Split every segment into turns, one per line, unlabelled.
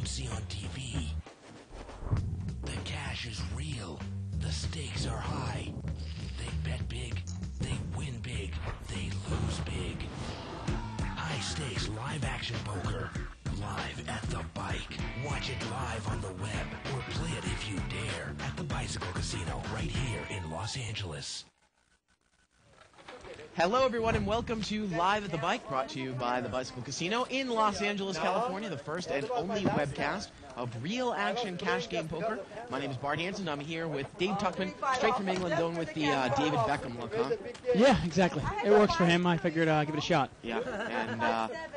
don't see on TV. The cash is real. The stakes are high. They bet big. They win big. They lose big. High stakes live action poker. Live at the bike. Watch it live on the web or play it if you dare at the Bicycle Casino right here in Los Angeles.
Hello, everyone, and welcome to Live at the Bike, brought to you by the Bicycle Casino in Los Angeles, California, the first and only webcast of real action cash game poker. My name is Bart Hanson. I'm here with Dave Tuckman, straight from England, going with the David Beckham look, huh?
Yeah, exactly. It works for him. I figured give it a shot.
Yeah, and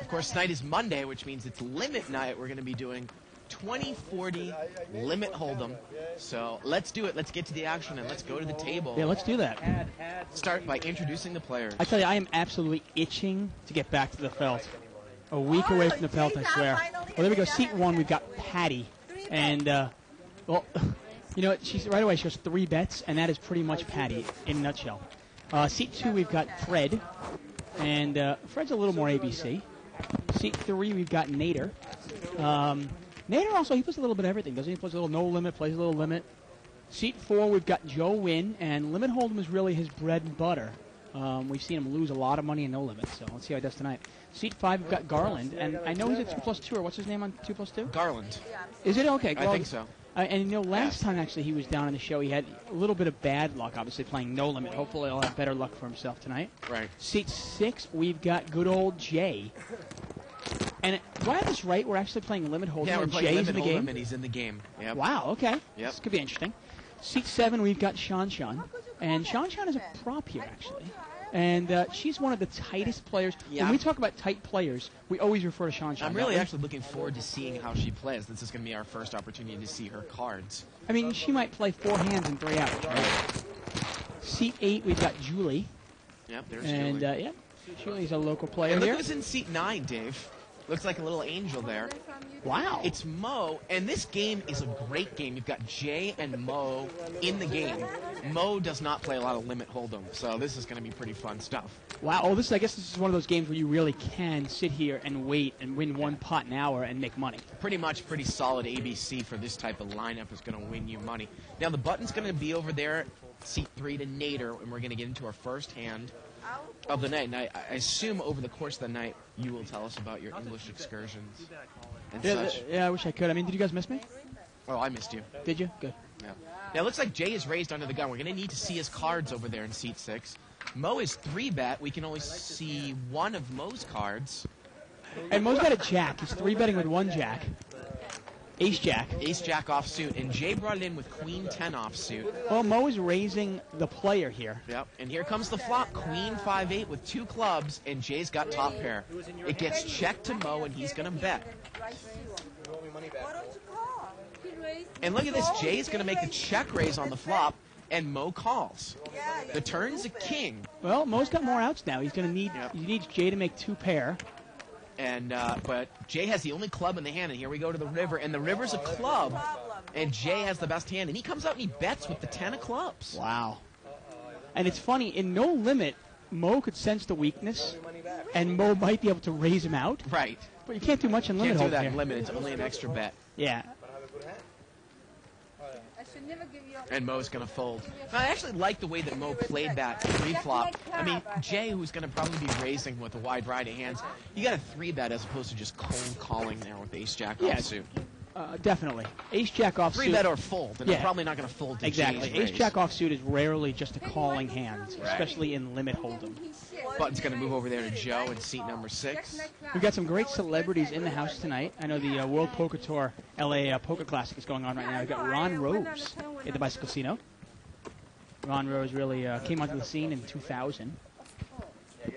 of course, tonight is Monday, which means it's limit night. We're going to be doing 2040 limit hold'em. So let's do it. Let's get to the action and let's go to the table.
Yeah, let's do that.
Start by introducing the players.
I tell you, I am absolutely itching to get back to the felt. A week away from the felt, I swear. Well, there we go. Seat 1, we've got Patty. And, well, you know what? Right away, she has 3 bets, and that is pretty much Patty in a nutshell. Seat 2, we've got Fred. And Fred's a little more ABC. Seat 3, we've got Nader. Nader also, he plays a little bit of everything, doesn't he? He plays a little no limit, plays a little limit. Seat 4, we've got Joe Wynn, and limit hold'em is really his bread and butter. We've seen him lose a lot of money in no limit, so let's see how he does tonight. Seat 5, we've got Garland, and I know he's at 2+2, or what's his name on 2+2?
Garland.
Is it? Okay, Garland.
I think so.
And you know, last time actually he was down on the show, he had a little bit of bad luck, obviously playing no limit. Hopefully he'll have better luck for himself tonight.
Right.
Seat 6, we've got good old Jay. And do I have this right? We're actually playing limit hold'em.
Yeah, we're playing
Jay's
limit
in the game.
hold'em, and he's in the game. Yep.
Wow. Okay.
Yep.
This could be interesting. Seat 7, we've got Sean, and Sean is a prop here actually, and she's one of the tightest players.
Yeah.
When we talk about tight players, we always refer to Sean.
I'm really actually looking forward to seeing how she plays. This is going to be our first opportunity to see her cards.
I mean, she might play 4 hands and 3 out. Right? Seat 8, we've got Julie.
Yep, there's
and,
Julie.
Yep, Julie's a local player
and look
here.
who's in seat 9, Dave. Looks like a little angel there.
Wow.
It's Mo, and this game is a great game. You've got Jay and Mo in the game. Mo does not play a lot of limit hold'em, so this is going to be pretty fun stuff.
Wow. Oh, I guess this is one of those games where you really can sit here and wait and win 1 pot an hour and make money.
Pretty much pretty solid ABC for this type of lineup is going to win you money. Now, the button's going to be over there, seat 3 to Nader, and we're going to get into our first hand of the night. And I assume over the course of the night you will tell us about your English excursions and such.
Yeah, I wish I could. I mean, did you guys miss me?
Oh, I missed you.
Did you? Good.
Yeah. Now, it looks like Jay is raised under the gun. We're going to need to see his cards over there in seat 6. Mo is 3-bet. We can only see one of Mo's cards.
And Mo's got a jack. He's 3-betting with 1 jack. Ace-jack.
Ace-jack offsuit. And Jay brought it in with Queen-10 offsuit.
Well, Mo is raising the player here.
Yep. And here comes the flop. Queen-5-8 with 2 clubs, and Jay's got top pair. It gets checked to Mo, and he's going to bet. And look at this. Jay's going to make the check raise on the flop, and Mo calls. The turn's a king.
Well, Mo's got more outs now. He's going to need he needs Jay to make 2 pair.
And but Jay has the only club in the hand, and here we go to the river, and the river's a club, and Jay has the best hand, and he comes out and he bets with the 10 of clubs.
Wow. And it's funny, in no limit, Mo could sense the weakness, and Mo might be able to raise him out.
Right.
But you can't do much in limit.
Can't do that
here.
in limit. It's only an extra bet.
Yeah.
And Mo's going to fold. Now, I actually like the way that Mo played that 3-flop. I mean, Jay, who's going to probably be raising with a wide variety of hands, you got a 3-bet as opposed to just cold calling there with ace-jack offsuit.
Definitely. Ace-jack offsuit.
3-bet or fold, and they're probably not going to fold to
exactly.
Jay's
Ace-jack offsuit is rarely just a calling hand, especially in limit hold'em.
Button's going to move over there to Joe in seat number 6.
We've got some great celebrities in the house tonight. I know the World Poker Tour LA Poker Classic is going on right now. We've got Ron Rose at the Bicycle Casino. Ron Rose really came onto the scene in 2000. I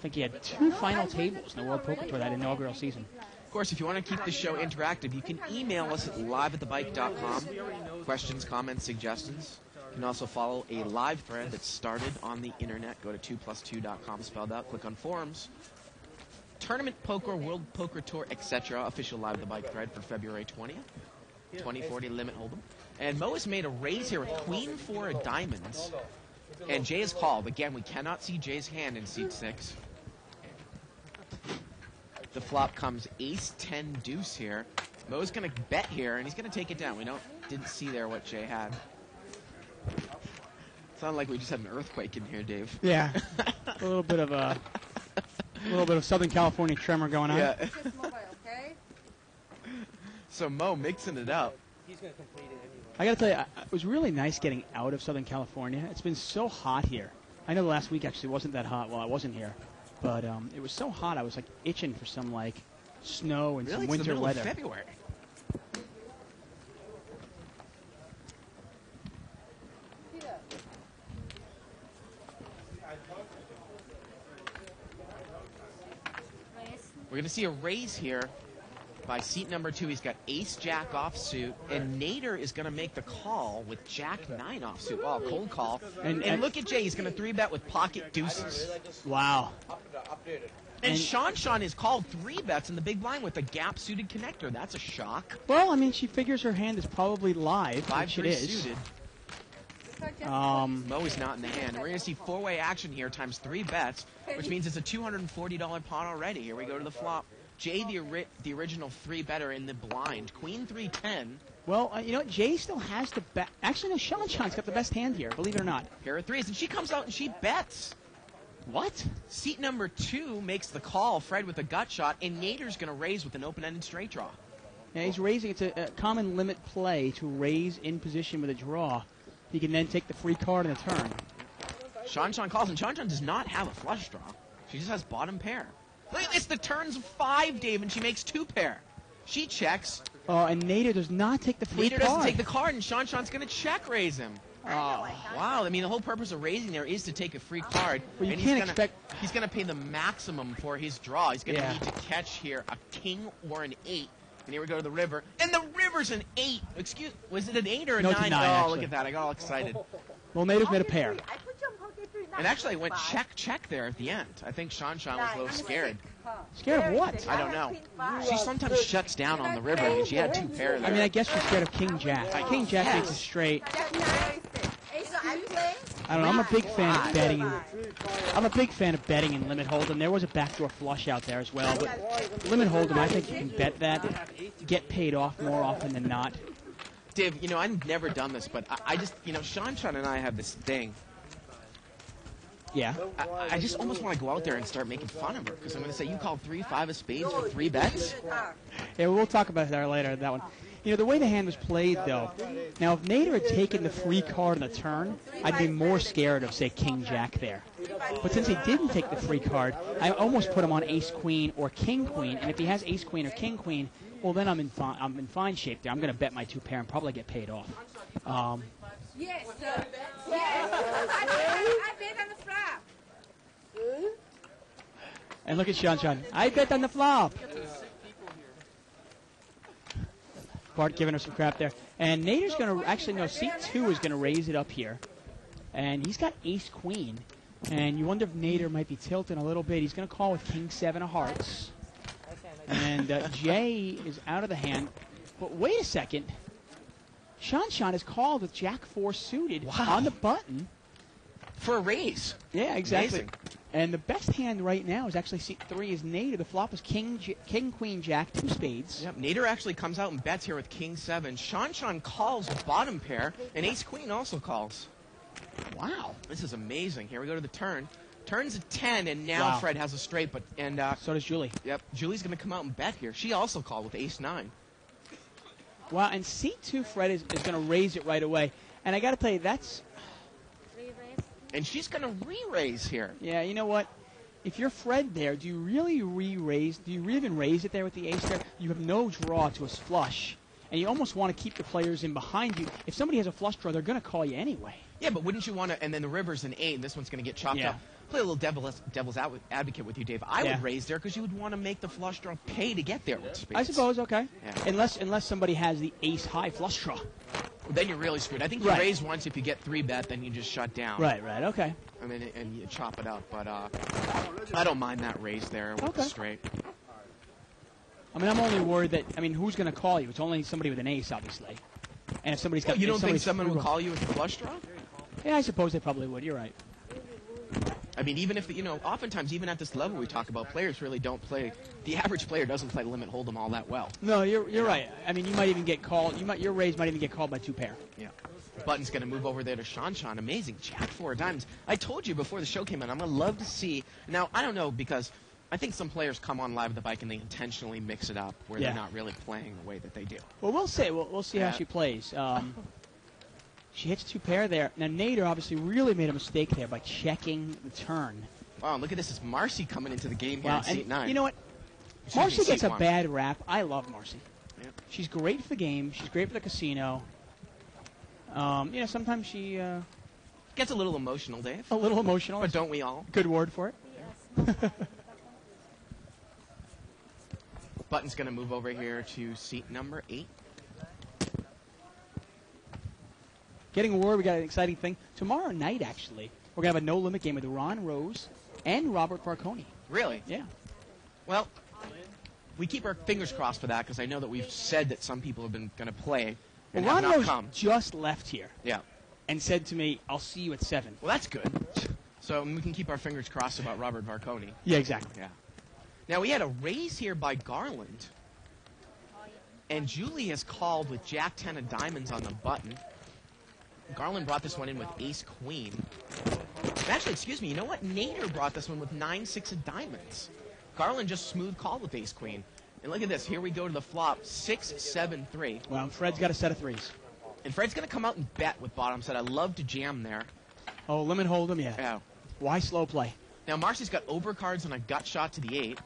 think he had 2 final tables in the World Poker Tour that inaugural season.
Of course, if you want to keep the show interactive, you can email us at liveatthebike.com. Questions, comments, suggestions. You can also follow a live thread that's started on the internet. Go to 2plus2.com, spelled out. Click on forums. Tournament Poker, World Poker Tour, etc. Official Live at the Bike thread for February 20th. 2040 limit hold'em. And Mo has made a raise here with Queen-4 of diamonds. And Jay is called. Again, we cannot see Jay's hand in seat 6. The flop comes ace-10 deuce here. Mo's going to bet here, and he's going to take it down. We didn't see there what Jay had. Sounded like we just had an earthquake in here, Dave.
Yeah, a little bit of Southern California tremor going on.
Yeah. So Mo mixing it up.
I got to tell you, it was really nice getting out of Southern California. It's been so hot here. I know the last week actually wasn't that hot while I wasn't here, but it was so hot I was like itching for some like snow and some winter weather.
Of February. We're going to see a raise here by seat number 2. He's got ace-jack offsuit, and Nader is going to make the call with jack-9 offsuit. Oh, cold call. And look at Jay. He's going to 3-bet with pocket deuces.
Wow.
And Sean has called 3-bets in the big blind with a gap-suited connector. That's a shock.
Well, I mean, she figures her hand is probably live, which it is.
Suited. Mo is not in the hand. We're going to see 4-way action here times 3 bets, which means it's a $240 pot already. Here we go to the flop. Jay, the original 3-better in the blind. Queen 3-10.
Well, you know what? Jay still has the best. Actually, no, Sean's got the best hand here, believe it or not.
Pair of threes, and she comes out and she bets.
What?
Seat number 2 makes the call, Fred with a gut shot, and Nader's going to raise with an open-ended straight draw.
Yeah, he's raising. It's a common limit play to raise in position with a draw. He can then take the free card in the turn.
Sean calls, and Sean does not have a flush draw. She just has bottom pair. Look at this, the turn's 5, Dave, and she makes 2 pair. She checks.
Oh, and Nader does not take the free card.
Nader doesn't take the card, and Sean's going to check raise him.
Oh.
Wow, I mean, the whole purpose of raising there is to take a free card.
Well, you
and
can't expect...
He's going to pay the maximum for his draw. He's going to
Yeah.
need to catch here a king or an 8. And here we go to the river. And the river's an 8. Was it an 8 or a 9?
No, it's a 9,
oh,
actually.
look at that. I got all excited.
Well, Nader's made a pair.
And actually, I went check there at the end. I think Sean was a little scared.
Scared of what?
I don't know. She sometimes shuts down on the river, and she had 2 pair there.
I mean, I guess she's scared of King Jack. King Jack makes it straight. I don't know. I'm a big fan of betting. I'm a big fan of betting in limit hold'em. There was a backdoor flush out there as well, but limit hold'em, I think you can bet that, get paid off more often than not.
Dave, I've never done this, but I just, Sean and I have this thing.
Yeah.
I just almost want to go out there and start making fun of her, because I'm going to say, you called 3-5 of spades for 3 bets?
Yeah, we'll talk about that later, that one. The way the hand was played, though, now if Nader had taken the free card on the turn, I'd be more scared of, say, King Jack there. But since he didn't take the free card, I almost put him on Ace Queen or King Queen, and if he has Ace Queen or King Queen, well, then I'm in fine shape there. I'm going to bet my 2 pair and probably get paid off.
Yes, sir. Yes. I bet on the flop.
And look at Sean. I bet on the flop. Bart giving her some crap there. And Nader's going to, actually, no, seat 2 is going to raise it up here. And he's got Ace Queen. And you wonder if Nader might be tilting a little bit. He's going to call with King 7 of hearts. And Jay is out of the hand. But wait a second. Sean is called with Jack 4 suited on the button.
For a raise.
Yeah, exactly.
Amazing.
And the best hand right now is actually seat 3 is Nader. The flop is King, Queen, Jack, 2 spades.
Yep, Nader actually comes out and bets here with King 7. Sean calls with bottom pair, and Ace Queen also calls.
Wow.
This is amazing. Here we go to the turn. Turns a 10, and now Fred has a straight.
So does Julie.
Yep, Julie's going to come out and bet here. She also called with Ace 9.
Wow, and seat 2, Fred is going to raise it right away. And I got to tell you, that's...
And she's going to re-raise here.
Yeah, you know what? If you're Fred there, do you really re-raise? Do you really even raise it there with the ace there? You have no draw to a flush. And you almost want to keep the players in behind you. If somebody has a flush draw, they're going to call you anyway.
Yeah, but wouldn't you want to... And then the river's an 8, and this one's going to get chopped up. Play a little devil's advocate with you, Dave. I would raise there because you would want to make the flush draw pay to get there with spades.
I suppose, okay.
Yeah.
Unless somebody has the ace-high flush draw.
Well, then you're really screwed. I think you raise once. If you get 3-bet, then you just shut down.
Right, okay.
I mean, and you chop it up. But I don't mind that raise there with the straight.
I mean, I'm only worried that, who's going to call you? It's only somebody with an ace, obviously. And if somebody's got...
You don't think someone will call you with the flush draw?
Yeah, I suppose they probably would. You're right.
I mean, even if, oftentimes, even at this level, we talk about players really don't play. The average player doesn't play limit hold'em all that well.
No, you're right. I mean, you might even get called. Your raise might even get called by 2 pair.
Yeah. Button's going to move over there to Sean. Amazing. Jack 4 of diamonds. I told you before the show came in, I'm going to love to see. Now, I don't know, because I think some players come on Live at the Bike and they intentionally mix it up where they're not really playing the way that they do.
Well, we'll see. We'll see how she plays. She hits 2 pair there. Now, Nader obviously really made a mistake there by checking the turn.
Wow, look at this. It's Marcy coming into the game here in seat 9.
You know what? Marcy gets a bad rap. I love Marcy.
Yeah.
She's great for the game. She's great for the casino. Sometimes she
gets a little emotional, Dave.
A little emotional.
But don't we all?
Good word for it.
Yeah. Button's going to move over here to seat number 8.
Getting word, we got an exciting thing. Tomorrow night, actually, we're going to have a no-limit game with Ron Rose and Robert Varconi.
Really?
Yeah.
Well, we keep our fingers crossed for that because I know that we've said that some people have been going to play and
Ron
have not
Rose
come.
just left here.
Yeah.
And said to me, I'll see you at 7.
Well, that's good. So we can keep our fingers crossed about Robert Varconi.
Yeah, exactly.
Yeah. Now, we had a raise here by Garland. And Julie has called with Jack 10 of diamonds on the button. Garland brought this one in with Ace Queen. Actually, excuse me, you know what? Nader brought this one with 9-6 of diamonds. Garland just smooth called with Ace Queen. And look at this. Here we go to the flop. 6-7-3.
Well, Fred's got a set of 3s.
And Fred's going to come out and bet with bottom set. I love to jam there.
Oh, limit hold'em, yeah.
Yeah.
Why slow play?
Now, Marcy's got overcards and a gut shot to the 8.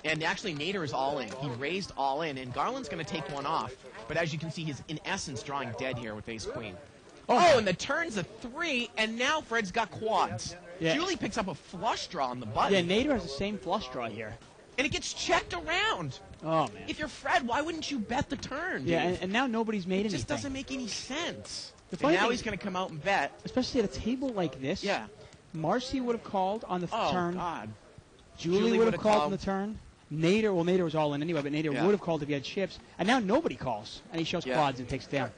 And actually, Nader is all in. He raised all in, and Garland's going to take one off. But as you can see, he's, in essence, drawing dead here with Ace-Queen. Oh, and the turn's a 3, and now Fred's got quads.
Yeah.
Julie picks up a flush draw on the button.
Yeah, Nader has the same flush draw here.
And it gets checked around.
Oh, man.
If you're Fred, why wouldn't you bet the turn?
Yeah,
dude?
and now nobody's made anything.
It just doesn't make any sense.
The
And now
thing-
he's going to come out and bet.
Especially at a table like this.
Yeah.
Marcy would have called on the turn.
God.
Julie would have called on the turn. Nader was all in anyway, but Nader would have called if he had chips. And now nobody calls. And he shows quads and takes it down.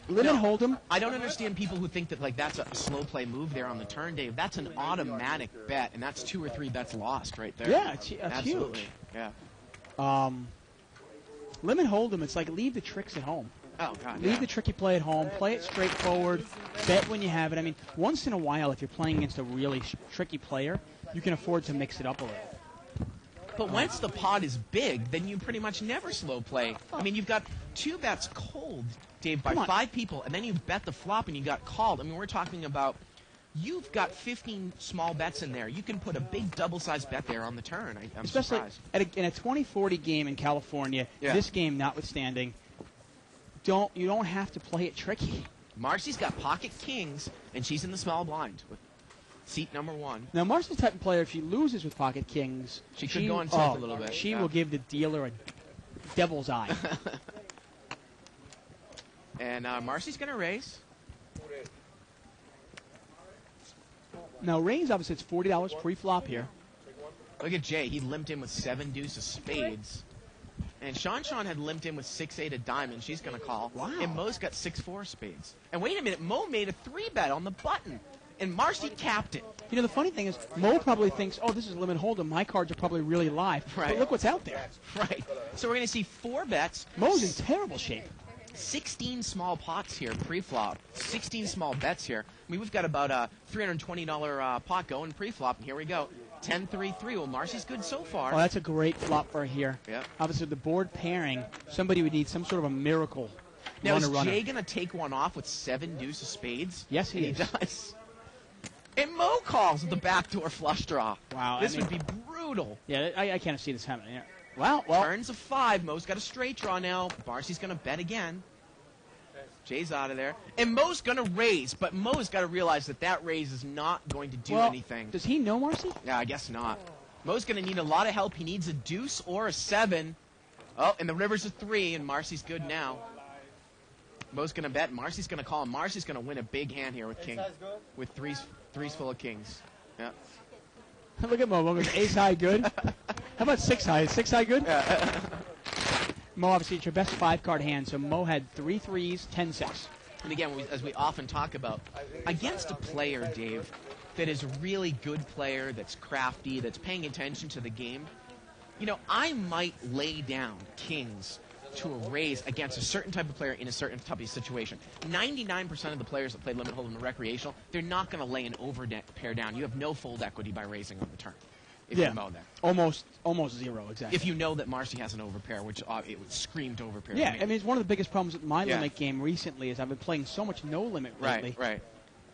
Limit hold'em.
I don't understand people who think that that's a slow play move there on the turn, Dave. That's an automatic bet, and that's 2 or 3 bets lost right there.
Yeah, it's
Absolutely.
huge.
Yeah.
Limit hold'em, it's like leave the tricks at home.
Oh, God.
Leave the tricky play at home. Play it straightforward. Bet when you have it. I mean, once in a while, if you're playing against a really tricky player, you can afford to mix it up a little.
But once the pot is big, then you pretty much never slow play. I mean, you've got 2 bets cold, Dave, by 5 people, and then you bet the flop and you got called. I mean, we're talking about you've got 15 small bets in there. You can put a big double-sized bet there on the turn. I'm
Especially
surprised.
in a 20-40 game in California, this game notwithstanding, you don't have to play it tricky.
Marcy's got pocket kings, and she's in the small blind with seat number 1.
Now, Marcy's the type of player, if she loses with pocket kings,
she could go on tilt a little bit.
She will give the dealer a devil's eye.
And Marcy's going to raise.
Now, range, obviously, it's $40 pre-flop here.
Look at Jay. He limped in with 7 deuce of spades. And Sean had limped in with 6-8 of diamonds. She's going to call.
Wow.
And Mo's got 6-4 spades. And wait a minute. Mo made a 3-bet on the button. And Marcy capped it.
You know, the funny thing is, Mo probably thinks, oh, this is limit hold'em. My cards are probably really live.
Right.
But look what's out there.
Right. So we're going to see 4 bets.
Mo's in terrible shape. 16
small pots here pre-flop. 16 small bets here. I mean, we've got about a $320 pot going pre-flop. And here we go. 10-3-3. Well, Marcy's good so far.
Oh, that's a great flop for her here.
Yeah.
Obviously, the board pairing, somebody would need some sort of a miracle.
Now, is Jay going to take one off with 7 deuce of spades?
Yes, he is.
He does. And Mo calls with the backdoor flush draw.
Wow.
This would be brutal.
Yeah, I can't see this happening. Yeah. Well.
Turns of 5. Mo's got a straight draw now. Marcy's going to bet again. Jay's out of there. And Mo's going to raise, but Mo's got to realize that raise is not going to do anything.
Does he know Marcy?
Yeah, I guess not. Mo's going to need a lot of help. He needs a deuce or a 7. Oh, and the river's a 3, and Marcy's good now. Mo's going to bet. Marcy's going to call, and Marcy's going to win a big hand here with king. With threes full of kings. Yeah.
Look at Mo. Ace high good. How about 6 high? Is 6 high good?
Yeah.
Mo, obviously, it's your best 5-card hand, so Mo had 3 threes, 10-6.
And again, as we often talk about, against a player, Dave, that is a really good player, that's crafty, that's paying attention to the game, you know, I might lay down kings to a raise against a certain type of player in a certain type of situation. 99% of the players that play Limit Hold'em in recreational, they're not going to lay an pair down. You have no fold equity by raising on the turn if you mow there.
Almost zero, exactly.
If you know that Marcy has an overpair, which it would scream to overpair.
Yeah,
to me.
I mean, it's one of the biggest problems with my limit game recently is I've been playing so much no limit lately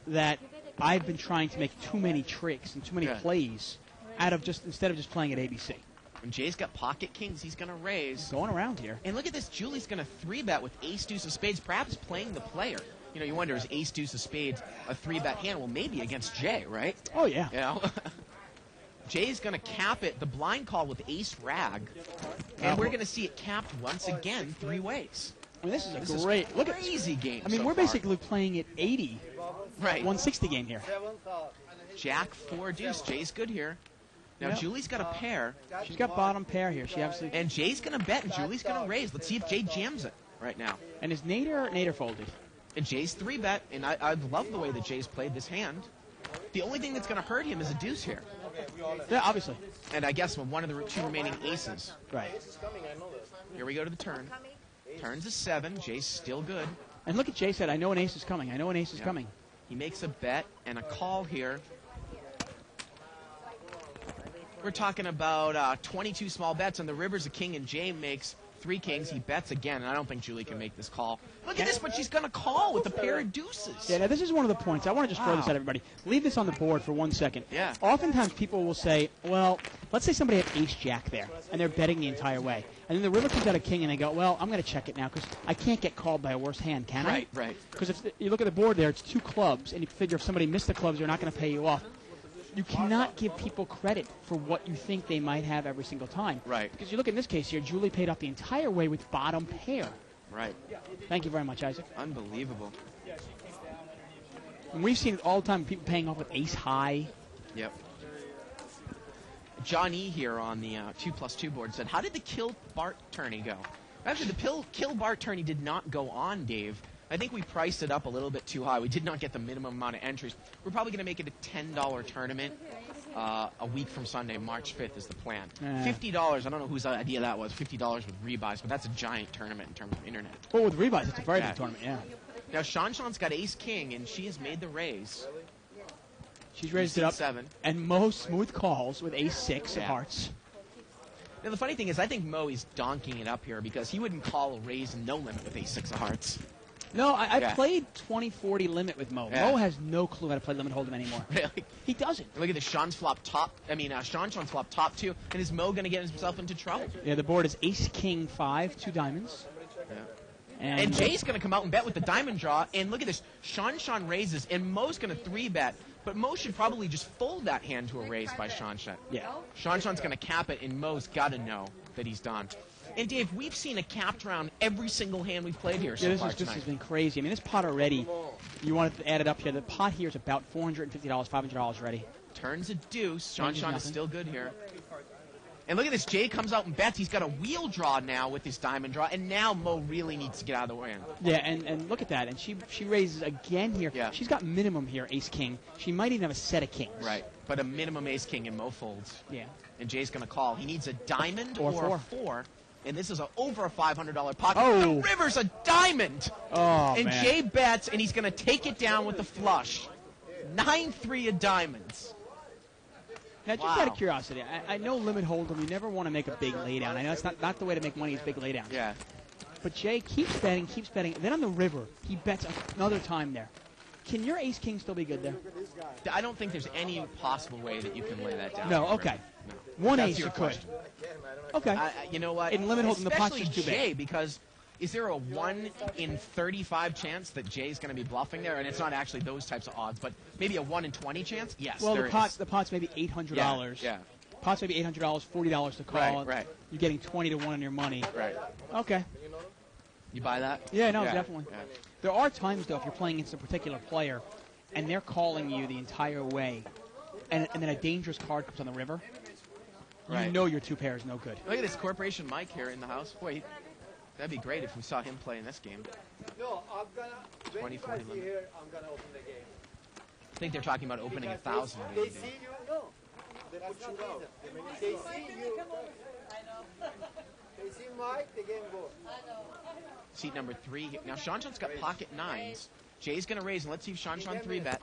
that I've been trying to make too many tricks and too many plays out of instead of just playing at ABC.
When Jay's got pocket kings, he's going to raise.
Going around here.
And look at this. Julie's going to 3-bet with ace-deuce of spades, perhaps playing the player. You know, you wonder, is ace-deuce of spades a 3-bet hand? Well, maybe against Jay, right?
Oh, yeah.
You know? Jay's going to cap it, the blind call with ace-rag. And we're going to see it capped once again 3 ways.
I mean, this is a great, look at
crazy game.
I mean, we're basically playing at 80.
Right.
160 game here.
Jack 4 deuce. Jay's good here. Now, Julie's got a pair.
She's got bottom pair here. She absolutely.
And Jay's going to bet, and Julie's going to raise. Let's see if Jay jams it right now.
And is Nader folded?
And Jay's 3-bet, and I love the way that Jay's played this hand. The only thing that's going to hurt him is a deuce here.
Yeah, obviously.
And I guess one of the 2 remaining aces.
Right.
Here we go to the turn. Turn's a 7. Jay's still good.
And look at Jay said, I know an ace is coming. I know an ace is coming.
He makes a bet and a call here. We're talking about 22 small bets on the river's a king, and Jay makes 3 kings. He bets again, and I don't think Julie can make this call. Look at this, but she's going to call with a pair of deuces.
Yeah, now this is one of the points. I want to just throw this at everybody. Leave this on the board for 1 second.
Yeah.
Oftentimes people will say, well, let's say somebody had ace-jack there, and they're betting the entire way. And then the river comes out a king, and they go, well, I'm going to check it now because I can't get called by a worse hand, can I?
Right.
Because if you look at the board there, it's 2 clubs, and you figure if somebody missed the clubs, they're not going to pay you off. You cannot give people credit for what you think they might have every single time.
Right.
Because you look in this case here, Julie paid off the entire way with bottom pair.
Right.
Thank you very much, Isaac.
Unbelievable.
And we've seen it all the time, people paying off with ace high.
Yep. John E. here on the 2+2 board said, how did the kill Bart tourney go? Actually, the kill Bart tourney did not go on, Dave. I think we priced it up a little bit too high. We did not get the minimum amount of entries. We're probably going to make it a $10 tournament a week from Sunday. March 5th is the plan. $50, I don't know whose idea that was, $50 with rebuys, but that's a giant tournament in terms of internet.
Well, with rebuys, it's a very big tournament, yeah.
Now, Sean's got ace-king, and she has made the raise.
She's raised it up.
7.
And Mo smooth calls with ace-6 of hearts.
Now, the funny thing is, I think Mo is donking it up here because he wouldn't call a raise no limit with ace-6 of hearts.
No, I played 20-40 limit with Mo.
Yeah.
Mo has no clue how to play limit hold'em anymore.
Really?
He doesn't.
Look at this. Sean's flop top. Sean's flop top 2. And is Mo going to get himself into trouble?
Yeah, the board is ace-king 5, 2 diamonds.
Yeah.
And
Jay's going to come out and bet with the diamond draw. And look at this. Sean raises, and Mo's going to 3-bet. But Mo should probably just fold that hand to a raise by Sean.
Yeah.
Sean's going to cap it, and Mo's got to know that he's done. And, Dave, we've seen a capped round every single hand we've played here so far
this
tonight.
has been crazy. I mean, this pot already, you want to add it up here. The pot here is about $450, $500 already.
Turns a deuce. Sean is
nothing.
still good here. And look at this. Jay comes out and bets. He's got a wheel draw now with his diamond draw. And now Mo really needs to get out of the way.
Yeah, and look at that. And she raises again here.
Yeah.
She's got minimum here, ace-king. She might even have a set of kings.
Right. But a minimum ace-king, and Mo folds.
Yeah.
And Jay's going to call. He needs a diamond
or
a 4. And this is over a $500 pocket.
Oh.
The river's a diamond.
Oh,
and
man.
Jay bets, and he's going to take it down with the flush. 9-3 of diamonds.
Now, just out of curiosity, I know limit hold'em, you never want to make a big laydown. I know it's not the way to make money is big laydowns.
Yeah.
But Jay keeps betting. Then on the river, he bets another time there. Can your ace-king still be good there?
I don't think there's any possible way that you can lay that down.
No, okay.
No.
One
That's
ace
your
you could.
question.
Okay.
You know what?
In limit hold'em, the pot's
Especially
just too big.
Jay, because is there a 1 in 35 chance that Jay's going to be bluffing there? And it's not actually those types of odds, but maybe a 1 in 20 chance? Yes,
Well,
there
the pot's maybe $800.
Yeah.
Pot's maybe $800, $40 to call.
Right.
You're getting 20 to 1 on your money.
Right.
Okay.
You buy that?
Yeah, no, definitely.
Yeah.
There are times, though, if you're playing against a particular player, and they're calling you the entire way, and then a dangerous card comes on the river, you know your 2 pair is no good.
Look at this Corporation Mike here in the house. Wait, that'd be great if we saw him play in this game.
No, I'm gonna.
20, 40 limit.
Here, I'm gonna open the game.
think they're talking about opening 1,000.
They see you, no. They put you out. They see you. They see Mike, the game goes.
Seat number 3. Now, Shanshan's got pocket 9s. Jay's going to raise, and let's see if Shanshan 3-bet.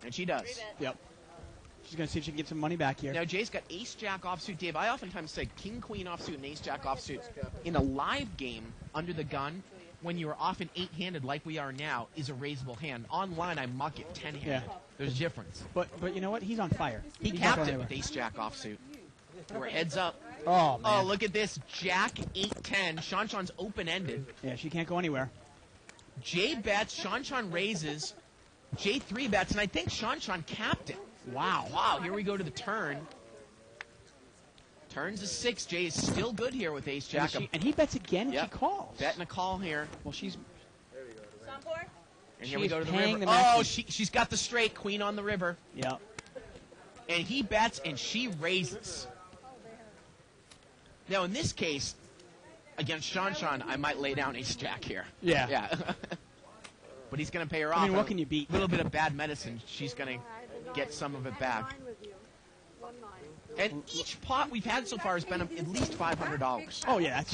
And she does.
Yep. She's going to see if she can get some money back here.
Now, Jay's got ace-jack offsuit. Dave, I oftentimes say king-queen offsuit and ace-jack offsuit. In a live game, under the gun, when you're often 8-handed like we are now, is a raisable hand. Online, I muck it 10-handed.
Yeah.
There's a difference.
But you know what? He's on fire.
He
He's not
capped
going
it
anywhere.
with ace-jack offsuit. We're heads up.
Oh, man.
Oh, look at this. Jack 8-10. Shanshan's open-ended.
Yeah, she can't go anywhere.
Jay bets. Shanshan raises. Jay 3-bets, and I think Shanshan capped it.
Wow.
Wow, here we go to the turn. Turns a 6. Jay is still good here with ace-jack.
And he bets again
Yep.
and she calls.
Betting a call here.
Well, she's...
And
She
here we
is
go to the
paying
river.
the maximum.
Oh, she's got the straight. Queen on the river.
Yep.
And he bets, and she raises. Now, in this case, against Shanshan, I might lay down ace-jack here.
Yeah.
Yeah. But he's going to pay her off.
I mean, what can you beat?
A little bit of bad medicine. She's going to get some of it back. And each pot we've had so far has been at least $500.
Oh, yeah,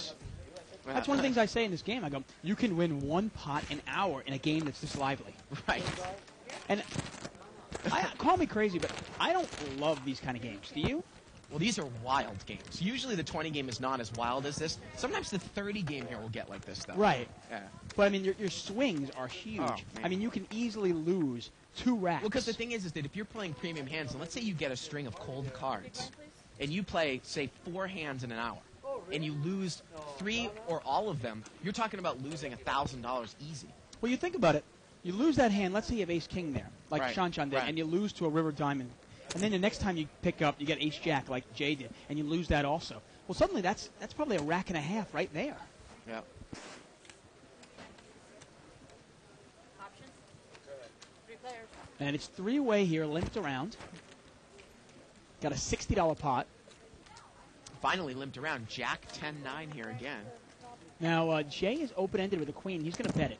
that's one of the things I say in this game. I go, you can win one pot an hour in a game that's this lively.
Right.
And call me crazy, but I don't love these kind of games. Do you?
Well, these are wild games. Usually the 20 game is not as wild as this. Sometimes the 30 game here will get like this, though.
Right.
Yeah.
But, I mean, your swings are huge.
Oh, man.
I mean, you can easily lose 2 racks.
Well, because the thing is that if you're playing premium hands, and let's say you get a string of cold cards, and you play, say, 4 hands in an hour, and you lose 3 or all of them, you're talking about losing $1,000 easy.
Well, you think about it. You lose that hand. Let's say you have ace-king there, like
Right.
Shanshan did,
Right.
and you lose to a river diamond. And then the next time you pick up, you get ace-jack like Jay did, and you lose that also. Well, suddenly that's probably a rack and a half right there.
Yeah.
And it's 3-way here, limped around. Got a $60 pot.
Finally limped around. Jack 10-9 here again.
Now, Jay is open-ended with a queen. He's going to bet it.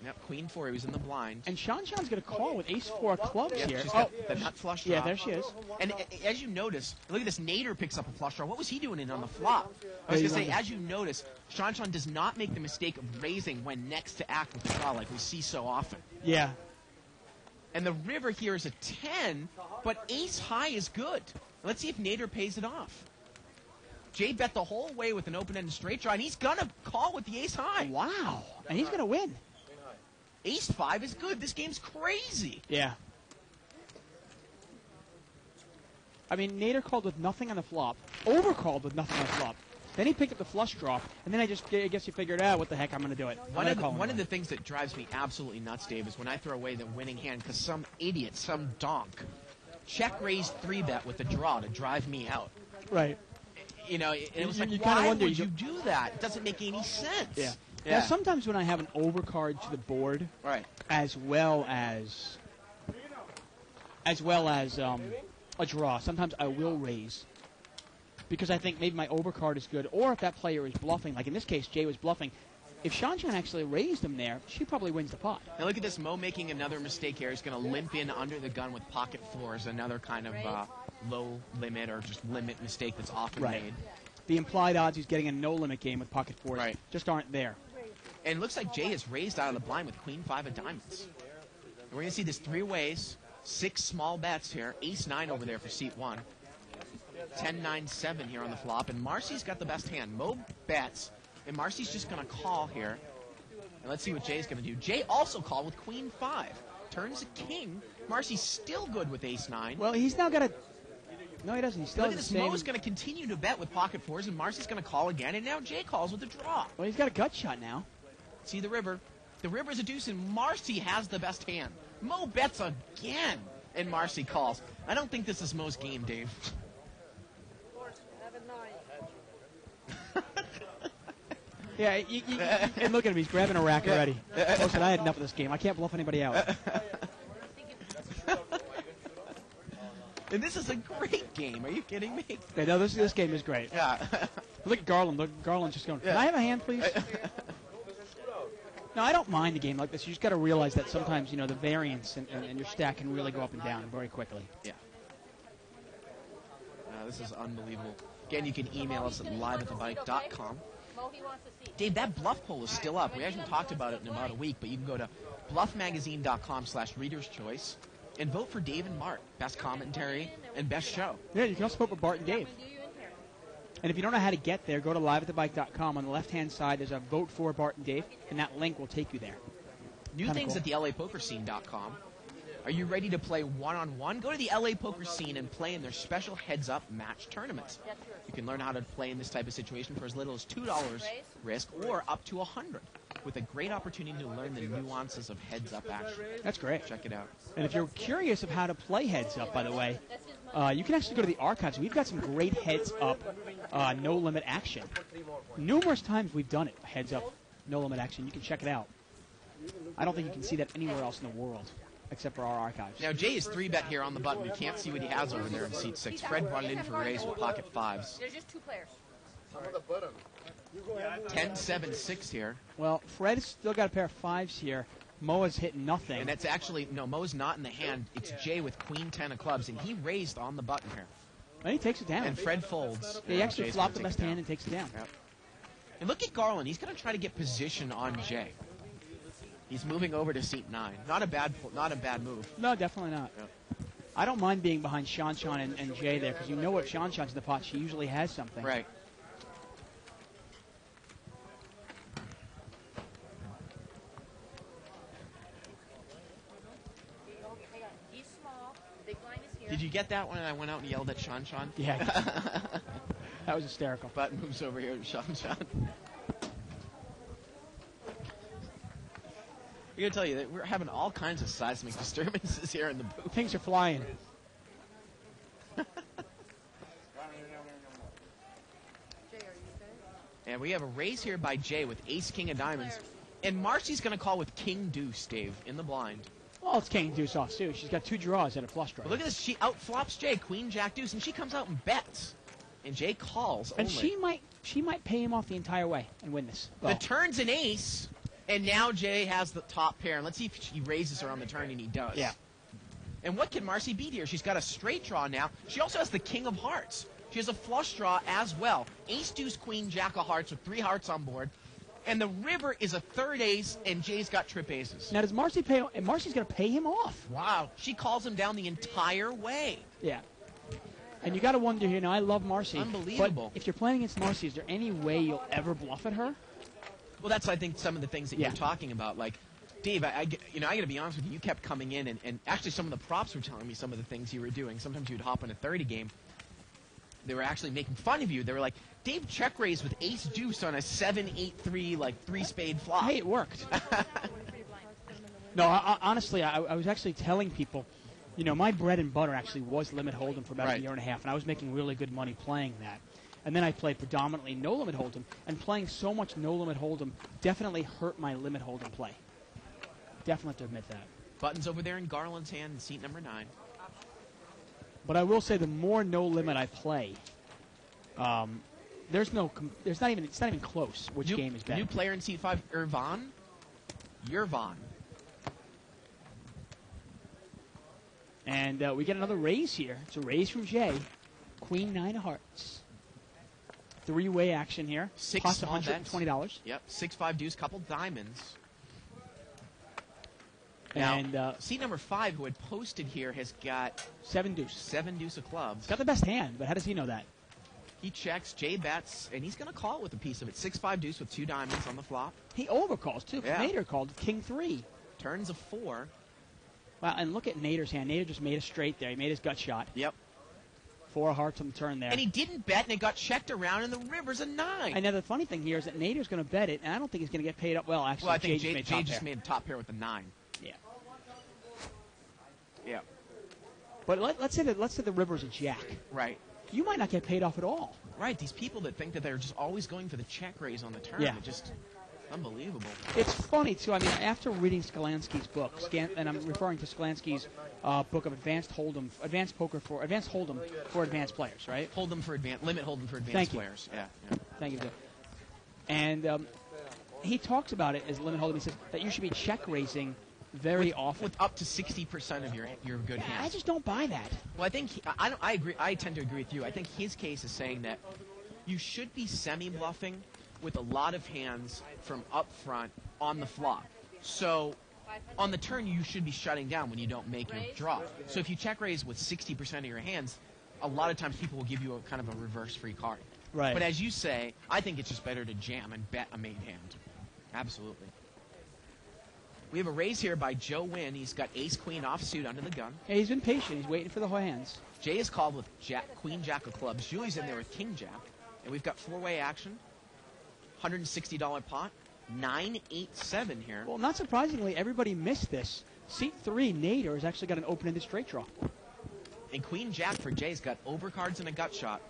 Yep, Queen 4. He was in the blind.
And Shanshan's going to call with ace-4 clubs
Yep,
here.
she's got the nut flush draw.
Yeah, there she is.
And as you notice, look at this. Nader picks up a flush draw. What was he doing in on the flop? I was
Yeah,
going to say,
you
as you notice, Shanshan does not make the mistake of raising when next to act with the draw like we see so often.
Yeah.
And the river here is a 10, but ace high is good. Let's see if Nader pays it off. Jay bet the whole way with an open-ended straight draw, and he's going to call with the ace high.
Wow. And he's going to win.
Ace 5 is good. This game's crazy.
Yeah. I mean, Nader called with nothing on the flop. Overcalled with nothing on the flop. Then he picked up the flush draw, and then I guess he figured out, what the heck, I'm going to do it.
One of the things that drives me absolutely nuts, Dave, is when I throw away the winning hand because some idiot, some donk, check raised 3-bet with the draw to drive me out.
Right.
You know, it was like,
you kinda
why
wonder,
would you do that? It doesn't make any sense.
Yeah.
Yeah.
Now, sometimes when I have an overcard to the board,
Right.
as well as a draw, sometimes I will raise because I think maybe my overcard is good, or if that player is bluffing, like in this case, Jay was bluffing. If Shanshan actually raised him there, she probably wins the pot.
Now look at this. Mo making another mistake here. He's going to limp in under the gun with pocket 4s, another kind of low limit or just limit mistake that's often
Right.
made.
The implied odds he's getting a no-limit game with pocket 4s
Right.
just aren't there.
And it looks like Jay is raised out of the blind with Queen 5 of diamonds. And we're going to see this 3 ways, 6 small bets here, Ace 9 over there for seat 1. 10-9-7 here on the flop, and Marcy's got the best hand. Mo bets, and Marcy's just going to call here. And let's see what Jay's going to do. Jay also called with Queen 5. Turns a king. Marcy's still good with Ace 9.
Well, he's now got a... No, he doesn't. He still
Look at
has
this.
the same...
Mo's going to continue to bet with pocket 4s, and Marcy's going to call again, and now Jay calls with a draw.
Well, he's got a gut shot now.
See the river. The river's a deuce, and Marcy has the best hand. Mo bets again, and Marcy calls. I don't think this is Mo's game, Dave.
Yeah, and look at him. He's grabbing a rack already. Listen, I had enough of this game. I can't bluff anybody out.
And this is a great game. Are you kidding me?
Yeah, no, this game is great.
Yeah.
Look at Garland. Look, Garland's just going, can I have a hand, please? No, I don't mind the game like this. You just got to realize that sometimes, the variance and your stack can really go up and down very quickly.
Yeah. This is unbelievable. Again, you can email us at liveatthebike.com. Dave, that bluff poll is still up. We haven't talked about it in about a week, but you can go to bluffmagazine.com/reader's choice and vote for Dave and Mark. Best commentary and best show.
Yeah, you can also vote for Bart and Dave. And if you don't know how to get there, go to liveatthebike.com. On the left-hand side, there's a vote for Bart and Dave, and that link will take you there.
New
Kinda
things
cool.
at the LAPokerScene.com. Are you ready to play one-on-one? Go to the LA Poker Scene and play in their special heads-up match tournaments. You can learn how to play in this type of situation for as little as $2 risk or up to $100, with a great opportunity to learn the nuances of heads-up action.
That's great.
Check it out.
And if you're curious of how to play heads up, by the way, you can actually go to the archives. We've got some great heads up, no limit action. Numerous times we've done it, heads up, no limit action. You can check it out. I don't think you can see that anywhere else in the world, except for our archives.
Now, Jay is 3-bet here on the button. We can't see what he has over there in seat 6. Fred brought it in for a raise with pocket 5s.
There's just 2 players.
10-7-6 here.
Well, Fred's still got a pair of 5s here. Moa's hitting nothing.
And that's actually, no, Mo's not in the hand. It's Jay with Queen 10 of clubs, and he raised on the button here.
And he takes it down.
And Fred folds.
He actually
Jay's
flopped
gonna
the
take
best
it down.
hand and takes it down.
Yep. And look at Garland. He's going to try to get position on Jay. He's moving over to seat 9. Not a bad move.
No, definitely not.
Yep.
I don't mind being behind Sean and Jay there, because you know if Sean's in the pot, she usually has something.
Right.
He's small. Big blind is here.
Did you get that when I went out and yelled at Sean?
Yeah. That was hysterical.
Button moves over here to Sean. I gotta tell you that we're having all kinds of seismic disturbances here in the booth.
Things are flying.
And we have a raise here by Jay with Ace King of Diamonds. And Marcy's going to call with King Deuce, Dave, in the blind.
Well, it's King Deuce off too. She's got 2 draws and a flush draw.
But look at this. She outflops Jay, Queen Jack Deuce, and she comes out and bets. And Jay calls
And
only.
she might pay him off the entire way and win this.
The turn's an ace, and now Jay has the top pair. And let's see if he raises her on the turn, and he does.
Yeah.
And what can Marcy beat here? She's got a straight draw now. She also has the King of Hearts. She has a flush draw as well. Ace, Deuce, Queen, Jack of Hearts with 3 hearts on board. And the river is a 3rd ace, and Jay's got trip aces.
Now, does Marcy pay? And Marcy's going to pay him off.
Wow. She calls him down the entire way.
Yeah. And you got to wonder here. Now, I love Marcy.
Unbelievable.
But if you're playing against Marcy, is there any way you'll ever bluff at her?
Well, that's, I think, some of the things that
Yeah.
you're talking about. Like, Dave, I got to be honest with you. You kept coming in, and actually some of the props were telling me some of the things you were doing. Sometimes you'd hop in a 30 game. They were actually making fun of you. They were like, Dave check raised with Ace Deuce on a 7-8-3, like 3-spade flop.
Hey, it worked. No, honestly, I was actually telling people, my bread and butter actually was limit hold'em for about
Right.
a year and a half, and I was making really good money playing that. And then I played predominantly no limit hold'em, and playing so much no limit hold'em definitely hurt my limit hold'em play. Definitely have to admit that.
Buttons over there in Garland's hand in seat number 9.
But I will say, the more no limit I play, it's not even close which game is better.
New player in seat 5, Irvan.
And we get another raise here. It's a raise from Jay. Queen 9 of hearts. 3-way action here.
6
Plus
small bets.
$120.
Yep, 6-5 deuce, couple diamonds. Now,
And
seat number 5, who had posted here, has got
7 deuce.
7 deuce of clubs.
Got the best hand, but how does he know that?
He checks, Jay bets, and he's going to call it with a piece of it. 6-5 deuce with 2 diamonds on the flop.
He overcalls, too.
Yeah.
Nader called King 3.
Turns a 4.
Wow, and look at Nader's hand. Nader just made a straight there. He made his gut shot.
Yep.
4 hearts on the turn there.
And he didn't bet, and it got checked around, and the river's a 9.
And now the funny thing here is that Nader's going to bet it, and I don't think he's going to get paid up. Well, actually,
Well, I think
Jay
Jay
just
just
made
made a top pair with a 9.
Yeah.
Yeah.
But let's say the river's a jack.
Right.
You might not get paid off at all.
Right. These people that think that they're just always going for the check raise on the turn.
Yeah.
It's just unbelievable.
It's funny, too. I mean, after reading Skalansky's book, and I'm referring to Skalansky's book of Advanced Hold'em for Advanced players, right?
Hold them for limit hold them for advanced
Thank you.
players. Yeah.
Thank you. And he talks about it as limit hold'em. He says that you should be check raising very often.
With up to 60% of your good hands.
I just don't buy that.
Well, I think I agree. I tend to agree with you. I think his case is saying that you should be semi-bluffing with a lot of hands from up front on the flop. So on the turn, you should be shutting down when you don't make your draw. So if you check raise with 60% of your hands, a lot of times people will give you a kind of a reverse free card.
Right.
But as you say, I think it's just better to jam and bet a main hand. Absolutely. We have a raise here by Joe Wynn. He's got ace-queen offsuit under the gun.
Yeah, he's been patient. He's waiting for the hands.
Jay is called with queen-jack of clubs. Julie's in there with king-jack. And we've got four-way action. $160 pot. 9-8-7 here.
Well, not surprisingly, everybody missed this. Seat 3, Nader, has actually got an open-ended straight draw.
And queen-jack for Jay's got overcards and a gut shot.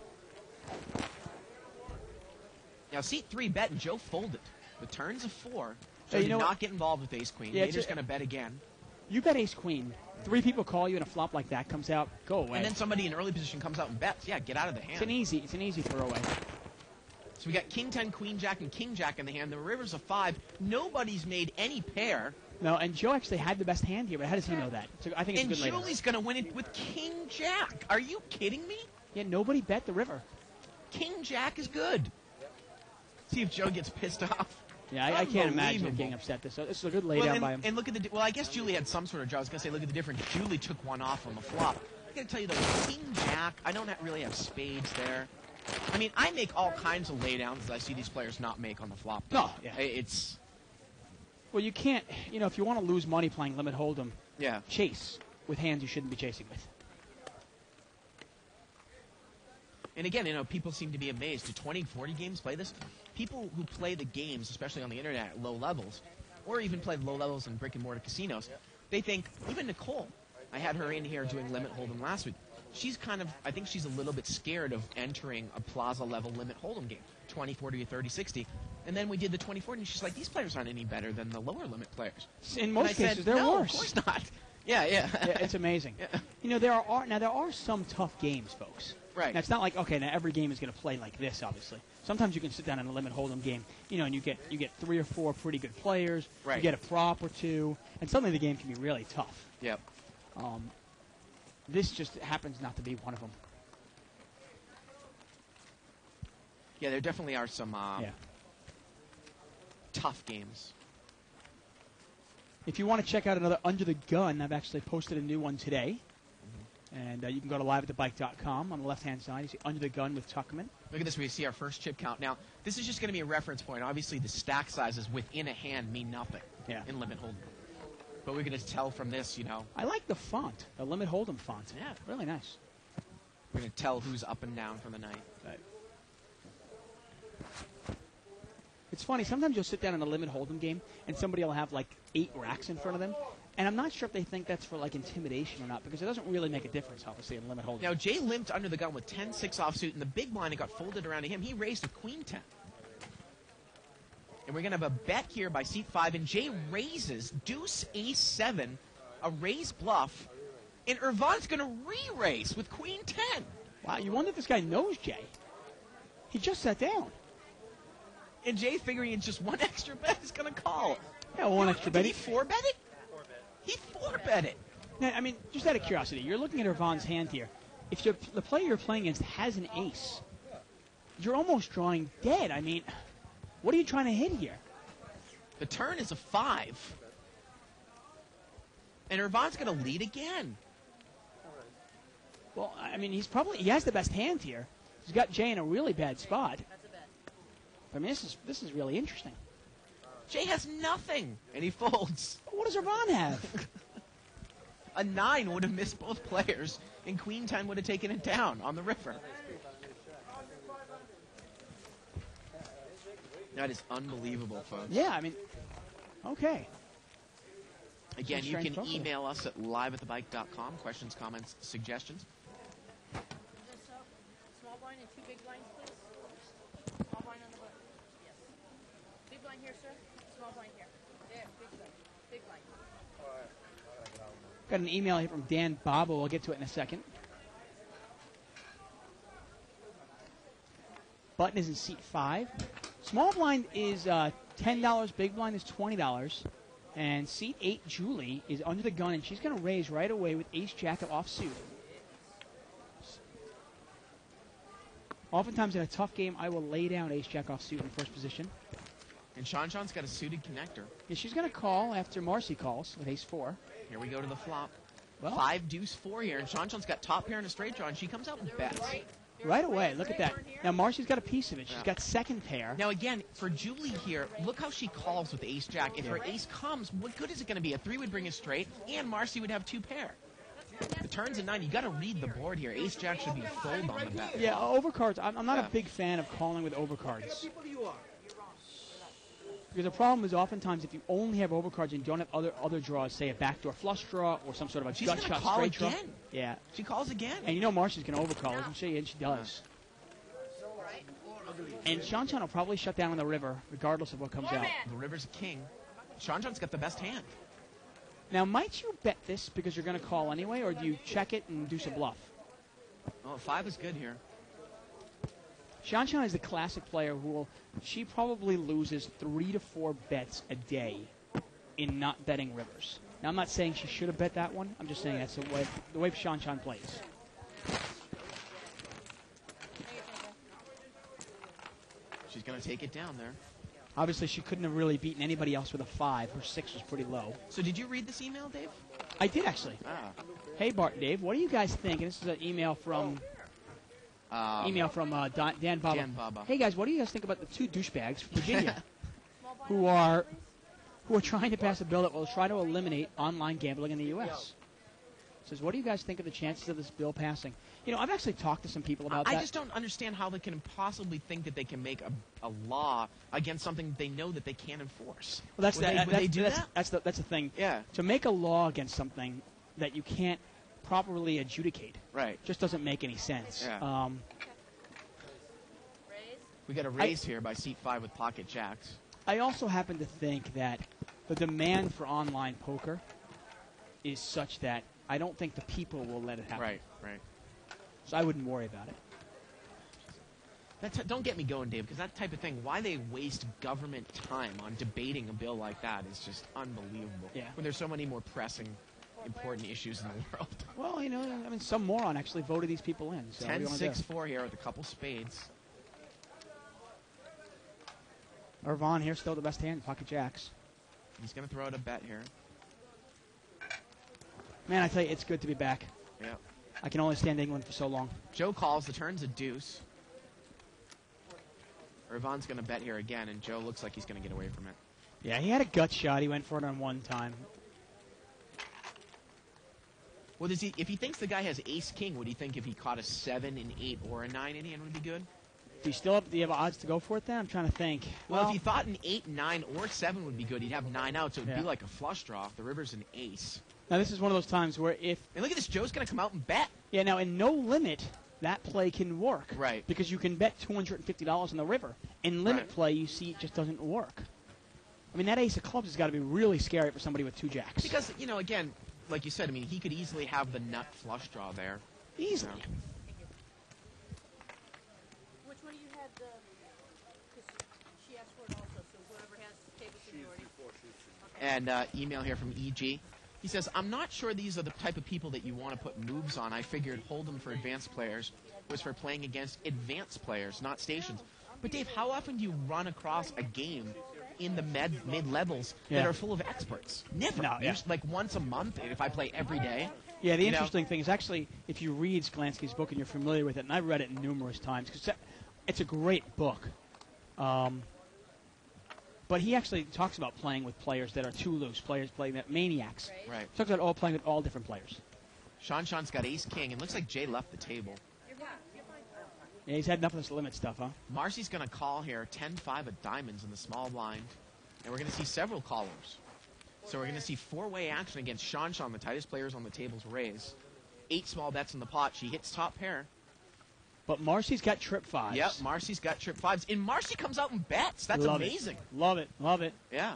Now, seat 3 bet, and Joe folded. The turn's a 4. So
Hey,
he did not get involved with ace-queen.
Yeah,
Nader's going to bet again.
You got ace-queen. 3 people call you, and a flop like that comes out. Go away.
And then somebody in early position comes out and bets. Yeah, get out of the hand.
It's an easy throwaway.
So we got king-10, queen-jack, and king-jack in the hand. The river's a 5. Nobody's made any pair.
No, and Joe actually had the best hand here, but how does he know that? So I think it's
And
a good later.
Julie's going to win it with king-jack. Are you kidding me?
Yeah, nobody bet the river.
King-jack is good. See if Joe gets pissed off.
Yeah, I can't imagine him
Unbelievable.
getting upset. This is a good laydown by him.
And look at the. Well, I guess Julie had some sort of draw. I was going to say, look at the difference. Julie took one off on the flop. I got to tell you though, King Jack. I don't really have spades there. I mean, I make all kinds of laydowns that I see these players not make on the flop.
No, yeah.
It's
Well, you can't. If you want to lose money playing limit hold'em,
yeah.
chase with hands you shouldn't be chasing with.
And again, people seem to be amazed. Do 20, 40 games play this? People who play the games, especially on the internet at low levels, or even play low levels in brick and mortar casinos, they think, even Nicole, I had her in here doing limit hold'em last week. She's I think she's a little bit scared of entering a plaza level limit hold'em game, 20, 40, or 30, 60. And then we did the 20, 40, and she's like, these players aren't any better than the lower limit players.
In most cases,
said,
they're
no,
worse.
Of course not. Yeah.
Yeah, it's amazing.
Yeah.
There are some tough games, folks.
Right.
Now, it's not like, okay, now every game is going to play like this, obviously. Sometimes you can sit down in a limit hold'em game, and you get 3 or 4 pretty good players.
Right.
You get a prop or 2, and suddenly the game can be really tough.
Yep.
This just happens not to be one of them.
Yeah, there definitely are some
Yeah.
tough games.
If you want to check out another Under the Gun, I've actually posted a new one today. And you can go to liveatthebike.com. On the left-hand side, you see Under the Gun with Tuckman.
Look at this. We see our first chip count. Now, this is just going to be a reference point. Obviously, the stack sizes within a hand mean nothing in limit hold'em. But we're going to tell from this,
I like the font, the limit hold'em font.
Yeah.
Really nice.
We're going to tell who's up and down for the night.
Right. It's funny. Sometimes you'll sit down in a limit hold'em game, and somebody will have like 8 racks in front of them. And I'm not sure if they think that's for like intimidation or not, because it doesn't really make a difference, obviously, in limit hold'em.
Now, Jay limped under the gun with 10-6 offsuit, and the big blind that got folded around to him, he raised a queen-10. And we're going to have a bet here by seat 5, and Jay raises deuce ace-7, a raise bluff, and Irvan's going to re-raise with queen-10.
Wow, you wonder if this guy knows Jay. He just sat down.
And Jay, figuring it's just one extra bet, is going to call.
Yeah, one extra bet.
Did he 4-bet it? He 4-bet it.
Now, I mean, just out of curiosity, you're looking at Irvan's hand here. If the player you're playing against has an ace, you're almost drawing dead. I mean, what are you trying to hit here?
The turn is a 5. And Irvan's going to lead again.
Well, I mean, he has the best hand here. He's got Jay in a really bad spot. I mean, this is really interesting.
Jay has nothing, and he folds.
What does Irvan have?
A 9 would have missed both players, and queen 10 would have taken it down on the river. That is unbelievable, folks.
Yeah, I mean, okay.
Again, you can
Strange
email us at liveatthebike.com. Questions, comments, suggestions.
Small blind and 2 big blinds, please. Small blind on the button. Yes. Big blind here, sir. Small blind here. There, big blind. Big blind.
Got an email here from Dan Bobo. We'll get to it in a second. Button is in seat 5. Small blind is $10. Big blind is $20. And seat 8, Julie, is under the gun, and she's going to raise right away with ace-jack of offsuit. Oftentimes in a tough game, I will lay down ace-jack offsuit in first position.
And Sean's got a suited connector.
Yeah, she's going to call after Marcy calls with ace-4.
Here we go to the flop.
Well,
5 deuce 4 here, and Sean's got top pair and a straight draw, and she comes out and bets.
right away, look at that. Now Marcy's got a piece of it. She's got second pair.
Now again, for Julie here, look how she calls with ace-jack. If her ace comes, what good is it going to be? A 3 would bring a straight, and Marcy would have 2 pair. The turn's a 9. You got to read the board here. Ace-jack should be fold on the bet.
Yeah, overcards. I'm not a big fan of calling with overcards. Because the problem is oftentimes if you only have overcards and you don't have other draws, say a backdoor flush draw or some sort of a gut shot straight draw. Yeah.
She calls again.
And you know Marcy's going to overcall, isn't she? And she does. And Sean will probably shut down on the river regardless of what comes out.
The river's a king. Sean's got the best hand.
Now, might you bet this because you're going to call anyway, or do you check it and do some bluff?
Oh, 5 is good here.
Sean is the classic player she probably loses 3 to 4 bets a day in not betting rivers. Now, I'm not saying she should have bet that one. I'm just saying that's the way Sean plays.
She's going to take it down there.
Obviously, she couldn't have really beaten anybody else with a 5. Her 6 was pretty low.
So did you read this email, Dave?
I did, actually. Hey, Bart and Dave, what do you guys think? And this is an email from Dan Baba.
Dan Baba.
Hey, guys, what do you guys think about the 2 douchebags from Virginia who are trying to pass a bill that will try to eliminate online gambling in the U.S.? Says, what do you guys think of the chances of this bill passing? You know, I've actually talked to some people about that.
I just don't understand how they can possibly think that they can make a law against something they know that they can't enforce.
Well, that's
that.
That's the thing.
Yeah.
To make a law against something that you can't properly adjudicate,
right,
just doesn't make any sense.
Yeah. We got a raise here by seat 5 with pocket jacks.
I also happen to think that the demand for online poker is such that I don't think the people will let it happen.
Right.
So I wouldn't worry about it.
Don't get me going, Dave, because that type of thing, why they waste government time on debating a bill like that is just unbelievable.
Yeah.
When there's so many more pressing, important issues in the world.
Well, you know, I mean, some moron actually voted these people in. So
10-6-4 here with a couple spades.
Irvan here, still the best hand, pocket jacks.
He's going to throw out a bet here.
Man, I tell you, it's good to be back.
Yeah.
I can only stand England for so long.
Joe calls. The turn's a deuce. Irvan's going to bet here again, and Joe looks like he's going to get away from it.
Yeah, he had a gut shot. He went for it on one time.
Well, if he thinks the guy has ace-king, would he think if he caught a 7, an 8, or a 9 in hand would be good?
Do you have odds to go for it then? I'm trying to think.
Well, if he thought an 8, 9, or 7 would be good, he'd have 9 out, so it would
Yeah.
be like a flush draw if the river's an ace.
Now, this is one of those times where
And look at this, Joe's going to come out and bet.
Yeah, now, in no limit, that play can work.
Right.
Because you can bet $250 on the river. In limit play, you see it just doesn't work. I mean, that ace of clubs has got to be really scary for somebody with 2 jacks.
Because, you know, again, like you said, I mean, he could easily have the nut flush draw there.
Easily.
Yeah.
Which one do you have the? Because she asked for it also, so whoever has table seniority.
And email here from EG. He says, I'm not sure these are the type of people that you want to put moves on. I figured Hold'em for advanced players was for playing against advanced players, not stations. But Dave, how often do you run across a game in the mid-levels that are full of experts? Never.
No, yeah.
Like once a month if I play every day.
Yeah, the interesting thing is actually, if you read Sklansky's book and you're familiar with it, and I've read it numerous times, because it's a great book. But he actually talks about playing with players that are too loose, players playing that maniacs.
Right.
He talks about playing with all different players.
Sean's got ace-king, and looks like Jay left the table.
Yeah, he's had enough of this limit stuff, huh?
Marcy's going to call here, 10-5 of diamonds in the small blind. And we're going to see several callers. So we're going to see 4-way action against Sean, the tightest players on the table's raise. 8 small bets in the pot. She hits top pair.
But Marcy's got trip 5s.
Yep, Marcy's got trip 5s. And Marcy comes out and bets. That's amazing.
Love it.
Yeah.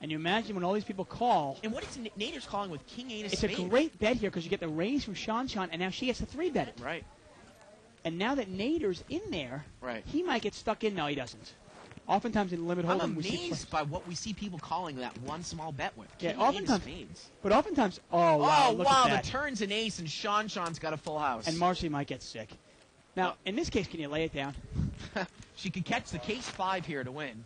And you imagine when all these people call.
And what is Nader's calling with king 8 of
It's
spades?
a great bet here because you get the raise from Sean, and now she gets the 3-bet it.
Right.
And now that Nader's in there,
Right.
he might get stuck in. No, he doesn't. Oftentimes in limit
I'm
hold'em, we see
amazed by what we see people calling that one small bet with.
Yeah,
King eight of
oftentimes-
spades.
But oftentimes, oh wow,
Oh,
look
wow,
at
the
that.
turn's an ace, and Sean's got a full house.
And Marcy might get sick. Now, in this case, can you lay it down?
She could catch the case 5 here to win.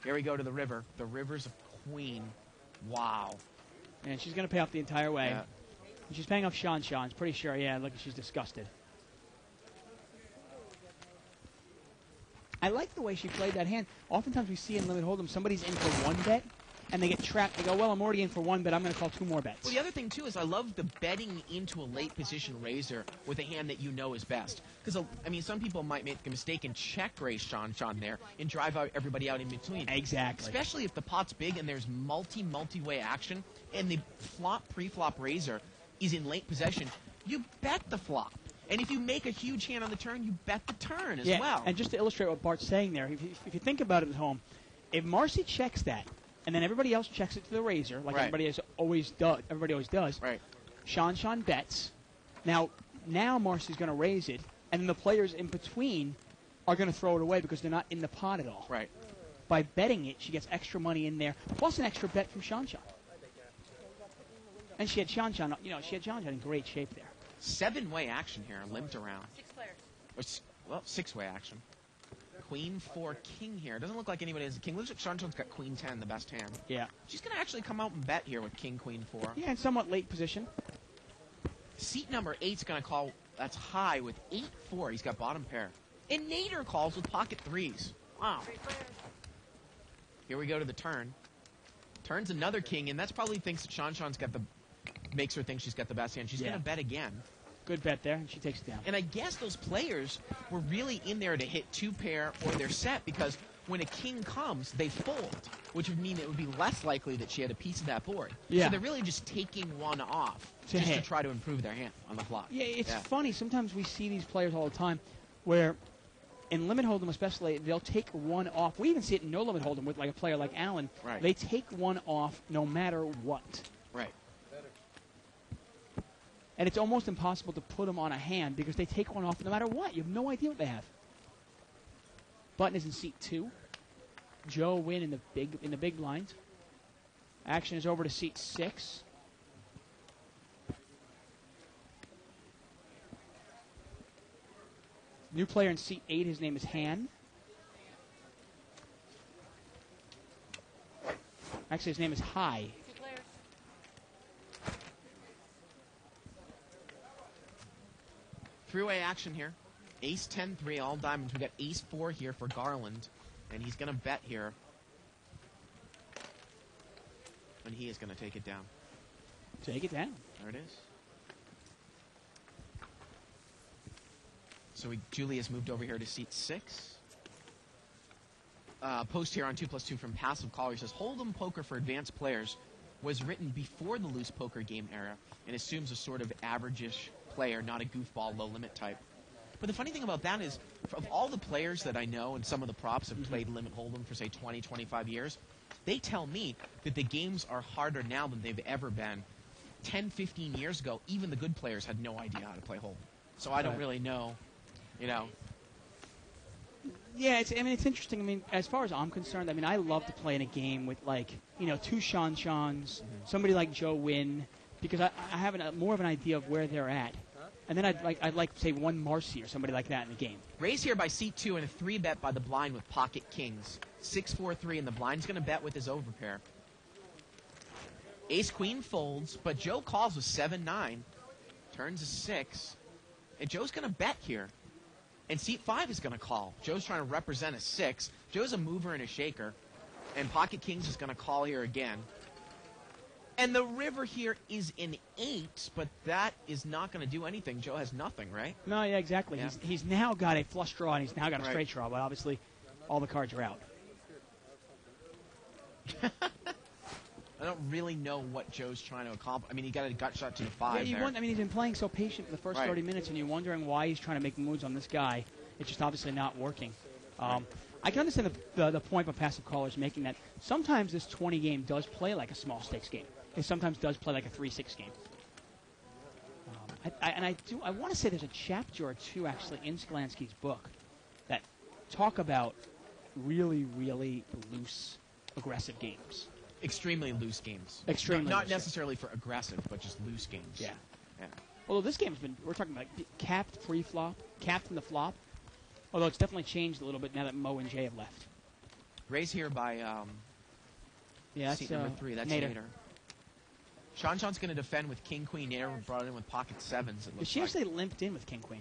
Here we go to the river. The river's a queen. Wow.
And she's going to pay off the entire way.
Yeah.
And she's paying off Sean's pretty sure. Yeah, look, she's disgusted. I like the way she played that hand. Oftentimes we see in Limit Hold'em, somebody's in for one bet, and they get trapped. They go, well, I'm already in for one bet. I'm going to call 2 more bets.
Well, the other thing, too, is I love the betting into a late position raiser with a hand that you know is best. Because, I mean, some people might make a mistake and check raise Sean there and drive out everybody out in between.
Exactly.
Especially if the pot's big and there's multi-way action, and the pre-flop raiser is in late possession, you bet the flop. And if you make a huge hand on the turn, you bet the turn as well.
And just to illustrate what Bart's saying there, if you think about it at home, if Marcy checks that, and then everybody else checks it to the razor, like
Right.
everybody always does.
Right.
Sean bets. Now Marcy's going to raise it, and then the players in between are going to throw it away because they're not in the pot at all.
Right.
By betting it, she gets extra money in there, plus an extra bet from Sean. And she had Sean, in great shape there.
7-way action here, limped around.
6 players.
Or, well, 6-way action. Queen 4 king here. Doesn't look like anybody has a king. Looks like Sean's got queen 10, the best hand.
Yeah.
She's going to actually come out and bet here with king queen 4.
Yeah, in somewhat late position.
Seat number 8's going to call. That's high with 8-4. He's got bottom pair. And Nader calls with pocket 3s. Wow.
3 players.
Here we go to the turn. Turns another king, and that's probably thinks that Sean's got the. Makes her think she's got the best hand. She's
Yeah.
going to bet again.
Good bet there, and she takes it down.
And I guess those players were really in there to hit 2 pair or their set because when a king comes, they fold, which would mean it would be less likely that she had a piece of that board.
Yeah.
So they're really just taking one off
To
just to
hit.
try to improve their hand on the flop.
Yeah, it's funny. Sometimes we see these players all the time where in Limit Hold'em especially, they'll take one off. We even see it in No Limit Hold'em with like a player like Allen.
Right.
They take one off no matter what.
Right.
And it's almost impossible to put them on a hand because they take one off no matter what. You have no idea what they have. Button is in seat 2. Joe Wynn in the big blind. Action is over to seat 6. New player in seat 8. His name is Han. Actually, his name is Hai.
2 players.
Three-way action here. Ace 10-3, all diamonds. We got ace 4 here for Garland. And he's going to bet here. And he is going to take it down.
Take it down.
There it is. So Julia's moved over here to seat 6. Post here on 2+2 from Passive Caller. He says, Hold'em poker for advanced players was written before the loose poker game era and assumes a sort of average-ish player, not a goofball low-limit type. But the funny thing about that is, of all the players that I know and some of the props have played Limit Hold'em for, say, 20, 25 years, they tell me that the games are harder now than they've ever been. 10, 15 years ago, even the good players had no idea how to play Hold'em. So I don't
Right.
really know, you know.
Yeah, it's interesting. I mean, as far as I'm concerned, I mean, I love to play in a game with, like, 2 Sean's, somebody like Joe Wynn, because I have more of an idea of where they're at. And then I'd like, say, one Marcy or somebody like that in the game.
Raised here by seat 2 and a 3-bet by the blind with pocket kings. 6-4-3, and the blind's going to bet with his overpair. Ace-queen folds, but Joe calls with 7-9. Turns a 6. And Joe's going to bet here. And seat 5 is going to call. Joe's trying to represent a 6. Joe's a mover and a shaker. And pocket kings is going to call here again. And the river here is an 8, but that is not going to do anything. Joe has nothing, right?
No, yeah, exactly.
Yeah.
He's now got a flush draw, and he's now got a
Right.
straight draw, but obviously all the cards are out.
I don't really know what Joe's trying to accomplish. I mean, he got a gut shot to the 5
Yeah,
there.
I mean, he's been playing so patient for the first
Right.
30 minutes, and you're wondering why he's trying to make moves on this guy. It's just obviously not working. I can understand the point of passive callers making that sometimes this 20 game does play like a small stakes game. It sometimes does play like a 3-6 game. I want to say there's a chapter or two actually in Skalansky's book that talk about really, really loose, aggressive games.
Extremely loose games.
Extremely
Not
loose, yeah.
necessarily for aggressive, but just loose games.
Yeah.
Yeah.
Although this game's been, we're talking about capped pre-flop, capped in the flop. Although it's definitely changed a little bit now that Mo and Jay have left.
Raise here by
Yeah, that's
seat number 3. That's
Nader.
Nader. Sean's going to defend with King Queen. Nader brought it in with pocket 7s. It
But
looks
she
like.
actually limped in with King Queen.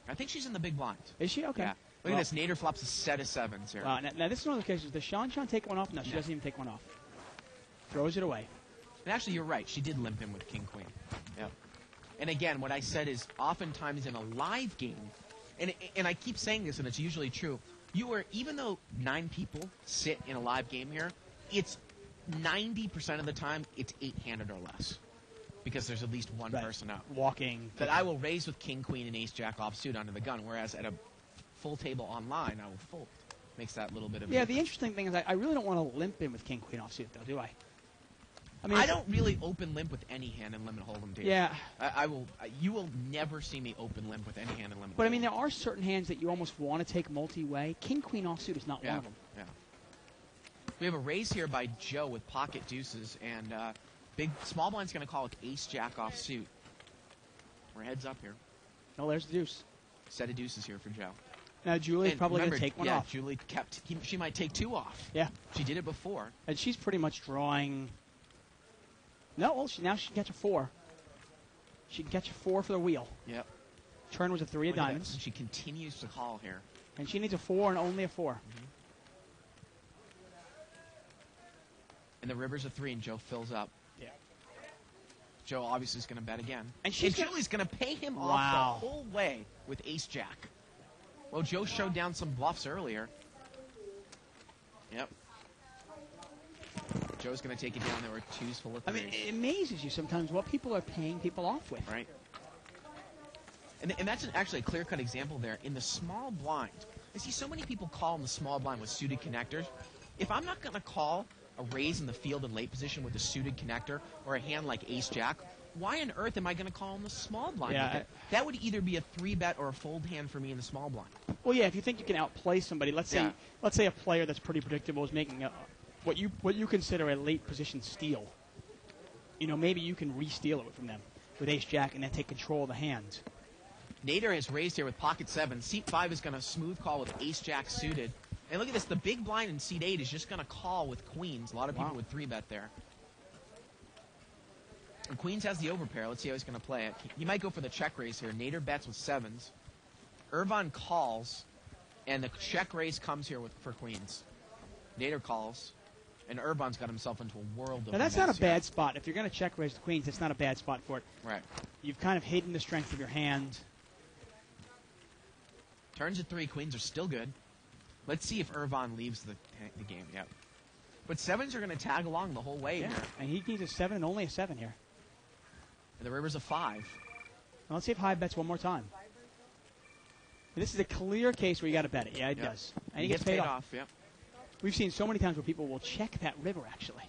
I think she's in the big blind.
Is she? Okay.
Yeah. Look at this. Nader flops a set of 7s here.
Now this is one of the cases. Does Sean take one off? No, she
No.
doesn't even take one off. Throws it away.
And actually, you're right. She did limp in with King Queen. Yeah. And again, what I said is oftentimes in a live game, and I keep saying this, and it's usually true. Even though 9 people sit in a live game here, it's 90% of the time it's 8-handed or less, because there's at least one
Right.
person out.
Walking.
That I will raise with King Queen and Ace Jack offsuit under the gun, whereas at a full table online, I will fold. Makes that little bit of a
Yeah, the
difference.
interesting thing is I really don't want to limp in with King Queen offsuit, though, do I? I mean,
I don't really open limp with any hand in limit hold'em, Dave.
Yeah.
I will. You will never see me open limp with any hand in limit.
But I mean,
hold'em.
there are certain hands that you almost want to take multi-way. King Queen offsuit is not
Yeah,
one of them.
yeah. We have a raise here by Joe with pocket deuces, and big small blind's going to call with Ace Jack offsuit. We're heads up here.
Oh, there's the deuce.
Set of deuces here for Joe.
Now Julie's
And
probably going
remember,
to take one
yeah,
off.
Julie she might take 2 off.
Yeah,
She did it before.
and she's pretty much drawing. No, well, now she can catch a 4. She can catch a 4 for the wheel.
Yep.
Turn was a 3 of
Look at that.
diamonds,
And she continues to call here.
and she needs a 4 and only a 4.
And the river's a 3, and Joe fills up.
Yeah.
Joe obviously is going to bet again.
And she's gonna-
Julie's going to pay him
Wow.
off the whole way with Ace Jack. Well, Joe showed down some bluffs earlier. Yep. Joe's going to take it down. There were 2s full of
I
3s.
mean, it amazes you sometimes what people are paying people off with.
Right. And that's actually a clear-cut example there. In the small blind, I see so many people call in the small blind with suited connectors. If I'm not going to call a raise in the field in late position with a suited connector or a hand like Ace-Jack, why on earth am I going to call in the small blind?
Yeah,
with it? That would either be a 3-bet or a fold hand for me in the small blind.
Well, yeah, if you think you can outplay somebody, let's say
Yeah.
a player that's pretty predictable is making what you consider a late position steal. You know, maybe you can re-steal it from them with Ace Jack and then take control of the hand.
Nader has raised here with pocket 7. Seat 5 is going to smooth call with Ace Jack suited. And look at this, the big blind in seat 8 is just going to call with queens. A lot of people
Wow.
would 3-bet there. And queens has the overpair. Let's see how he's going to play it. He might go for the check raise here. Nader bets with 7s. Irvine calls, and the check raise comes here for queens. Nader calls, and Irvine's got himself into a world of
Now, that's not a
mess here.
bad spot. If you're going to check raise the queens, it's not a bad spot for it.
Right.
You've kind of hidden the strength of your hand.
Turns at 3. Queens are still good. Let's see if Irvine leaves the game. Yep. But 7s are going to tag along the whole way
Yeah.
here.
And he needs a 7 and only a 7 here.
And the river's a 5.
Now, let's see if high bets one more time. This is a clear case where you got to bet it. Yeah, it
Yep.
does. And he gets paid off.
Yep.
We've seen so many times where people will check that river, actually.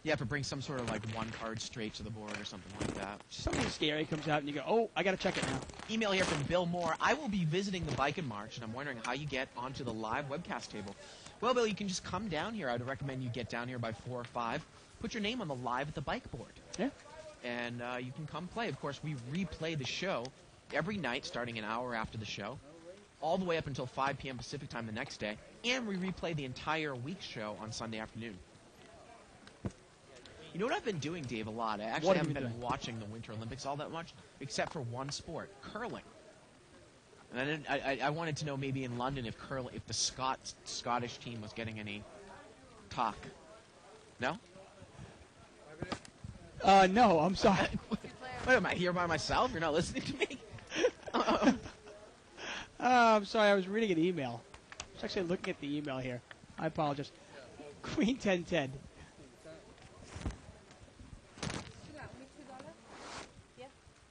You have to bring some sort of like 1 card straight to the board or something like that.
Something scary comes out and you go, oh, I got to check it now.
Email here from Bill Moore. I will be visiting the Bike in March, and I'm wondering how you get onto the live webcast table. Well, Bill, you can just come down here. I'd recommend you get down here by 4 or 5. Put your name on the live at the bike board.
Yeah.
And you can come play. Of course, we replay the show every night starting an hour after the show, all the way up until 5 p.m. Pacific time the next day, and we replay the entire week's show on Sunday afternoon. You know what I've been doing, Dave, a lot? I actually
What have
haven't
you
been
been
watching the Winter Olympics all that much, except for one sport, curling. And I wanted to know maybe in London if the Scottish team was getting any talk. No?
No, I'm sorry.
What, am I here by myself? You're not listening to me?
I'm sorry, I was reading an email. I was actually looking at the email here. I apologize. Queen 10-10.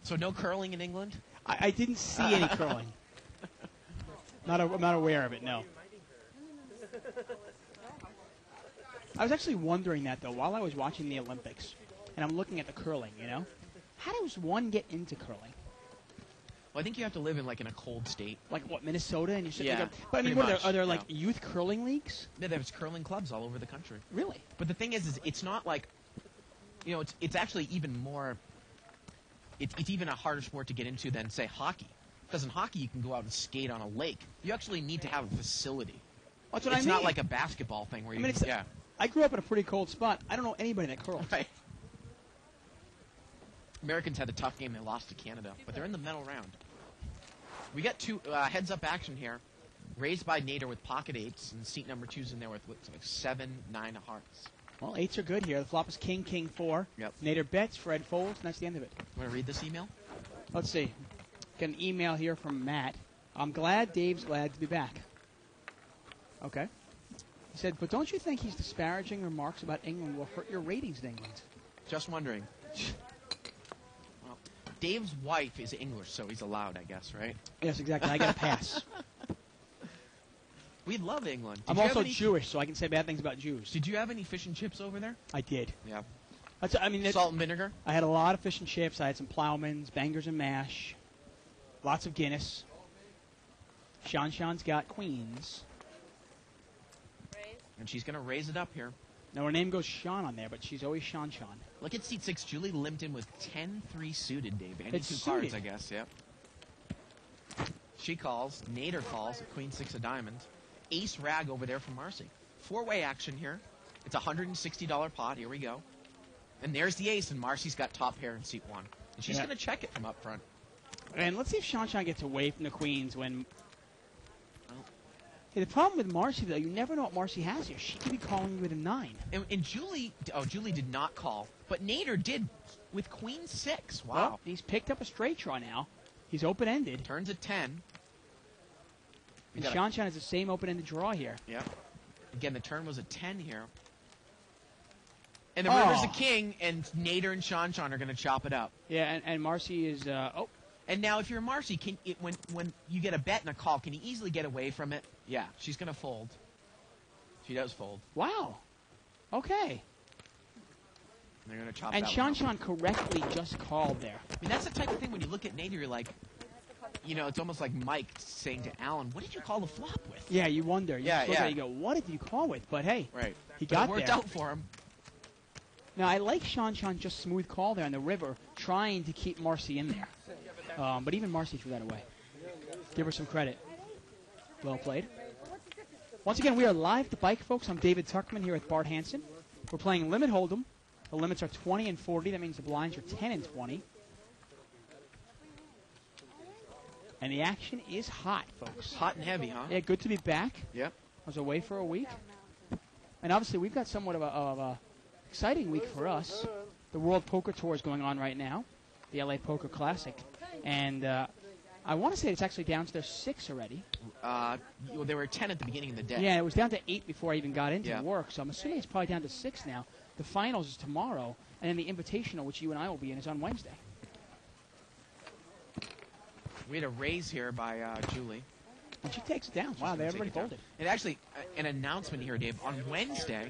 So no curling in England?
I didn't see any curling. I'm not aware of it, no. I was actually wondering that, though, while I was watching the Olympics, and I'm looking at the curling, you know? How does one get into curling?
Well, I think you have to live in like in a cold state.
Like what, Minnesota? And you should
Yeah,
but I mean,
pretty
are there
much,
like youth curling leagues?
Yeah, there's curling clubs all over the country.
Really?
But the thing is it's not like, it's actually even more. It's even a harder sport to get into than say hockey. Because in hockey you can go out and skate on a lake. You actually need to have a facility.
That's what
It's
I mean.
not like a basketball thing where you. Yeah.
I grew up in a pretty cold spot. I don't know anybody that curls.
Right. Americans had a tough game. They lost to Canada, but they're in the medal round. We got two heads-up action here. Raised by Nader with pocket eights, and seat number 2's in there with looks like 7, 9 of hearts.
Well, eights are good here. The flop is king, king, 4.
Yep.
Nader bets, Fred folds, and that's the end of it.
Want to read this email?
Let's see. Got an email here from Matt. I'm glad Dave's glad to be back. Okay. He said, but don't you think he's disparaging remarks about England will hurt your ratings in England?
Just wondering. Well, Dave's wife is English, so he's allowed, I guess, right?
Yes, exactly. I got a pass.
We love England.
I'm also Jewish, so I can say bad things about Jews.
Did you have any fish and chips over there?
I did.
Yeah.
Salt
and vinegar?
I had a lot of fish and chips. I had some Plowmans, bangers and mash, lots of Guinness. Sean's got Queens.
And she's going to raise it up here.
Now, her name goes Sean on there, but she's always Sean.
Look at seat 6. Julie limped in with 10-3 suited, Dave. Any
It's
two
suited.
cards, I guess. Yep. She calls. Nader calls. Queen 6 of diamonds. Ace rag over there for Marcy. 4-way action here. It's a $160 pot. Here we go. And there's the ace, and Marcy's got top pair in seat 1. And she's going to check it from up front.
And let's see if Sean gets away from the Queens when... Hey, the problem with Marcy, though, you never know what Marcy has here. She could be calling you with a 9.
And Julie... Oh, Julie did not call. But Nader did with Queen 6. Wow.
Well, he's picked up a straight draw now. He's open-ended.
Turns at 10.
And Sean has the same open-ended draw here.
Yep. Again, the turn was a 10 here. And the river's a king, and Nader and Sean are going to chop it up.
Yeah, and Marcy is...
And now, if you're Marcy, when you get a bet and a call, can you easily get away from it? Yeah, she's going to fold. She does fold.
Wow. Okay.
And they're going to chop
and
that
Sean
one up.
correctly just called there.
I mean, that's the type of thing when you look at Nader, you're like, it's almost like Mike saying to Alan, what did you call the flop with?
Yeah, you wonder. You
Yeah,
look
yeah.
at it, you go, what did you call with? But hey,
Right.
he
But
got
it worked
there.
out for him.
Now, I like Sean just smooth call there on the river, trying to keep Marcy in there. But even Marcy threw that away. Give her some credit. Well played. Once again, we are live at the bike, folks. I'm David Tuckman here with Bart Hansen. We're playing Limit Hold'em. The limits are 20 and 40. That means the blinds are 10 and 20. And the action is hot, folks.
Hot and heavy, huh?
Yeah, good to be back.
Yep.
I was away for a week. And obviously, we've got somewhat of a exciting week for us. The World Poker Tour is going on right now, the LA Poker Classic. And I want to say it's actually down to their 6 already.
There were 10 at the beginning of the day.
Yeah, it was down to 8 before I even got into
Yeah.
work. So I'm assuming it's probably down to 6 now. The finals is tomorrow, and then the Invitational, which you and I will be in, is on Wednesday.
We had a raise here by Julie.
And she takes it down. Wow, they everybody folded.
And actually, an announcement here, Dave. On Wednesday,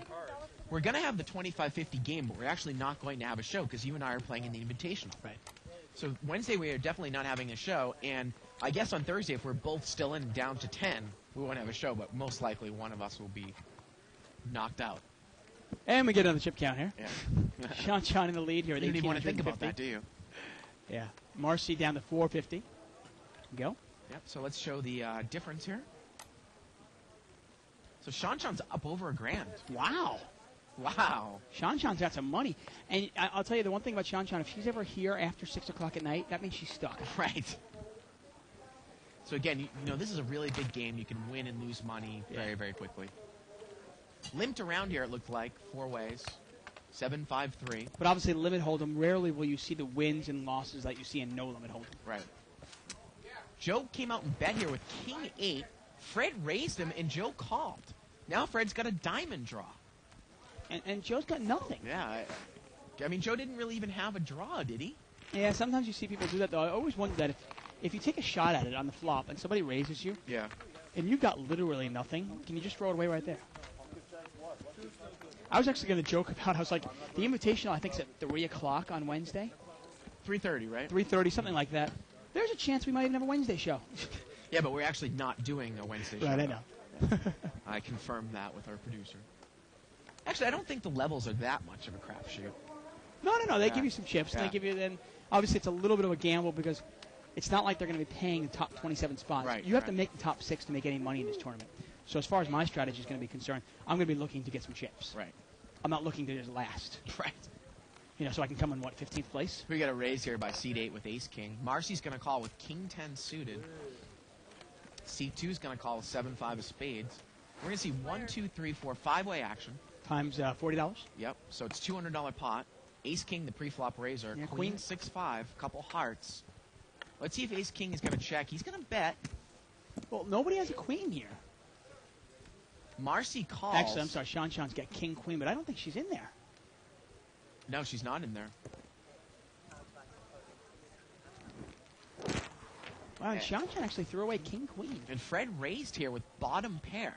we're going to have the 25-50 game, but we're actually not going to have a show because you and I are playing in the Invitational.
Right.
So Wednesday, we are definitely not having a show. And I guess on Thursday, if we're both still in down to 10, we won't have a show, but most likely one of us will be knocked out.
And we get another chip count here.
Yeah.
Sean in the lead here at
You don't even want to
1850.
think about that, do you?
Yeah. Marcy down to 450. Go.
Yep. So let's show the difference here. So Sean's up over $1,000.
Wow.
Wow.
Sean's got some money. And I'll tell you the one thing about Sean, if she's ever here after 6 o'clock at night, that means she's stuck.
Right. So again, this is a really big game. You can win and lose money very, very quickly. Limped around here, it looked like, 4 ways. 7-5-3.
But obviously, Limit Hold'em, rarely will you see the wins and losses that you see in no Limit Hold'em.
Right. Joe came out and bet here with King 8. Fred raised him, and Joe called. Now Fred's got a diamond draw.
And Joe's got nothing.
Yeah. I mean, Joe didn't really even have a draw, did he?
Yeah, sometimes you see people do that, though. I always wonder that if you take a shot at it on the flop and somebody raises you,
Yeah.
and you've got literally nothing, can you just throw it away right there? I was actually going to joke about, I was like, the Invitational, I think, is at 3 o'clock on Wednesday.
3:30, right?
3:30, something like that. There's a chance we might even have a Wednesday show.
Yeah, but we're actually not doing a Wednesday show.
Right, I know.
I confirmed that with our producer. Actually, I don't think the levels are that much of a crapshoot.
No. They
Yeah.
give you some chips.
Yeah.
They give you then. Obviously, it's a little bit of a gamble because it's not like they're going to be paying the top 27 spots.
Right,
You have to
right.
make the top 6 to make any money in this tournament. So as far as my strategy is going to be concerned, I'm going to be looking to get some chips.
Right.
I'm not looking to just last.
Right.
So I can come in, 15th place?
We got a raise here by seat 8 with Ace King. Marcy's going to call with King 10 suited. Seat 2 is going to call with 7-5 of spades. We're going to see 1, 2, 3, 4, 5-way action.
Times $40.
Yep. So it's $200 pot. Ace King, the pre-flop raiser.
Yeah,
Queen
queen.
6-5, couple hearts. Let's see if Ace King is going to check. He's going to bet.
Well, nobody has a queen here.
Marcy calls.
Actually, I'm sorry. Sean's got king, queen, but I don't think she's in there.
No, she's not in there.
Wow, and Sean actually threw away king, queen.
And Fred raised here with bottom pair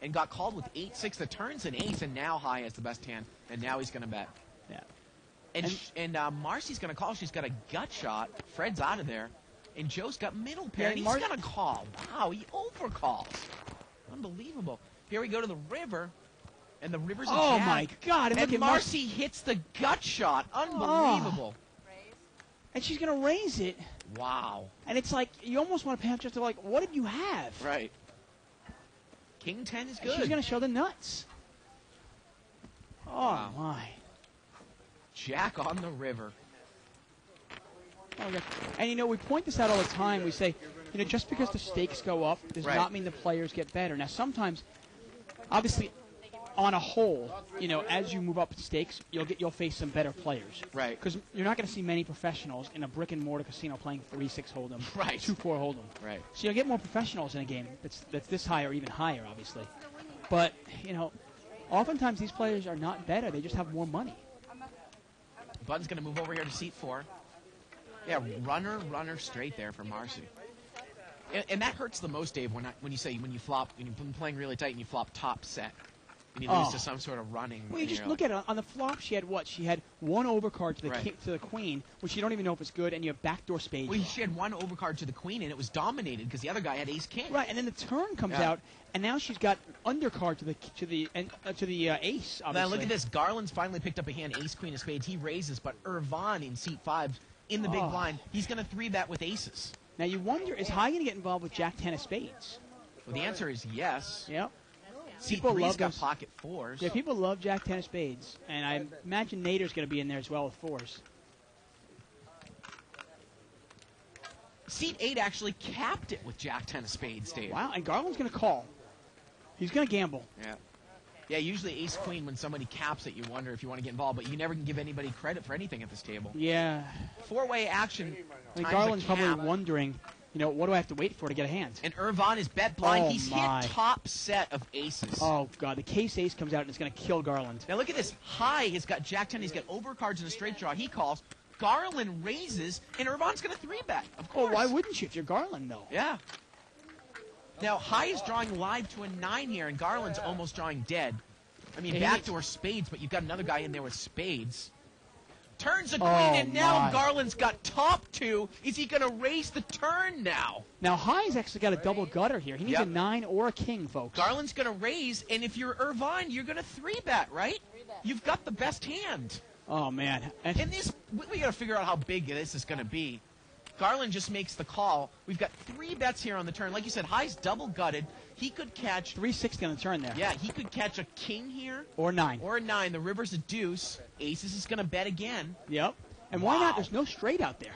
and got called with 8-6. The turn's an ace, and now High has the best hand, and now he's going to bet.
Yeah.
And Marcy's going to call. She's got a gut shot. Fred's out of there. And Joe's got middle pair,
Yeah,
and he's going to call. Wow, he overcalls. Unbelievable. Here we go to the river, and the river's a
Oh,
jack.
my God. And,
And
look at
Marcy hits the gut shot. Unbelievable.
And she's going to raise it.
Wow.
And it's like, you almost want to pay up just to like, what did you have?
Right. King 10 is
And
good.
she's going to show the nuts. Oh,
Wow.
my.
Jack on the river.
Oh, God. And, we point this out all the time. We say, just because the stakes go up does
Right.
not mean the players get better. Now, sometimes, obviously, on a whole, as you move up in stakes, you'll face some better players.
Right.
Because you're not going to see many professionals in a brick-and-mortar casino playing 3-6 hold'em,
Right.
2-4 hold'em.
Right.
So you'll get more professionals in a game that's this high or even higher, obviously. But, oftentimes these players are not better. They just have more money.
Button's going to move over here to seat 4. Yeah, runner straight there for Marcy. And that hurts the most, Dave, when you flop, when you're playing really tight and you flop top set. And you lose to some sort of running.
Well, you just look at it. On the flop, she had what? She had one overcard to the
Right.
to the queen, which you don't even know if it's good, and you have backdoor spades.
Well, she had one overcard to the queen, and it was dominated because the other guy had ace king.
Right, and then the turn comes
Yeah.
out, and now she's got undercard to the ace. Obviously.
Now look at this. Garland's finally picked up a hand, ace queen of spades. He raises, but Irvan in seat 5 in the big
Oh.
blind. He's going to 3-bet with aces.
Now you wonder, is High going to get involved with Jack 10 of spades?
Well, the answer is yes.
Yep.
Seat
People
3's
love
got
those-
pocket 4s.
Yeah, people love Jack 10 of spades, and I imagine Nader's going to be in there as well with 4s.
Seat 8 actually capped it with Jack 10 of spades, Dave.
Wow, and Garland's going to call. He's going to gamble.
Yeah. Yeah, usually ace queen, when somebody caps it, you wonder if you want to get involved, but you never can give anybody credit for anything at this table.
Yeah.
4-way action.
I mean,
times
Garland's
a
probably
cap.
wondering, what do I have to wait for to get a hand?
And Irvan is bet blind.
Oh,
He's
my.
hit top set of aces.
Oh, God, the case ace comes out and it's going to kill Garland.
Now look at this. High has got Jack 10. He's got overcards and a straight draw. He calls. Garland raises, and Irvan's going to 3-bet. Of course.
Well, why wouldn't you if you're Garland, though?
Yeah. Now, High is drawing live to a 9 here, and Garland's almost drawing dead. I mean,
Yeah, he
backdoor spades, but you've got another guy in there with spades. Turns a queen,
Oh,
and now
my.
Garland's got top 2. Is he going to raise the turn now?
Now, High's actually got a double gutter here. He needs
Yep.
a 9 or a king, folks.
Garland's going to raise, and if you're Irvine, you're going to 3-bet, right? You've got the best hand.
Oh, man.
And this, we got to figure out how big this is going to be. Garland just makes the call. We've got 3 bets here on the turn. Like you said, High's double gutted. He could catch,
360 on the turn there.
yeah, he could catch a king here
Or 9.
or a 9. The river's a deuce. Aces is going to bet again.
Yep. And why not?
Wow.
There's no straight out there.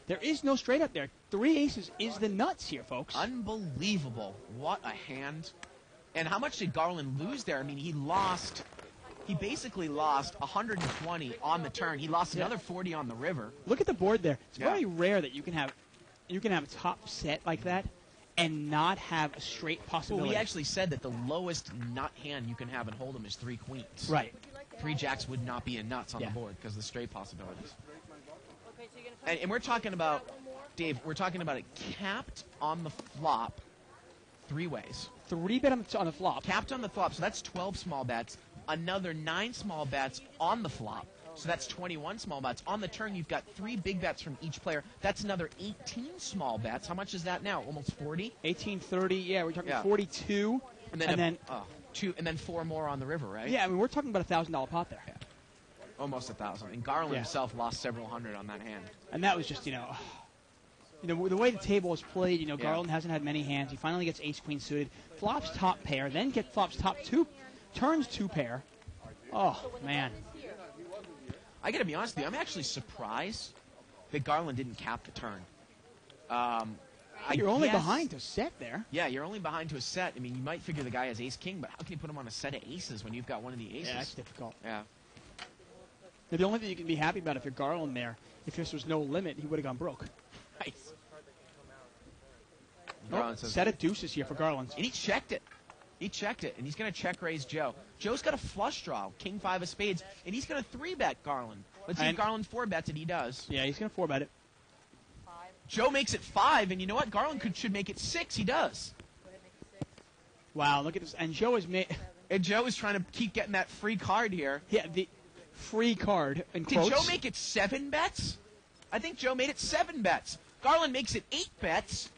There is no straight out there. 3 aces is the nuts here, folks.
Unbelievable. What a hand. And how much did Garland lose there? I mean, he basically lost 120 on the turn. He lost another 40 on the river.
Look at the board there. It's
Yeah.
very rare that you can have a top set like that and not have a straight
Well,
possibility.
we actually said that the lowest nut hand you can have in Hold'em is 3 queens.
Right.
3 jacks would not be in nuts on
Yeah.
the board because of the straight possibilities.
Okay, so you're gonna
And we're talking about, Dave, we're talking about it capped on the flop 3 ways.
3 bet on the flop.
Capped on the flop, so that's 12 small bets. Another 9 small bets on the flop. So that's 21 small bets. On the turn, you've got 3 big bets from each player. That's another 18 small bets. How much is that now? Almost 40?
1830, yeah, we're talking
Yeah.
42.
And then 2, and then 4 more on the river, right?
Yeah, I mean, we're talking about a $1,000 pot there.
Almost 1,000. And Garland
Yeah.
himself lost several hundred on that hand.
And that was just, the way the table is played, Garland hasn't had many hands. He finally gets ace-queen suited, flops top pair, then flops top 2, turns 2 pair. Oh, man.
I got to be honest with you, I'm actually surprised that Garland didn't cap the turn.
You're only
guess-
behind to set there.
Yeah, you're only behind to a set. I mean, you might figure the guy has ace-king, but how can you put him on a set of aces when you've got one of the aces?
Yeah, that's difficult.
Yeah.
The only thing you can be happy about if you're Garland there, if this was no limit, he would have gone broke.
Right.
Oh,
Garland says,
set of deuces here for Garland.
and he checked it. He checked it, and he's going to check raise Joe. Joe's got a flush draw, king 5 of spades, and he's going to 3-bet Garland. Let's see if
And-
Garland 4-bets it. He does.
Yeah, he's going to 4-bet it.
Joe makes it 5, and you know what? Garland should make it 6. He does.
Wow, look at this. And Joe has made...
And Joe is trying to keep getting that free card here.
Yeah, the free card in
Did
quotes.
Joe make it 7 bets? I think Joe made it 7 bets. Garland makes it 8 bets.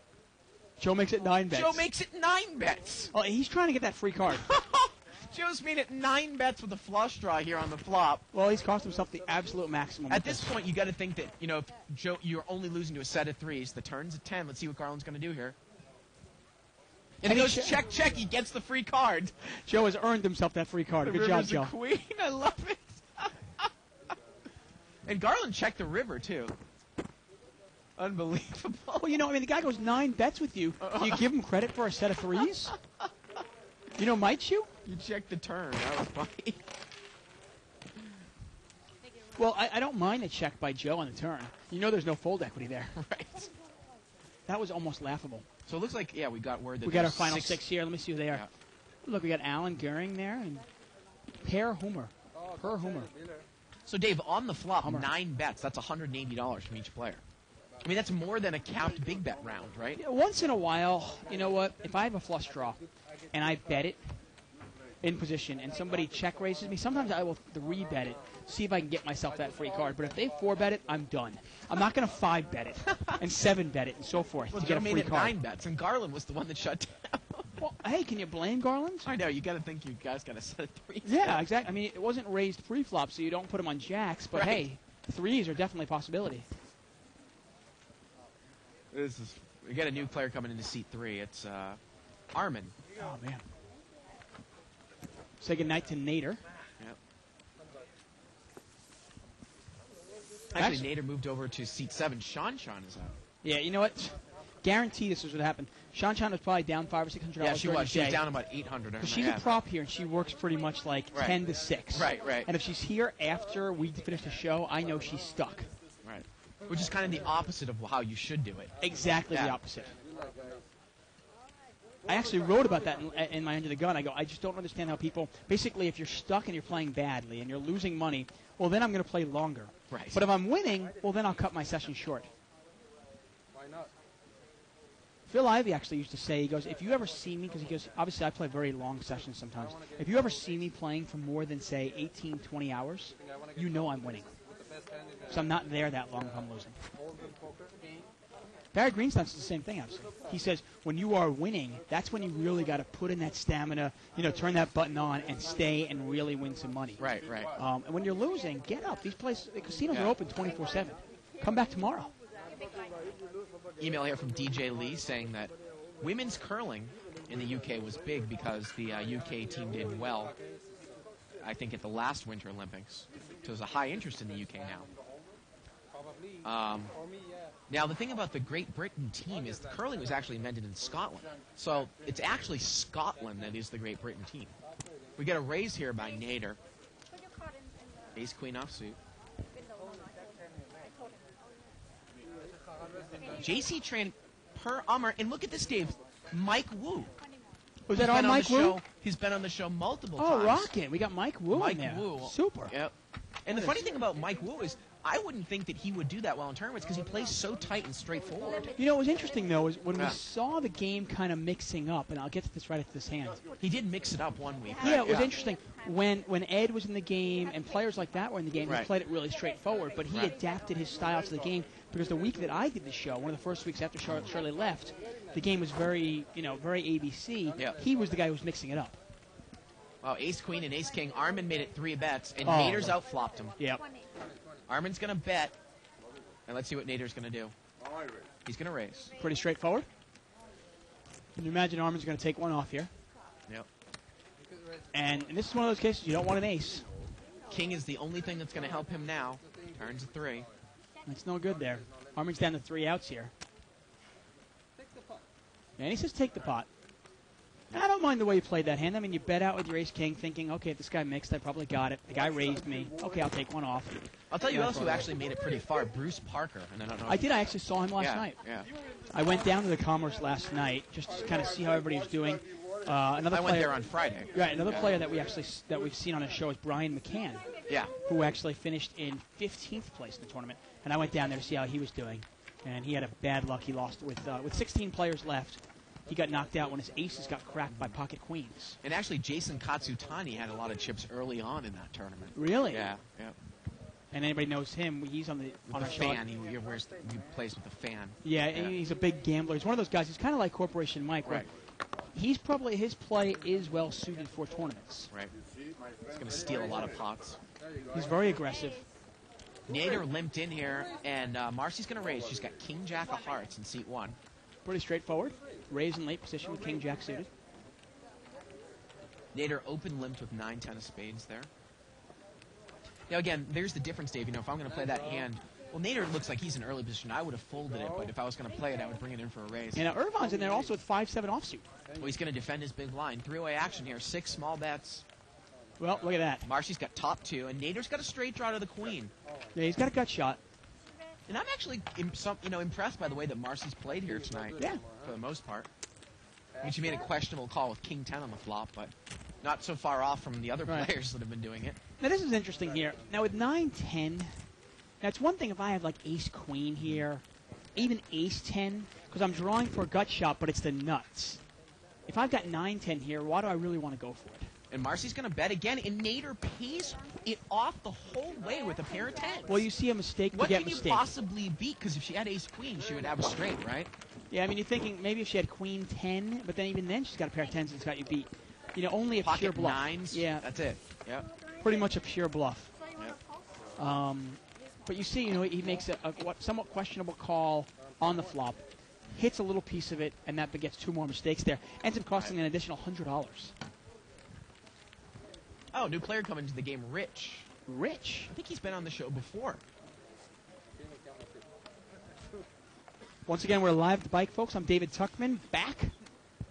Joe makes it 9 bets.
Joe makes it 9 bets.
Oh, he's trying to get that free card.
Joe's made it 9 bets with a flush draw here on the flop.
Well, he's cost himself the absolute maximum.
At
with
this point, you got to think that, if Joe, you're only losing to a set of 3s. The turn's a 10. Let's see what Garland's going to do here. And he
And
goes
he
check, check. He gets the free card.
Joe has earned himself that free card.
The
Good job,
river's
Joe.
a queen. I love it. And Garland checked the river, too. Unbelievable.
Well, the guy goes 9 bets with you. Do you give him credit for a set of 3s? Might you?
You checked the turn. That was funny.
Well, I don't mind a check by Joe on the turn. There's no fold equity there.
Right.
That was almost laughable.
So it looks like, we got word that
We got our
there's
final 6 here. Let me see who they are.
Yeah.
Look, we got Alan Goering there and Per Hummer.
So, Dave, on the flop,
Hummer.
9 bets. That's $180 from each player. I mean, that's more than a capped big bet round, right?
Yeah, once in a while, you know what? If I have a flush draw and I bet it in position and somebody check raises me, sometimes I will 3-bet it, see if I can get myself that free card. But if they 4-bet it, I'm done. I'm not going to 5-bet it and 7-bet it and so forth
Well,
to
Joe
get a
made
free
it
card.
9 bets, and Garland was the one that shut down.
Well, hey, can you blame Garland?
I know, you got to think you guys got a set of 3s.
Yeah, exactly. I mean, it wasn't raised pre-flop, so you don't put him on jacks. But
Right.
hey, 3s are definitely a possibility.
We got a new player coming into seat 3. It's Armin.
Oh, man. Say goodnight to Nader.
Yep. Actually, Nader moved over to seat 7. Sean is out.
Yeah, you know what? Guarantee this is what happened. Sean was probably down $500 or $600.
Yeah, she
during
was.
the
She was
day.
down about 800.
Because she's a prop here, and she works pretty much like
Right.
10 to 6.
Right, right.
And if she's here after we finish the show, I know she's stuck.
Right. Which is kind of the opposite of how you should do it.
Exactly the
Yeah.
opposite. I actually wrote about that in my Under the Gun. I go, I just don't understand how people, basically, if you're stuck and you're playing badly and you're losing money, well, then I'm going to play longer.
Right.
But if I'm winning, well, then I'll cut my session short.
Why not?
Phil Ivey actually used to say, he goes, if you ever see me, because he goes, obviously I play very long sessions sometimes. If you ever see me playing for more than, say, 18, 20 hours, you know I'm winning.
The best hand in
So I'm not there that long if I'm losing.
Hold'em poker game.
Barry Greenstein says the same thing, actually. He says, when you are winning, that's when you really got to put in that stamina, turn that button on and stay and really win some money.
Right, right.
And when you're losing, get up. These places, the casinos
Yeah.
are open 24/7. Come back tomorrow.
Email here from DJ Lee saying that women's curling in the UK was big because the UK team did well, I think, at the last Winter Olympics. So there's a high interest in the UK now.
Probably. For me, yeah.
Now, the thing about the Great Britain team is the curling was actually invented in Scotland. So it's actually Scotland that is the Great Britain team. We get a raise here by Nader.
Put your card in the
Ace-Queen offsuit.
window. I told him.
JC Tran per Ummer. And look at this, Dave. Mike Wu.
Was
He's
that all
been on
Mike
the
Wu?
show. He's been on the show multiple
Oh,
times.
rockin'. We got Mike Wu
Mike
in there.
Wu.
Super.
Yep. And the funny thing about Mike Wu is I wouldn't think that he would do that well in tournaments because he plays so tight and straightforward.
You know, what was interesting, though, is when
Yeah.
we saw the game kind of mixing up, and I'll get to this right at this hand.
He did mix it up one week.
Yeah,
right?
it was interesting. When Ed was in the game and players like that were in the game, he
Right.
played it really straightforward, but he
Right.
adapted his style to the game because the week that I did the show, one of the first weeks after Shirley left, the game was very, very ABC.
Yeah.
He was the guy who was mixing it up.
Well, Ace Queen and Ace King. Armin made it 3 bets, and
Oh.
Nader's outflopped him.
Yep.
Armin's going to bet, and let's see what Nader's going to do. He's going to raise.
Pretty straightforward. Can you imagine Armin's going to take one off here?
Yep.
And this is one of those cases you don't want an ace.
King is the only thing that's going to help him now. Turns a 3.
It's no good there. Armin's down to 3 outs here. And he says take the pot. I don't mind the way you played that hand. I mean, you bet out with your ace-king thinking, okay, if this guy mixed, I probably got it. The guy raised me. Okay, I'll take one off.
I'll tell you who else who actually made it pretty far. Bruce Parker. And I don't know.
I did. I actually saw him last
yeah,
night.
Yeah.
I went down to the Commerce last night just to kind of see how everybody was doing. Another
I
player,
went there on Friday.
Right, another player that we've seen on the show is Brian McCann,
Yeah.
who actually finished in 15th place in the tournament. And I went down there to see how he was doing, and he had a bad luck. He lost with 16 players left. He got knocked out when his aces got cracked by pocket queens.
And actually, Jason Katsutani had a lot of chips early on in that tournament.
Really?
Yeah. Yeah.
And anybody knows him. He's on the
On a
show.
fan. He plays with the fan.
Yeah, he's a big gambler. He's one of those guys. He's kind of like Corporation Mike. Where
Right.
He's probably his play is well suited for tournaments.
Right. He's going to steal a lot of pots.
He's very aggressive.
Nader limped in here, and Marcy's going to raise. She's got King Jack of Hearts in seat 1.
Pretty straightforward. Raise in late position with King Jack suited.
Nader open limped with 9-10 of spades there. Now again, there's the difference, Dave. If I'm going to play that hand, well, Nader looks like he's in early position. I would have folded it, but if I was going to play it, I would bring it in for a raise.
And Irvine's in there also with 5-7 offsuit.
Well, he's going to defend his big blind. 3-way action here. 6 small bets.
Well, look at that.
Marcy's got top 2, and Nader's got a straight draw to the queen.
Yeah, he's got a gut shot.
And I'm actually impressed by the way that Marcy's played here tonight.
Yeah.
For the most part. I mean, she made a questionable call with King 10 on the flop, but not so far off from the other
Right.
players that have been doing it.
Now, this is interesting here. Now, with 9-10, now it's one thing if I have like ace-queen here, even ace-10, because I'm drawing for a gut shot, but it's the nuts. If I've got 9-10 here, why do I really want to go for it?
And Marcy's going to bet again, and Nader pays it off the whole way with a pair of 10s.
Well, you see a mistake to
What
get
can you
mistake.
possibly beat? Because if she had ace-queen, she would have a straight, right?
Yeah, I mean, you're thinking maybe if she had queen 10, but then even then she's got a pair of 10s that's got you beat. Only a pure
Pocket
bluff.
9s.
Yeah,
That's it. Yep.
pretty much a pure bluff.
Yep.
But you see, he makes a somewhat questionable call on the flop, hits a little piece of it, and that begets 2 more mistakes there. Ends up costing an additional $100.
Oh, new player coming to the game, Rich.
Rich.
I think he's been on the show before.
Once again, we're live at the bike, folks. I'm David Tuckman, back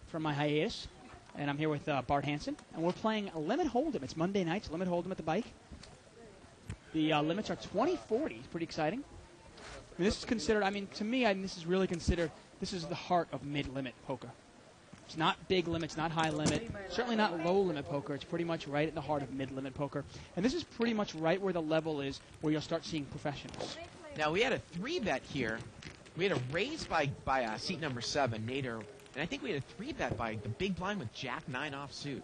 from my hiatus, and I'm here with Bart Hansen, and we're playing a Limit Hold'em. It's Monday nights, Limit Hold'em at the bike. The limits are 20-40. Pretty exciting. I mean, this is considered, to me, this is really considered, this is the heart of mid-limit poker. It's not big limit, it's not high limit, certainly not low limit poker. It's pretty much right at the heart of mid-limit poker. And this is pretty much right where the level is where you'll start seeing professionals.
Now, we had a 3-bet here. We had a raise by seat number 7, Nader. And I think we had a 3-bet by the big blind with Jack 9 offsuit.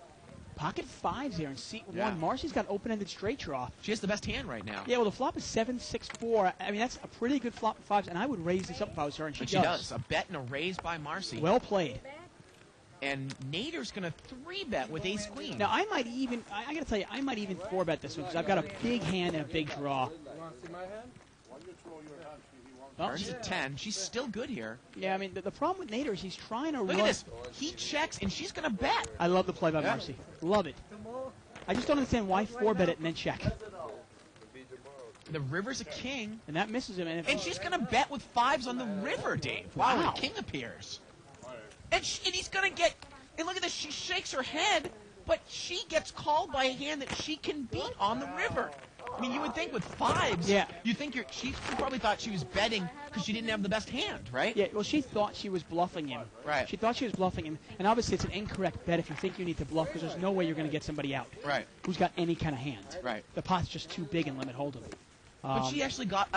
Pocket 5s here in seat 1.
Yeah.
Marcy's got open-ended straight draw.
She has the best hand right now.
Yeah, well, the flop is 7-6-4. I mean, that's a pretty good flop for 5s, and I would raise this up if I was her, and
But she does. A bet and a raise by Marcy.
Well played.
And Nader's going to 3-bet with ace-queen.
Now, I might even, I got to tell you, I might even 4-bet this one, because I've got a big hand and a big draw. Well,
She's a 10. She's still good here.
yeah, I mean, the problem with Nader is he's trying to
Look
run.
at this. He checks, and she's going to bet.
I love the play by
Yeah.
Marcy. Love it. I just don't understand why 4-bet it and then check.
The river's a king.
And that misses him. And
And she's going to bet with 5s on the river, Dave. Wow.
Wow.
The king appears. And he's going to get... And look at this. She shakes her head, but she gets called by a hand that she can beat on the river. I mean, you would think with 5s,
Yeah.
you think she probably thought she was betting because she didn't have the best hand, right?
yeah, well, she thought she was bluffing him.
Right.
She thought she was bluffing him. And obviously, it's an incorrect bet if you think you need to bluff, because there's no way you're going to get somebody out
Right.
who's got any kind of hand.
Right.
The pot's just too big in Limit Hold'em.
But she actually got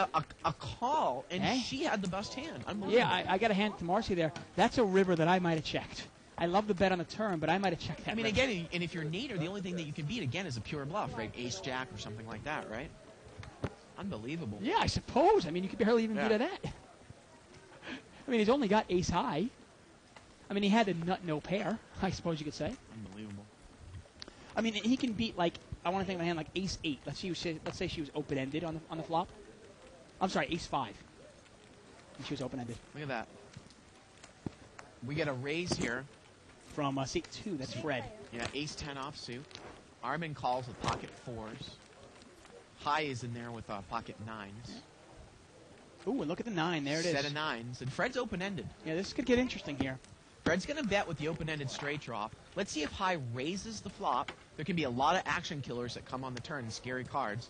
a call, and
Eh?
she had the best hand. Unbelievable.
Yeah, I got to hand it to Marcy there. That's a river that I might have checked. I love the bet on the turn, but I might have checked that.
I mean,
river.
again, and if you're Nader, the only thing that you can beat, again, is a pure bluff, right? Ace, jack, or something like that, right? Unbelievable.
Yeah, I suppose. I mean, you could barely even
Yeah.
beat at that. I mean, he's only got ace high. I mean, he had a nut no pair, I suppose you could say.
Unbelievable.
I mean, he can beat, like, I want to think of a hand like ace 8. Let's say she was open-ended on the flop. I'm sorry, ace 5. And she was open-ended.
Look at that. We get a raise here.
From seat 2, that's Fred.
Yeah, ace 10 offsuit. Armin calls with pocket 4s. High is in there with pocket 9s.
Ooh, and look at the 9. There it is.
Set of 9s. And Fred's open-ended.
Yeah, this could get interesting here.
Fred's going to bet with the open-ended straight draw. Let's see if high raises the flop. There can be a lot of action killers that come on the turn, scary cards.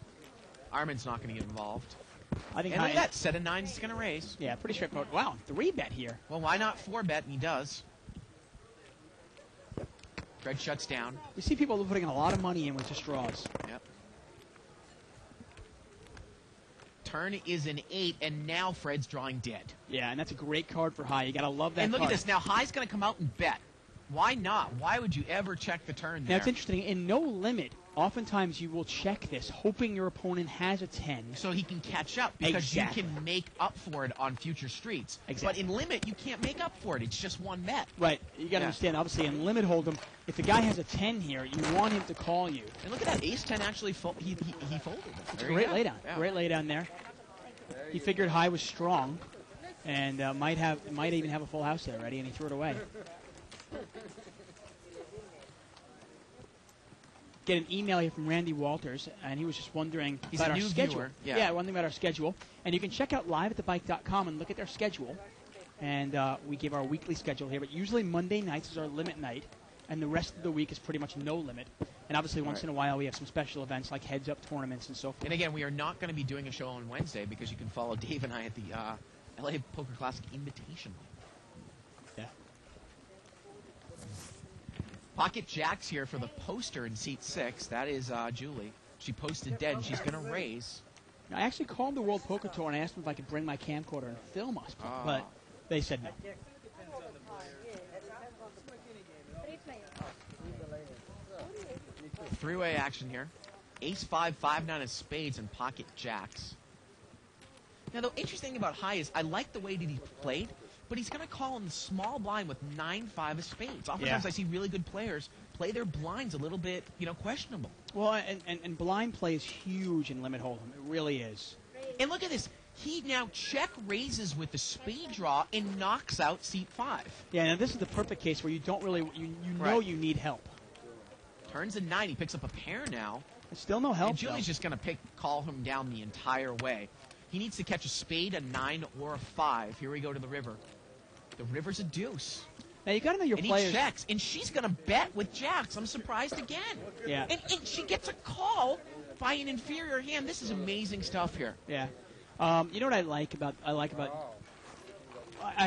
Armin's not going to get involved.
I think
And look
high.
at that, set of 9s is going to raise.
Yeah, pretty straightforward. Wow, 3-bet here.
Well, why not 4-bet? And he does. Fred shuts down.
You see people putting a lot of money in with just draws.
Yep. Turn is an 8, and now Fred's drawing dead.
Yeah, and that's a great card for high. You got to love that
And look
card.
at this. Now, high's going to come out and bet. Why not? Why would you ever check the turn
Now,
there?
it's interesting. In no limit, oftentimes you will check this, hoping your opponent has a 10.
So he can catch up because
Exactly.
you can make up for it on future streets.
Exactly.
But in limit, you can't make up for it. It's just one bet.
Right. You got to
Yeah.
understand, obviously, in limit hold'em, if the guy has a 10 here, you want him to call you.
And look at that. Ace 10 actually he folded.
It's
There
a
you
great
go.
laydown.
Yeah.
Great laydown there. He figured high was strong and might even have a full house there already, and he threw it away. Get an email here from Randy Walters, and he was just wondering
He's
about
a
our
new
schedule.
viewer. Yeah.
Wondering about our schedule. And you can check out liveatthebike.com and look at their schedule. And we give our weekly schedule here, but usually Monday nights is our limit night, and the rest of the week is pretty much no limit. And obviously, once in a while, we have some special events like heads-up tournaments and so forth.
And again, we are not going to be doing a show on Wednesday because you can follow Dave and I at the LA Poker Classic Invitational.
Yeah.
Pocket jacks here for the poster in seat 6. That is Julie. She posted dead, and she's going to raise.
I actually called the World Poker Tour and asked them if I could bring my camcorder and film us, but they said no.
Three-way action here. Ace 5, 5-9 of spades, and pocket jacks. Now, the interesting thing about high is I like the way that he played, but he's going to call in the small blind with 9-5 of spades. Oftentimes
Yeah.
I see really good players play their blinds a little bit, questionable.
Well, and blind play is huge in limit hold'em. It really is.
And look at this. He now check raises with the spade draw and knocks out seat 5.
Yeah, now this is the perfect case where you don't really, you know
Right.
you need help.
Turns a 9. He picks up a pair now.
There's still no help,
And Julie's
though.
just going to call him down the entire way. He needs to catch a spade, a 9, or a 5. Here we go to the river. The river's a deuce.
Now, you got to know your
And
players.
he checks. And she's going to bet with jacks. I'm surprised again.
Yeah.
And she gets a call by an inferior hand. This is amazing stuff here.
Yeah. You know what I like about I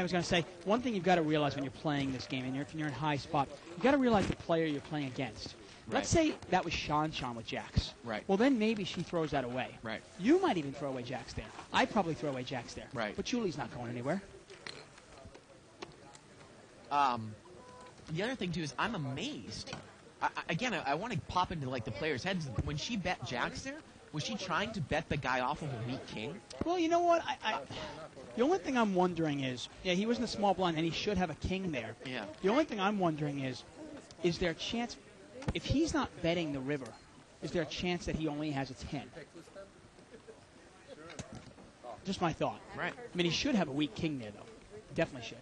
was going to say, one thing you've got to realize when you're playing this game, and if you're in high spot, you've got to realize the player you're playing against. Let's say that was Sean with jacks.
Right.
Well, then maybe she throws that away.
Right.
You might even throw away jacks there. I'd probably throw away jacks there.
Right.
But Julie's not going anywhere.
The other thing, too, is I'm amazed. I want to pop into, the players' heads. When she bet jacks there, was she trying to bet the guy off of a weak king?
Well, you know what? The only thing I'm wondering is, he was in a small blind, and he should have a king there.
Yeah.
The only thing I'm wondering is there a chance, if he's not betting the river, is there a chance that he only has a 10? Just my thought.
Right.
I mean, he should have a weak king there, though. Definitely should.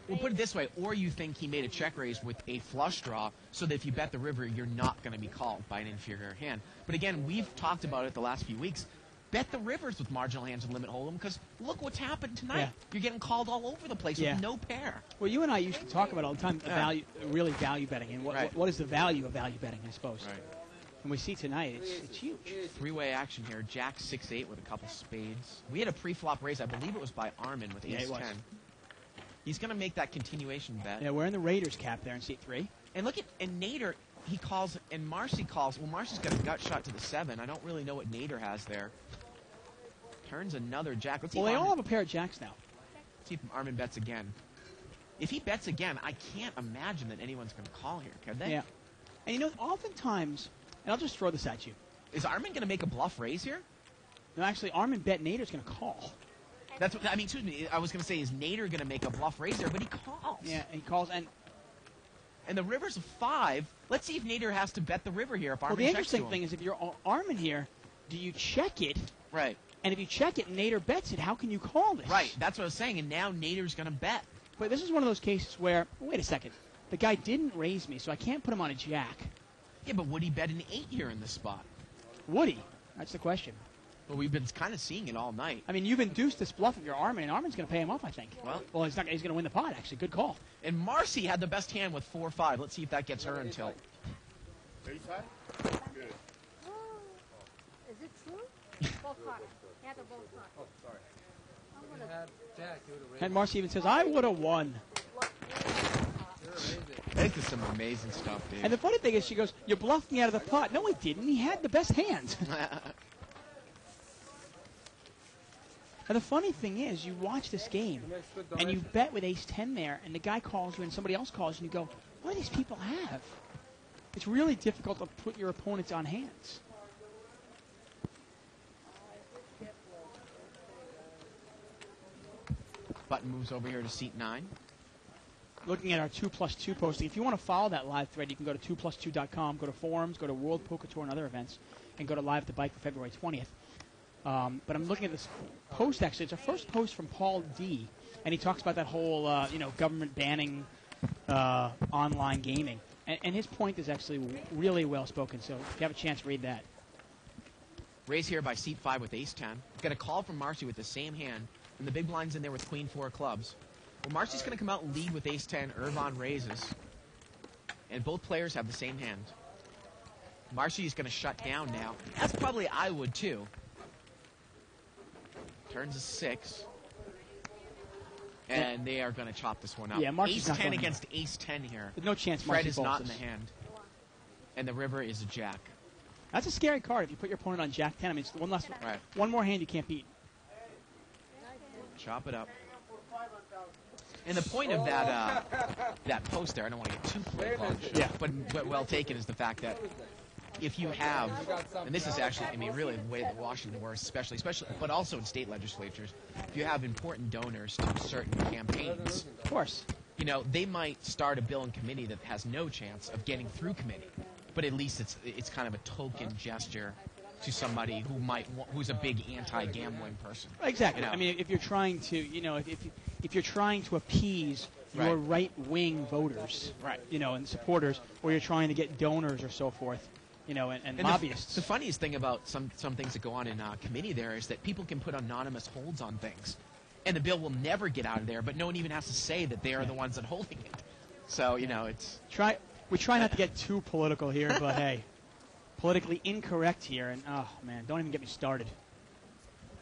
Well, put it this way, or you think he made a check raise with a flush draw so that if you bet the river, you're not going to be called by an inferior hand. But again, we've talked about it the last few weeks. Bet the rivers with marginal hands and limit hold'em because look what's happened tonight.
Yeah.
You're getting called all over the place
Yeah.
with no pair.
Well, you and I used to talk about all the time
Yeah.
really value betting, and
Right.
what is the value of value betting, I suppose. And we see tonight, it's huge.
Three-way action here. Jack 6-8 with a couple spades. We had a pre-flop raise. I believe it was by Armin with
Yeah, it
ace
was.
10. He's going to make that continuation bet.
Yeah, we're in the Raiders cap there in seat 3.
And look at Nader. he calls, and Marcy calls. Well, Marcy's got a gut shot to the 7. I don't really know what Nader has there. Turns another jack. Let's see
Well,
if
they all
Armin,
have a pair of jacks now.
see if Armin bets again. If he bets again, I can't imagine that anyone's going to call here, could they?
Yeah. And you know, oftentimes, and I'll just throw this at you.
Is Armin going to make a bluff raise here?
No, actually, Armin bet Nader's going to call.
That's what I mean. Excuse me. I was going to say, is Nader going to make a bluff raise there? But he calls.
Yeah, and he calls.
And the river's a 5. Let's see if Nader has to bet the river here. If
Well,
Armin
the
checks to
interesting
him.
thing is if you're Armin here, do you check it?
Right.
And if you check it and Nader bets it, how can you call this?
Right. That's what I was saying. And now Nader's going to bet.
But this is one of those cases where, wait a second, the guy didn't raise me, so I can't put him on a jack.
Yeah, but would he bet an 8 here in this spot?
Would he? That's the question.
Well, we've been kind of seeing it all night.
I mean, you've induced this bluff of your Armin, and Armin's going to pay him off, I think.
Well,
he's not. He's going to win the pot, actually. Good call.
And Marcy had the best hand with 4-5. Let's see if that gets her in tilt.
Ace high? Good.
Is it true? Both cards. Yeah, they're both cards.
Oh, sorry.
I'm gonna
Had Jack, you would have raised
And Marcy even says, I would have won.
This is some amazing stuff, dude.
And the funny thing is, she goes, you bluffed me out of the pot. No, he didn't. He had the best hand. And the funny thing is, you watch this game, and you bet with ace-10 there, and the guy calls you, and somebody else calls you, and you go, what do these people have? It's really difficult to put your opponents on hands.
Button moves over here to seat 9.
Looking at our 2+2 posting, if you want to follow that live thread, you can go to 2plus2.com, go to forums, go to World Poker Tour and other events, and go to Live at the Bike for February 20th. But I'm looking at this post, actually. It's our first post from Paul D., and he talks about that whole, government banning online gaming. And his point is actually really well spoken, so if you have a chance, read that.
Raise here by seat 5 with ace-10. Got a call from Marcy with the same hand, and the big blind's in there with queen-4 clubs. Well, Marcy's going to come out and lead with ace-10. Irvon raises. And both players have the same hand. Marcy's going to shut down now. That's probably I would, too. Turns a 6. And they are going to chop this one up.
Yeah, Marcy's not
ace-10
going
against ace-10 here.
There's no chance
Fred
Marcy
is
folds
not in
this.
the hand. And the river is a jack.
That's a scary card if you put your opponent on Jack 10. I mean, it's
Right.
one more hand you can't beat.
Chop it up. And the point of that post there, I don't want to get too political,
Yeah.
but well taken, is the fact that if you have, and this is actually, I mean, really the way that Washington works, especially, but also in state legislatures, if you have important donors to certain campaigns,
Of course.
they might start a bill in committee that has no chance of getting through committee, but at least it's kind of a token gesture to somebody who's a big anti-gambling person.
Exactly. I mean, if you're trying to, if you're trying to appease your right-wing voters, and supporters, or you're trying to get donors or so forth, and lobbyists.
The funniest thing about some things that go on in committee there is that people can put anonymous holds on things, and the bill will never get out of there, but no one even has to say that they are the ones that are holding it. So, it's...
We try not to get too political here, but hey, politically incorrect here, and oh man, don't even get me started.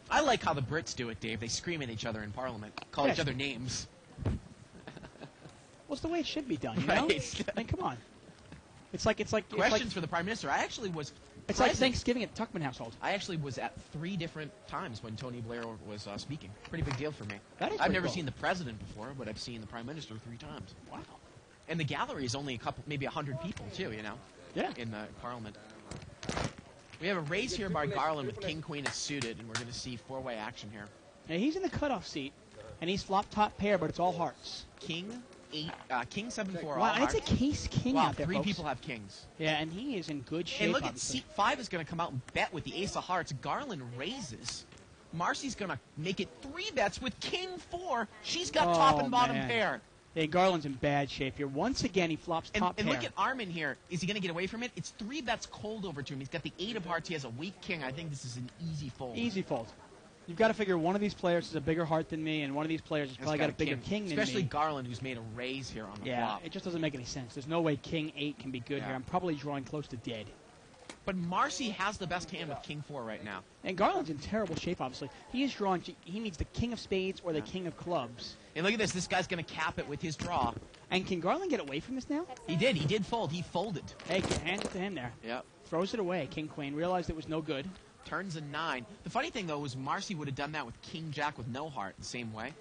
I like how the Brits do it, Dave. They scream at each other in Parliament, call each other names.
Well, it's the way it should be done, you know?
Right.
I mean, come on. It's like
Questions for the Prime Minister. I actually was
it's like
present.
Thanksgiving at the Tuckman household.
I actually was at 3 different times when Tony Blair was speaking. Pretty big deal for me.
That is
I've
pretty
never
cool.
seen the President before, but I've seen the Prime Minister 3 times.
Wow.
And the gallery is only maybe 100 people, too,
Yeah.
in the Parliament. We have a raise here by Garland with King-Queen is suited, and we're going to see 4-way action here.
Now, he's in the cutoff seat, and he's flop top pair, but it's all hearts.
King 7-4 all
Wow, and it's
hearts.
a case king
Wow,
out there,
3
folks.
people have kings.
Yeah, and he is in good shape.
And look at
obviously.
seat 5 is going to come out and bet with the ace of hearts. Garland raises. Marcy's going to make it 3 bets with King 4. She's got top and bottom
man.
pair.
Hey, Garland's in bad shape here. Once again, he flops top
And
pair.
look at Armin here. Is he going to get away from it? It's 3 bets cold over to him. He's got the 8 of hearts. He has a weak king. I think this is an easy fold.
Easy fold. You've got to figure one of these players has a bigger heart than me, and one of these players has probably got a bigger king than me.
Especially Garland, who's made a raise here on the
Yeah,
flop.
it just doesn't make any sense. There's no way King 8 can be good
Yeah.
here. I'm probably drawing close to dead.
But Marcy has the best hand with King 4 right now.
And Garland's in terrible shape, obviously. He is drawing. He needs the king of spades or the king of clubs.
And look at this. This guy's going to cap it with his draw.
And can Garland get away from this now?
He did. He did fold. He folded.
Hey, hands it to him there.
Yep.
Throws it away. King Queen realized it was no good.
Turns a 9. The funny thing, though, was Marcy would have done that with King Jack with no heart the same way.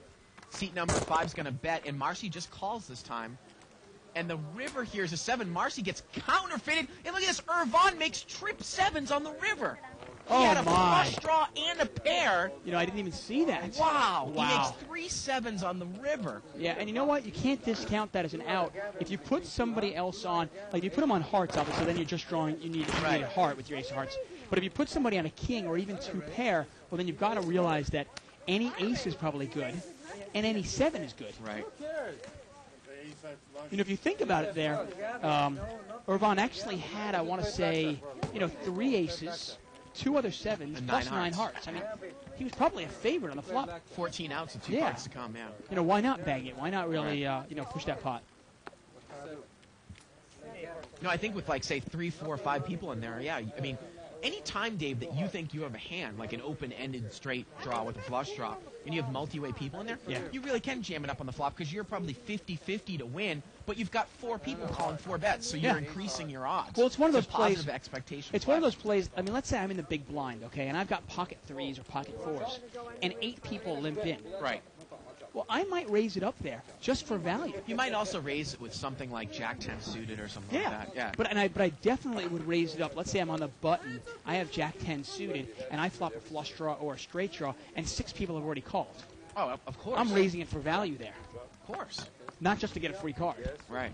Seat number 5 is going to bet, and Marcy just calls this time. And the river here is a 7. Marcy gets counterfeited. And look at this. Irvan makes trip 7s on the river. He
Oh,
had a
my.
flush draw and a pair.
You know, I didn't even see that.
Wow.
Wow.
He makes 3 7s on the river.
Yeah, and you know what? You can't discount that as an out. If you put somebody else on, like you put them on hearts, obviously, then you're just drawing, you need a heart with your ace of hearts. But if you put somebody on a king or even 2 pair, well, then you've got to realize that any ace is probably good, and any 7 is good.
Right.
You know, if you think about it there, Irvan actually had, I want to say, 3 aces, 2 other 7s,
And
plus
9
9 hearts. I mean, he was probably a favorite on the flop.
14 outs and 2
Yeah.
cards to come, yeah.
You know, why not bag it? Why not really, push that pot?
No, I think with, like, say, 3, 4, 5 people in there, yeah. I mean, any time, Dave, that you think you have a hand, like an open-ended straight draw with a flush draw, and you have multi-way people in there,
Yeah.
you really can jam it up on the flop because you're probably 50-50 to win, but you've got 4 people calling 4 bets, so you're
Yeah.
increasing your odds.
Well, it's one of
a
those plays-
positive expectation.
It's one of those plays. I mean, let's say I'm in the big blind, okay, and I've got pocket 3s or pocket 4s, and 8 people limp in.
Right.
Well, I might raise it up there just for value.
You might also raise it with something like Jack 10 suited or something
Yeah,
like that. Yeah.
But I definitely would raise it up. Let's say I'm on the button, I have Jack 10 suited, and I flop a flush draw or a straight draw, and 6 people have already called.
Oh, of course.
I'm raising it for value there,
Of course.
not just to get a free card.
Right.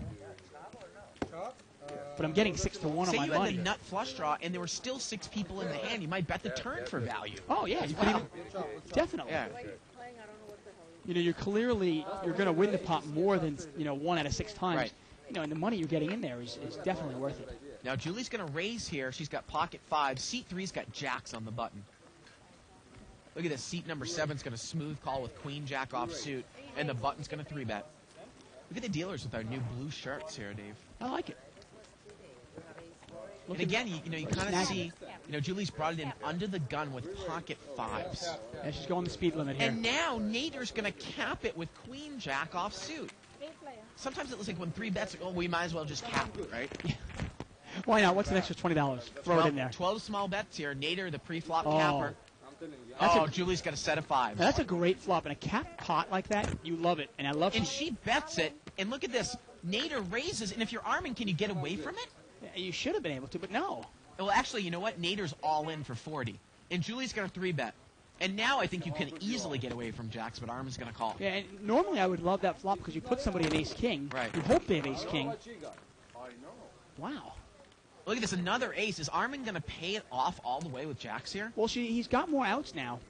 But I'm getting 6 to 1
Say
on
you
my
had
money.
the nut flush draw, and there were still 6 people in the hand. You might bet the turn for value.
Oh yeah, you could even, definitely.
Yeah.
You know, you're going to win the pot more than 1 out of 6 times.
Right.
You know, and the money you're getting in there is definitely worth it.
Now Julie's going to raise here. She's got pocket 5. Seat 3's got jacks on the button. Look at this. Seat number 7's going to smooth call with queen jack off suit, and the button's going to 3-bet. Look at the dealers with our new blue shirts here, Dave.
I like it.
And again, you kind of
Snazzy.
see, Julie's brought it in under the gun with pocket 5s.
Yeah, she's going the speed limit here.
And now Nader's going to cap it with queen jack off suit. Sometimes it looks like when 3 bets, oh, we might as well just cap it, right?
Why not? What's an extra $20? Throw it in there.
12 small bets here. Nader, the pre-flop
Oh.
capper.
That's
Julie's got a set of 5s.
Now, that's a great flop. And a cap pot like that, you love it. And I love
And she bets it, and look at this. Nader raises, and if you're arming, can you get away from it?
You should have been able to, but no.
Well, actually, you know what? Nader's all in for 40. And Julie's going to 3-bet. And now I think you can easily get away from jacks, but Armin's going to call.
Yeah, and normally I would love that flop because you put somebody in ace-king.
Right.
You hope they have ace-king. Wow.
Look at this, another ace. Is Armin going to pay it off all the way with jacks here?
Well, he's got more outs now.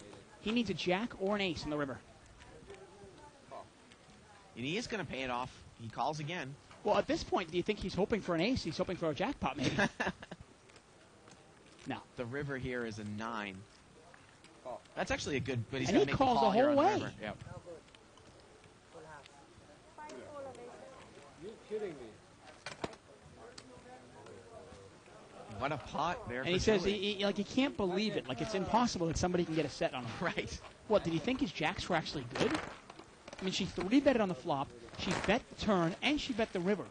He needs a jack or an ace in the river.
And he is going to pay it off. He calls again.
Well, at this point, do you think he's hoping for an ace? He's hoping for a jackpot, maybe. No.
The river here is a 9. That's actually a good, but he's
And
going
he
to make the
calls
call
the
here
whole
on the
way.
river. Yep.
You kidding me?
What a pot there
And
for
he says,
Julie.
he can't believe it. Like, it's impossible that somebody can get a set on him.
Right.
What, did he think his jacks were actually good? I mean, she 3-betted on the flop, she bet the turn, and she bet the river.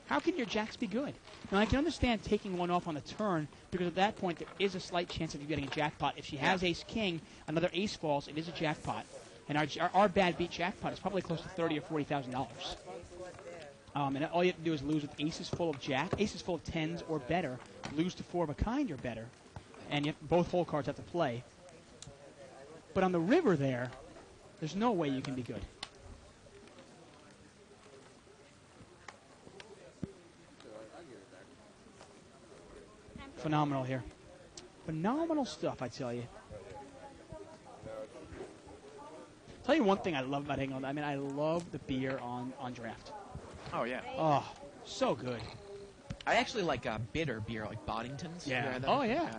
How can your jacks be good? Now, I can understand taking one off on the turn, because at that point, there is a slight chance of you getting a jackpot. If she has ace-king, another ace falls, it is a jackpot. And our bad beat jackpot is probably close to $30,000 or $40,000. And all you have to do is lose with aces full of 10s or better, lose to 4 of a kind or better, and both hole cards have to play. But on the river there's no way you can be good. Phenomenal here. Phenomenal stuff, I tell you. Tell you one thing I love about England. I mean, I love the beer on draft.
Oh, yeah.
Oh, so good.
I actually like bitter beer, like Boddington's.
Yeah.
You know them?
Oh, yeah.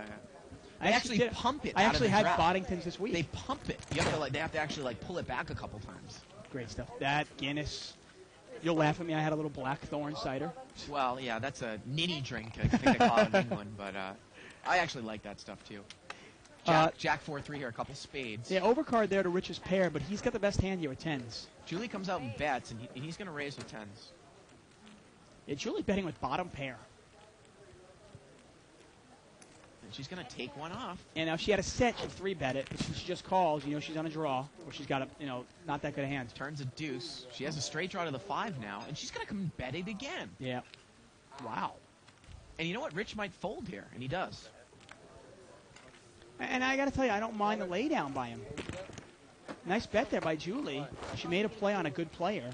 They actually pump it
I
out of
actually
the
had
draft.
Boddingtons this week.
They pump it. You have to they have to actually pull it back a couple times.
Great stuff. That, Guinness. You'll laugh at me. I had a little Blackthorn cider.
Well, yeah, that's a ninny drink, I think they call it in England, but I actually like that stuff too. Jack 4-3 here, a couple spades.
Yeah, overcard there to Rich's pair, but he's got the best hand here with 10s.
Julie comes out and bets, and he's going to raise with 10s.
Yeah, Julie betting with bottom pair.
And she's going to take one off.
And now if she had a set, she'd 3-bet it. But since she just calls, she's on a draw, or she's got not that good a hand.
Turns a deuce. She has a straight draw to the 5 now, and she's going to come and bet it again.
Yeah. Wow.
And you know what? Rich might fold here, and he does.
And I got to tell you, I don't mind the laydown by him. Nice bet there by Julie. She made a play on a good player.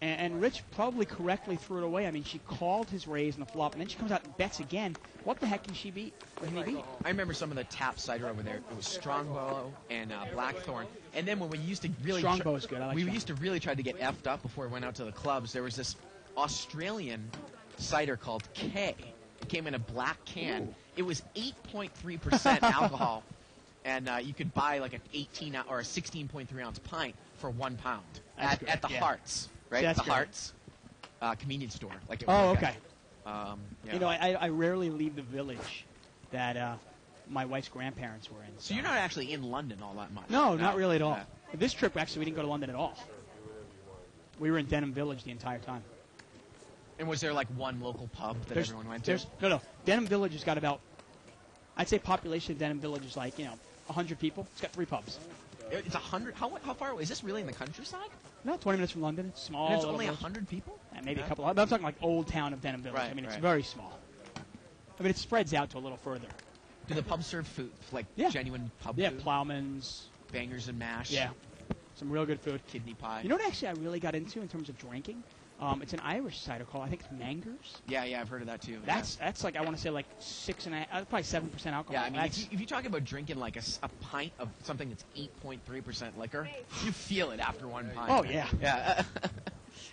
And Rich probably correctly threw it away. I mean, she called his raise in the flop, and then she comes out and bets again. What the heck can she beat? What can he beat?
I remember some of the tap cider over there. It was Strongbow and Blackthorn. And then when we used to really
Strongbow's good. I like
we
Strongbow.
used to really try to get effed up before we went out to the clubs. There was this Australian cider called K. It came in a black can.
Ooh.
It was 8.3% alcohol, and you could buy like an 18 or a 16.3 ounce pint for £1
That's
at the
good, yeah.
Hearts, right?
That's
the
good.
Hearts convenience store. Like it
Oh,
was
okay.
yeah.
I rarely leave the village that my wife's grandparents were in.
So you're not actually in London all that much.
No, not really at all.
Yeah.
This trip, actually, we didn't go to London at all. We were in Denham Village the entire time.
And was there like one local pub that everyone went to?
No. Denham Village has got about, I'd say population of Denham Village is like, 100 people. It's got 3 pubs.
It's 100. How far away? Is this really in the countryside?
No, 20 minutes from London. It's small.
And it's
little
only
village.
100 people?
Maybe
Yeah.
a couple. But I'm talking like old town of Denham Village.
Right,
I mean, it's
right.
very small. I mean, it spreads out to a little further.
Do the pubs serve food? Like
Yeah.
genuine pub
Yeah,
food?
Plowman's.
Bangers and mash?
Yeah. Some real good food.
Kidney pie?
You know what actually I really got into in terms of drinking? It's an Irish cider called, I think it's Mangers.
Yeah, I've heard of that too.
That's like, I want to say like 6.5, probably 7% alcohol.
Yeah, I mean,
That's-
if you talk about drinking like a pint of something that's 8.3% liquor, you feel it after one pint.
Oh, yeah.
Yeah.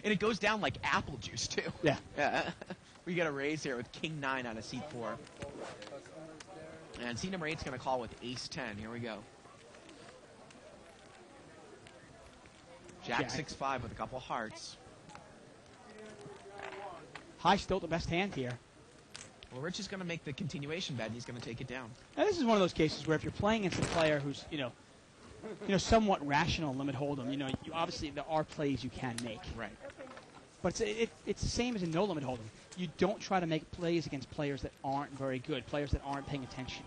And it goes down like apple juice, too.
Yeah.
Yeah. We got a raise here with King 9 out of seat 4. And seat number 8's going to call with Ace 10. Here we go. Jack 6-5 with a couple hearts.
High still the best hand here.
Well, Rich is going to make the continuation bet, and he's going to take it down.
Now, this is one of those cases where if you're playing against a player who's, somewhat rational limit hold'em, you obviously there are plays you can make.
Right.
But it's the same as a no limit hold'em. You don't try to make plays against players that aren't very good, players that aren't paying attention.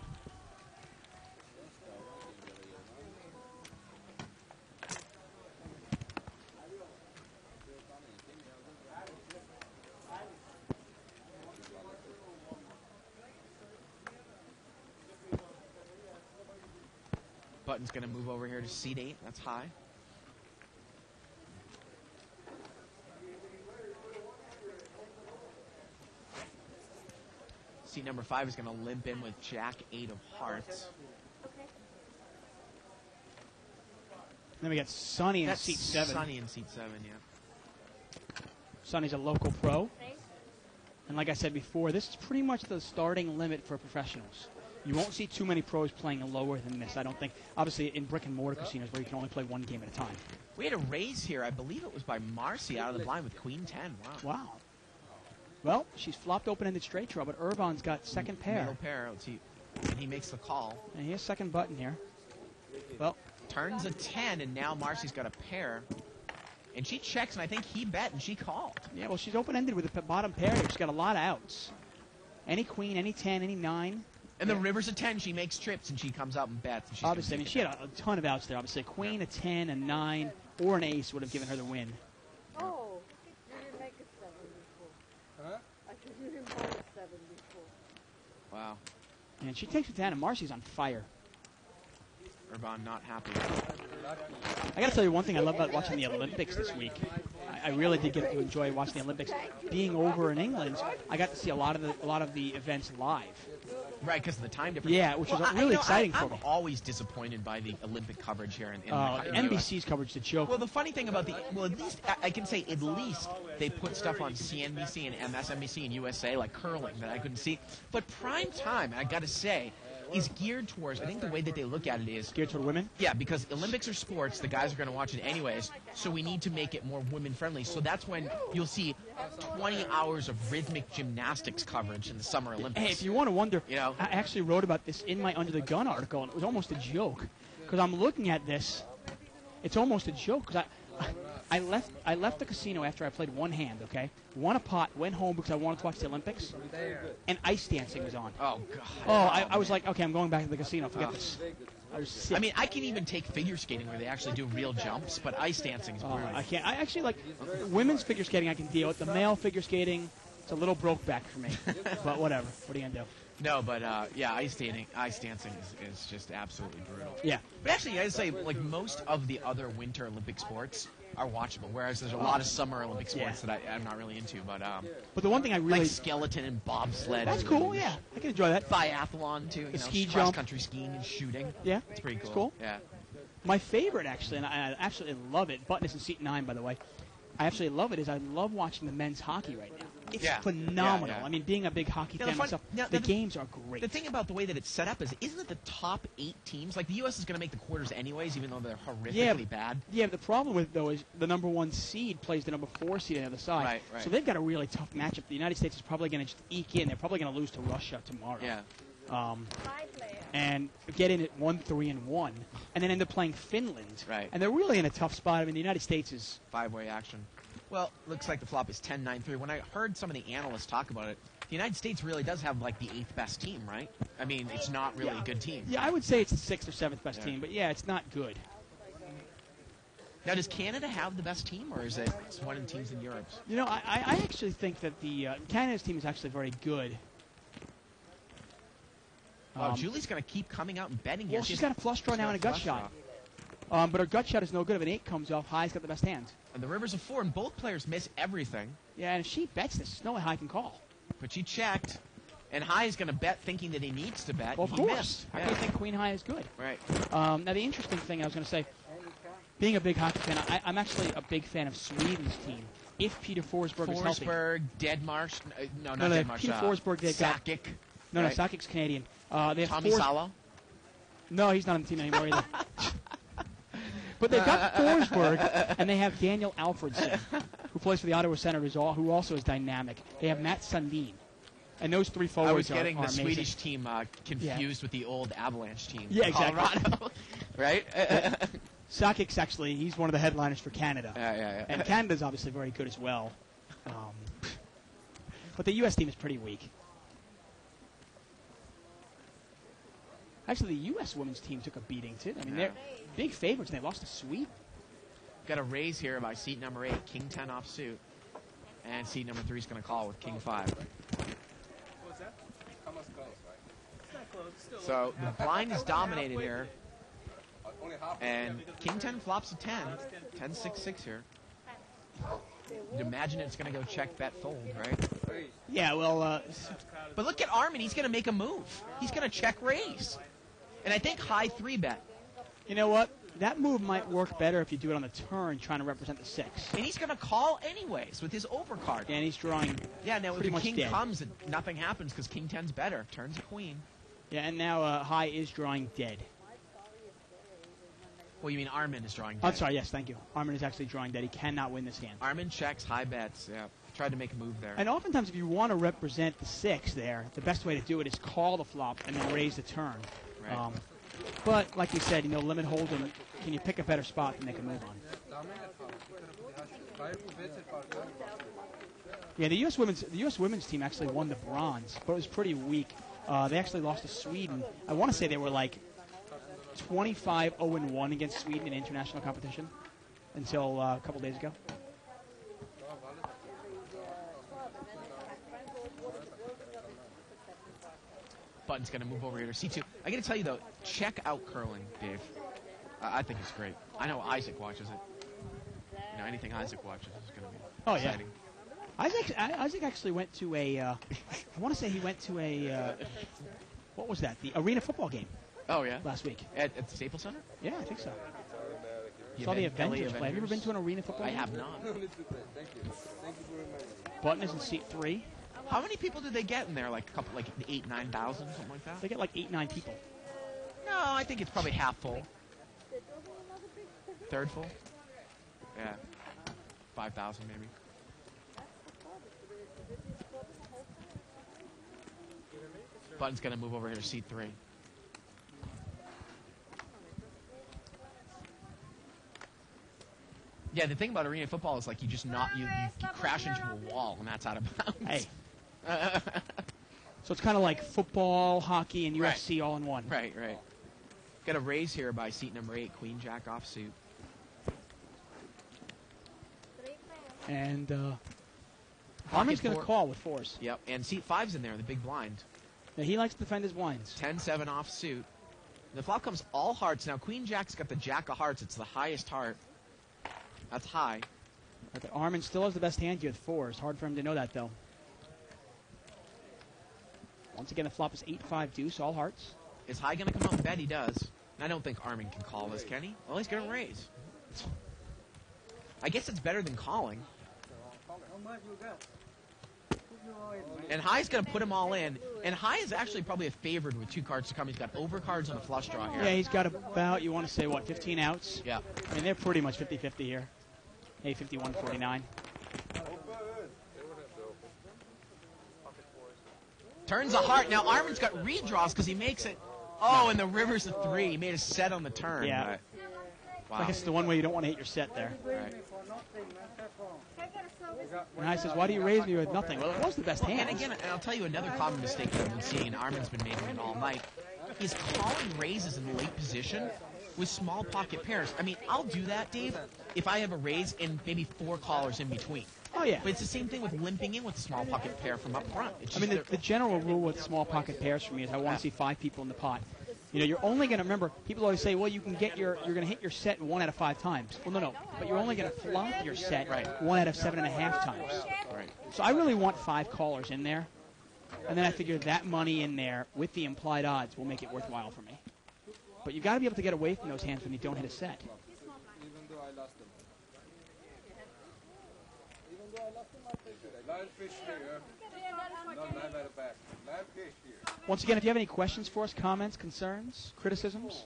Button's going to move over here to seat 8. That's high. Seat number 5 is going to limp in with Jack 8 of hearts.
Then we got Sonny in
That's
seat 7.
Sonny in seat 7, yeah.
Sonny's a local pro. And like I said before, this is pretty much the starting limit for professionals. You won't see too many pros playing lower than this, I don't think. Obviously, in brick-and-mortar casinos where you can only play one game at a time.
We had a raise here. I believe it was by Marcy out of the blind with Queen 10. Wow.
Wow. Well, she's flopped open-ended straight draw, but Irvan's got second pair.
Middle pair. Let's see. And he makes the call.
And he has second button here. Well,
Turns a 10, and now Marcy's got a pair. And she checks, and I think he bet, and she called.
yeah, well, she's open-ended with the bottom pair here. She's got a lot of outs. Any queen, any 10, any 9.
And the river's a 10. She makes trips, and she comes out and bets. And she's
Obviously, I
gonna
mean,
take
she
it
had a ton of outs there. Obviously, a queen, a 10, a 9, or an ace would have given her the win.
Oh, you didn't make a 7 before.
Huh?
I said you didn't buy a 7 before.
down. Wow.
And she takes it down, and Marcy's on fire.
Irvan not happy.
I got to tell you one thing I love about watching the Olympics this week. I really did get to enjoy watching the Olympics. Being over in England, I got to see a lot of the events live.
Right, because of the time difference.
Yeah, which was really exciting for
I'm
me.
always disappointed by the Olympic coverage here in the
NBC's coverage is a joke.
Well, the funny thing about at least I can say at least they put stuff on CNBC and MSNBC and USA like curling that I couldn't see. But prime time, I got to say, is geared towards. I think the way that they look at it is
Geared toward women?
yeah, because Olympics are sports, the guys are going to watch it anyways. So we need to make it more women friendly. So that's when you'll see 20 hours of rhythmic gymnastics coverage in the Summer Olympics.
Hey, if you want to wonder,
You know?
I actually wrote about this in my Under the Gun article, and it was almost a joke. Because I'm looking at this, it's almost a joke. Because I left the casino after I played one hand. Okay, won a pot, went home because I wanted to watch the Olympics, and ice dancing was on.
Oh God.
Oh, I was like, okay, I'm going back to the casino. Forget this. I was sick.
I mean, I can even take figure skating where they actually do real jumps, but ice dancing is brutal.
I can't. I actually like women's figure skating. I can deal with the male figure skating. It's a little broke back for me, but whatever. What are you gonna do?
No, but yeah, ice dancing is just absolutely brutal.
Yeah.
But actually, I'd say like most of the other Winter Olympic sports are watchable, whereas there's a lot of Summer Olympic sports that I'm not really into. But
the one thing I really
like skeleton and bobsled.
that's cool. Yeah, I can enjoy that.
Biathlon too. You know,
ski
cross
jump.
country skiing and shooting.
Yeah,
it's pretty cool.
It's cool.
Yeah.
My favorite, actually, and I absolutely love it. Button is in seat 9, by the way. I absolutely love it. Is I love watching the men's hockey right now. It's phenomenal.
Yeah.
I mean, being a big hockey fan myself, the games are great.
The thing about the way that it's set up is, isn't it the top 8 teams? Like the U.S. is going to make the quarters anyways, even though they're horrifically bad.
Yeah, but the problem with it, though, is the number 1 seed plays the number 4 seed on the other side.
Right.
So they've got a really tough matchup. The United States is probably going to just eke in. They're probably going to lose to Russia tomorrow.
Yeah.
And get in at 1-3-1, and then end up playing Finland.
Right.
And they're really in a tough spot. I mean, the United States is
5-way action. Well, looks like the flop is 10-9-3. When I heard some of the analysts talk about it, the United States really does have like the 8th best team, right? I mean, it's not really a good team.
Yeah, I would say it's the 6th or 7th best team, but yeah, it's not good.
Now, does Canada have the best team, or is it one of the teams in Europe?
You know, I actually think that the Canada's team is actually very good.
Julie's going to keep coming out and betting here.
Well, she's got a flush draw now and a gut shot. But her gut shot is no good. If an 8 comes off, High's got the best hand.
And the river's a 4, and both players miss everything.
Yeah, and if she bets this, there's no way High can call.
But she checked, and High is going to bet thinking that he needs to bet.
Well, of
he
course.
missed.
How can you think Queen High is good?
Right.
Now, the interesting thing I was going to say, being a big hockey fan, I'm actually a big fan of Sweden's team. If Peter Forsberg is healthy.
Forsberg, Deadmarsh. No, not Deadmarsh.
Peter Forsberg,
Sakic.
No, Sakic's Canadian. They have
Tommy Salo?
No, he's not on the team anymore either. But they've got Forsberg, and they have Daniel Alfredson, who plays for the Ottawa Senators, who also is dynamic. They have Matt Sundin. And those 3 forwards
I was getting
are
the
amazing.
Swedish team confused with the old Avalanche team.
Yeah, exactly.
Colorado. Right?
Sakic's actually, he's one of the headliners for Canada.
Yeah.
And Canada's obviously very good as well. But the U.S. team is pretty weak. Actually, the U.S. women's team took a beating, too. I mean, they're big favorites, and they lost to Sweden.
Got a raise here by seat number 8, King 10 off suit. And seat number 3 is going to call with King 5. So the blind is dominated here. And King 10 flops a 10. 10-6-6 here. You'd imagine it's going to go check, bet, fold, right?
Yeah, well...
But look at Armin. He's going to make a move. He's going to check raise. And I think high 3-bet.
You know what? That move might work better if you do it on the turn, trying to represent the 6.
And he's going to call anyways with his overcard.
Yeah, and he's drawing.
Yeah, now if
pretty
the
much
king
dead.
comes, nothing happens because King 10's better. Turns a queen.
Yeah, and now High is drawing dead.
Well, you mean Armin is drawing dead.
I'm sorry, yes, thank you. Armin is actually drawing dead. He cannot win this hand.
Armin checks, high bets. Yeah, tried to make a move there.
And oftentimes, if you want to represent the 6 there, the best way to do it is call the flop and then raise the turn.
Right.
But, like you said, limit hold'em, can you pick a better spot to make a move on? Yeah, the U.S. women's team actually won the bronze, but it was pretty weak. They actually lost to Sweden. I want to say they were like 25-0-1 against Sweden in international competition until a couple days ago.
Button's going to move over here to C2. I got to tell you, though, check out curling, Dave. I think it's great. I know Isaac watches it. Anything Isaac watches is going to be exciting.
Isaac actually went to a, I want to say he went to a, what was that? The arena football game.
Oh, yeah?
Last week.
At the Staples Center?
Yeah, I think so. Saw the Avengers play. Have you ever been to an arena football game?
I have not.
Button is in seat 3.
How many people did they get in there? Like a couple, like 8,000, 9,000, something like that?
They get like 8-9 people.
No, I think it's probably half full. Third full? Yeah. 5,000 maybe. Button's going to move over here to seat 3. Yeah, the thing about arena football is like you crash into a wall and that's out of bounds.
Hey. So it's kind of like football, hockey, and
Right.
UFC all in one.
Right. Got a raise here by seat number 8, Queen Jack offsuit.
And Harmon's going to
four.
call with 4s.
Yep, and seat 5's in there, the big blind.
Now, he likes to defend his blinds.
10-7 offsuit. The flop comes all hearts. Now, Queen Jack's got the Jack of hearts. It's the highest heart. That's high.
Okay, Armin still has the best hand here with 4s. Hard for him to know that, though. Once again, the flop is 8-5 deuce, all hearts.
Is high going to come up and bet? He does. And I don't think Armin can call this, can he? Well, he's going to raise. I guess it's better than calling.
How much you got?
And high's going to put him all in. And high is actually probably a favored with 2 cards to come. He's got overcards and a flush draw here.
Yeah, he's got about, you want to say, what, 15 outs?
Yeah.
I mean, they're pretty much 50-50 here. Hey, 51-49.
Turns a heart. Now, Armin's got redraws because he makes it. Oh, and the river's a 3. He made a set on the turn.
Yeah.
But,
I
wow.
guess it's the one way you don't want to hit your set there.
Right.
And High says, why do you raise me with nothing? Well, it was the best hand.
And again, and I'll tell you another common mistake that I've been seeing, and Armin's been making it all night, is calling raises in the late position with small pocket pairs. I mean, I'll do that, Dave, if I have a raise and maybe 4 callers in between.
Oh, yeah.
But it's the same thing with limping in with a small pocket pair from up front. It's
I
just
mean, the general rule with small pocket pairs for me is I want to see 5 people in the pot. You know, you're only going to remember, people always say, well, you can get you're going to hit your set 1 out of 5 times. Well, no. But you're only going to flop your set 1 out of 7.5 times.
Right.
So I really want 5 callers in there. And then I figure that money in there with the implied odds will make it worthwhile for me. But you've got to be able to get away from those hands when you don't hit a set.
Even though I lost them. I take it. Live fish here. Not live at the back. Live fish here.
Once again, if you have any questions for us, comments, concerns, criticisms,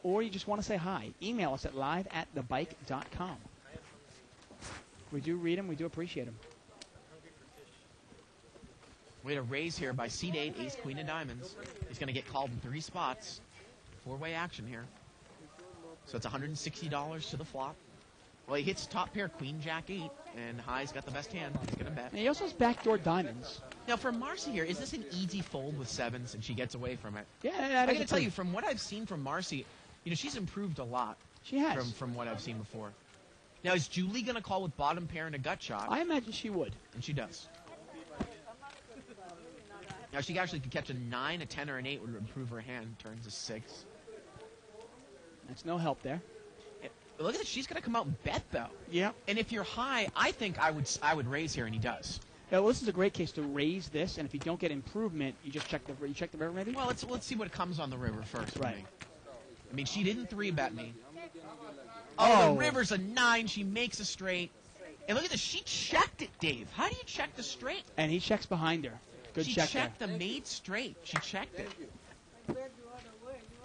or you just want to say hi, email us at live@thebike.com. We do read them. We do appreciate them.
We had a raise here by seat 8, ace, queen of diamonds. He's going to get called in 3 spots. 4-way action here. So it's $160 to the flop. Well, he hits top pair, queen, jack, 8, and high's got the best hand. He's going to bet.
And he also has backdoor diamonds.
Now, for Marcy here, is this an easy fold with 7s and she gets away from it?
Yeah,
I'm going to tell you, from what I've seen from Marcy, you know, she's improved a lot.
She has.
From what I've seen before. Now, is Julie going to call with bottom pair and a gut shot?
I imagine she would.
And she does. Now, she actually could catch a 9, a 10, or an 8 would improve her hand. Turns a 6.
That's no help there.
Look at this. She's going to come out and bet, though.
Yeah.
And if you're high, I think I would raise here, and he does.
Yeah, well, this is a great case to raise this, and if you don't get improvement, you just check the river, maybe?
Well, let's see what comes on the river first.
Right.
I mean, she didn't 3-bet me.
Oh.
The river's a 9. She makes a straight. And look at this. She checked it, Dave. How do you check the straight?
And he checks behind her. Good
she
check
checked
there.
the made straight. She checked it.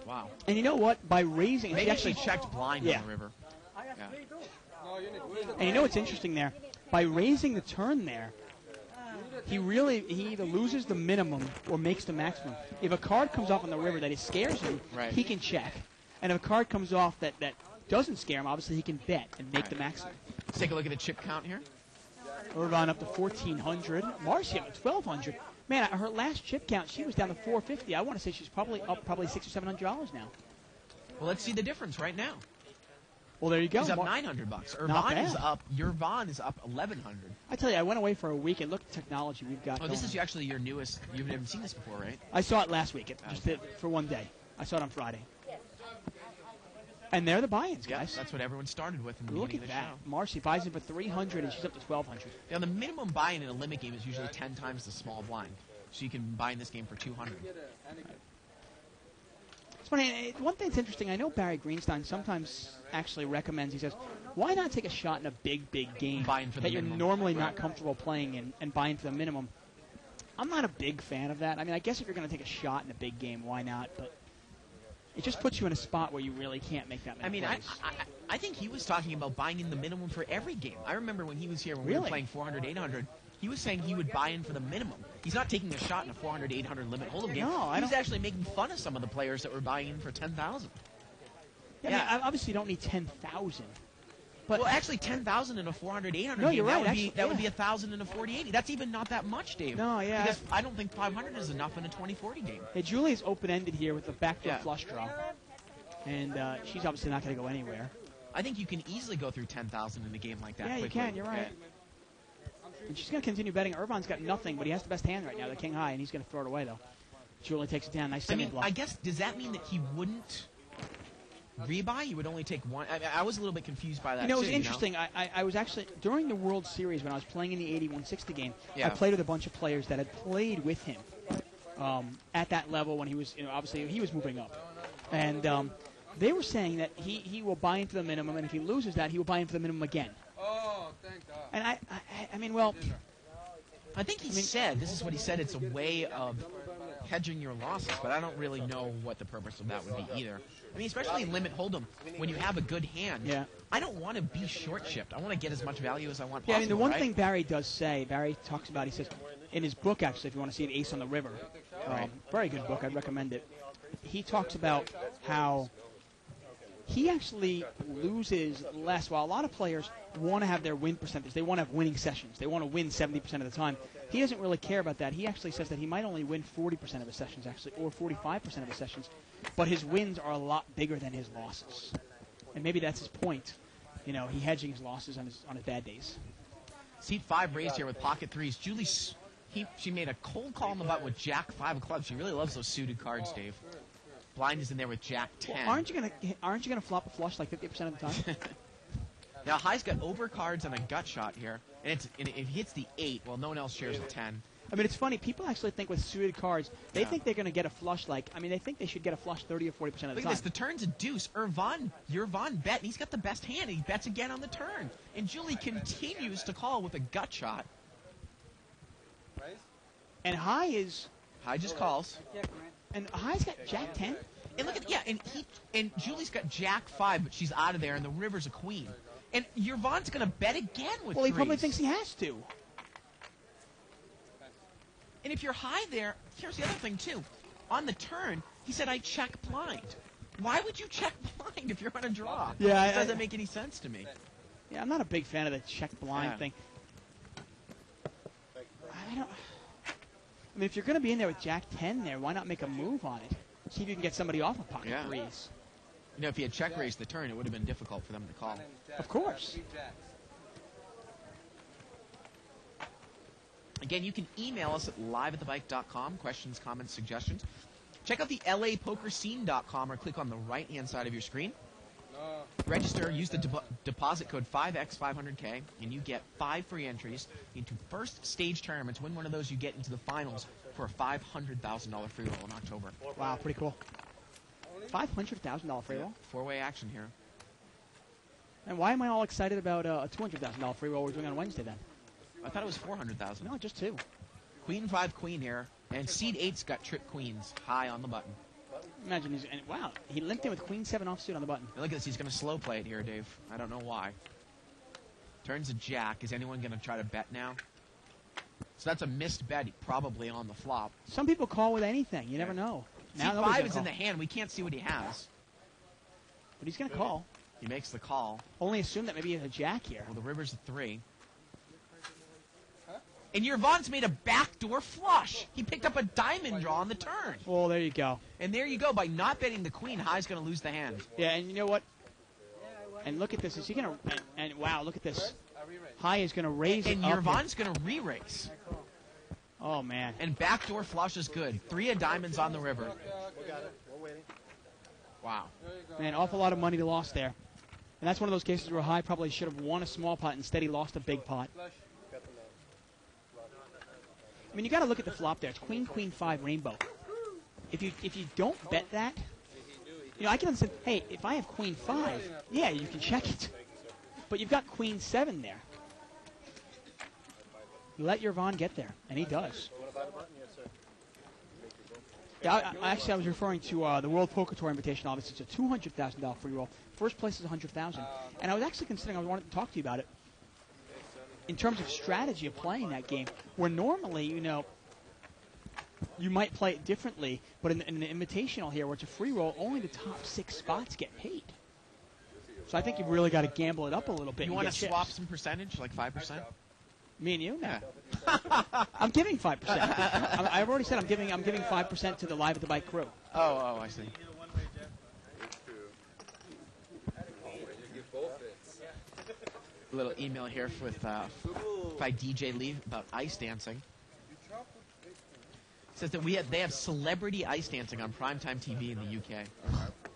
Wow.
And you know what? By raising,
Maybe
she actually
she checked blind
Yeah.
on the river. Yeah.
And you know what's interesting there? By raising the turn there, he either loses the minimum or makes the maximum. If a card comes off on the river that scares him,
Right.
he can check. And if a card comes off that doesn't scare him, obviously he can bet and make the maximum.
Let's take a look at the chip count here.
Irvine up to 1,400. Marcy up to 1,200. Man, her last chip count, she was down to 450. I want to say she's probably up $600 or $700 now.
Well, let's see the difference right now.
Well, there you go.
He's up $900.
Not
Irvine is
bad.
up. Yvonne is up $1,100.
I tell you, I went away for a week and looked at the technology we've got.
Oh, this
going.
is actually your newest. You've never seen this before, right?
I saw it last week, for one day. I saw it on Friday. And they're the buy-ins,
Yeah,
guys.
that's what everyone started with in the
Look
beginning
at
of the
that.
show.
Marcy buys in for 300 and she's up to 1,200.
Now, the minimum buy-in in a limit game is usually 10 times the small blind. So you can buy in this game for 200.
It's funny. One thing that's interesting, I know Barry Greenstein sometimes actually recommends, he says, why not take a shot in a big game
Buy in for the
that you're
minimum.
normally not comfortable playing in and buy in for the minimum? I'm not a big fan of that. I mean, I guess if you're going to take a shot in a big game, why not? But it just puts you in a spot where you really can't make that many
I mean,
plays.
I think he was talking about buying in the minimum for every game. I remember when he was here when we were
Really?
playing 400, 800, he was saying he would buy in for the minimum. He's not taking a shot in a 400, 800 limit hold'em game.
No, I
he was
don't-
actually making fun of some of the players that were buying in for 10,000.
I mean, obviously you don't need 10,000.
Well, actually, 10,000 in a 400, 800
No,
game,
you're
that
right,
would
actually,
be that would
yeah.
be 1,000 in a 40-80. That's even not that much, Dave.
No, yeah.
Because I don't think 500 is enough in a 20-40 game.
Hey, Julie's open-ended here with the backdoor
Yeah.
flush draw. And she's obviously not going to go anywhere.
I think you can easily go through 10,000 in a game like that.
Yeah, you
quickly.
can. You're right. And she's going to continue betting. Irvine's got nothing, but he has the best hand right now, the king high, and he's going to throw it away, though. Julie takes it down. Nice
I mean,
semi-bluff.
I guess, does that mean that he wouldn't rebuy? You would only take one? I was a little bit confused by that,
You know, it was
too,
interesting. I was actually, during the World Series, when I was playing in the 8160 game,
Yeah.
I played with a bunch of players that had played with him at that level when he was, obviously he was moving up. And they were saying that he will buy into the minimum, and if he loses that, he will buy into the minimum again.
Oh, thank God.
And I mean, well,
I think he said, this is what he said, it's a way of hedging your losses, but I don't really know what the purpose of that would be either. I mean, especially in limit hold'em, when you have a good hand,
Yeah.
I don't want to be short shipped. I want to get as much value as I want
yeah,
possible,
I mean, the one
right?
thing Barry does say, Barry talks about, he says, in his book, actually, if you want to see it, Ace on the River, very good book, I'd recommend it. He talks about how he actually loses less. While a lot of players want to have their win percentage, they want to have winning sessions. They want to win 70% of the time. He doesn't really care about that. He actually says that he might only win 40% of his sessions, actually, or 45% of his sessions, but his wins are a lot bigger than his losses. And maybe that's his point. He hedging his losses on his bad days.
Seat 5 raised here with pocket threes. Julie, she made a cold call on the button with Jack 5 of clubs. She really loves those suited cards, Dave. Blind is in there with Jack 10.
Well, aren't you gonna flop a flush like 50% of the time?
Now, High's got over cards and a gut shot here, and it hits the 8. Well, no one else shares the 10.
I mean, it's funny. People actually think with suited cards, they think they're going to get a flush they think they should get a flush 30 or 40% of the
Look at
time.
this. The turn's a deuce. Irvan bet, and he's got the best hand. He bets again on the turn. And Julie continues to call with a gut shot.
And High
High just calls.
High's got Jack 10.
And look at, and Julie's got Jack 5, but she's out of there, and the river's a queen. And Irvan's going to bet again with
Well, he probably
threes.
thinks he has to.
And if you're high there, here's the other thing, too. On the turn, he said, I check blind. Why would you check blind if you're on a draw?
Yeah,
It doesn't make any sense to me.
Yeah, I'm not a big fan of the check blind
Yeah.
thing. I mean, if you're going to be in there with Jack 10 there, why not make a move on it? See if you can get somebody off of pocket
Yeah.
threes.
You know, if he had check raised the turn, it would have been difficult for them to call.
Of course.
Again, you can email us at liveatthebike.com, questions, comments, suggestions. Check out the lapokerscene.com or click on the right-hand side of your screen. Register, use the deposit code 5X500K, and you get 5 free entries into first stage tournaments. Win one of those, you get into the finals for a $500,000 free roll in October.
Wow, pretty cool. $500,000 free roll.
4-way action here.
And why am I all excited about a $200,000 free roll we're doing on Wednesday then?
I thought it was 400,000.
No, just 2.
Queen 5 queen here, and seed 8's got trip queens high on the button.
Imagine wow, he linked in with Queen 7 offsuit on the button.
And look at this, he's going to slow play it here, Dave. I don't know why. Turns a jack. Is anyone going to try to bet now? So that's a missed bet, probably on the flop.
Some people call with anything. You never know. Now
See,
nobody's
5
gonna
is in
call.
the hand. We can't see what he has.
But he's going to call.
He makes the call.
Only assume that maybe he has a jack here.
Well, the river's a 3. And Irvan's made a backdoor flush. He picked up a diamond draw on the turn.
Well, there you go.
And there you go. By not betting the queen, High's going to lose the hand.
Yeah, and you know what? And look at this. Is he going to... And wow, look at this. High is going to raise
And
it up.
Irvan's going to re-raise.
Oh, man.
And backdoor flush is good. 3 of diamonds on the river. Wow.
Man, awful lot of money lost there. And that's one of those cases where High probably should have won a small pot. Instead, he lost a big pot. I mean, you got to look at the flop there. It's Queen, Queen 5, Rainbow. If you don't bet that, I can understand, hey, if I have Queen 5, yeah, you can check it. But you've got Queen 7 there. You let your Vaughn get there, and he does. Yeah, I was referring to the World Poker Tour Invitational. Obviously, it's a $200,000 free roll. First place is $100,000. And I was actually considering, I wanted to talk to you about it. In terms of strategy of playing that game, where normally, you might play it differently, but in an invitational here, where it's a free roll, only the top 6 spots get paid. So I think you've really got to gamble it up a little bit.
You
and
want
get
to
chips.
swap some percentage, like 5%?
Me and you? No.
Yeah.
I'm giving 5%. I've already said I'm giving 5% to the Live at the Bike crew.
Oh, I see.
It's true. You give both ends.
A little email here with by DJ Lee about ice dancing. Says that they have celebrity ice dancing on primetime TV in the UK.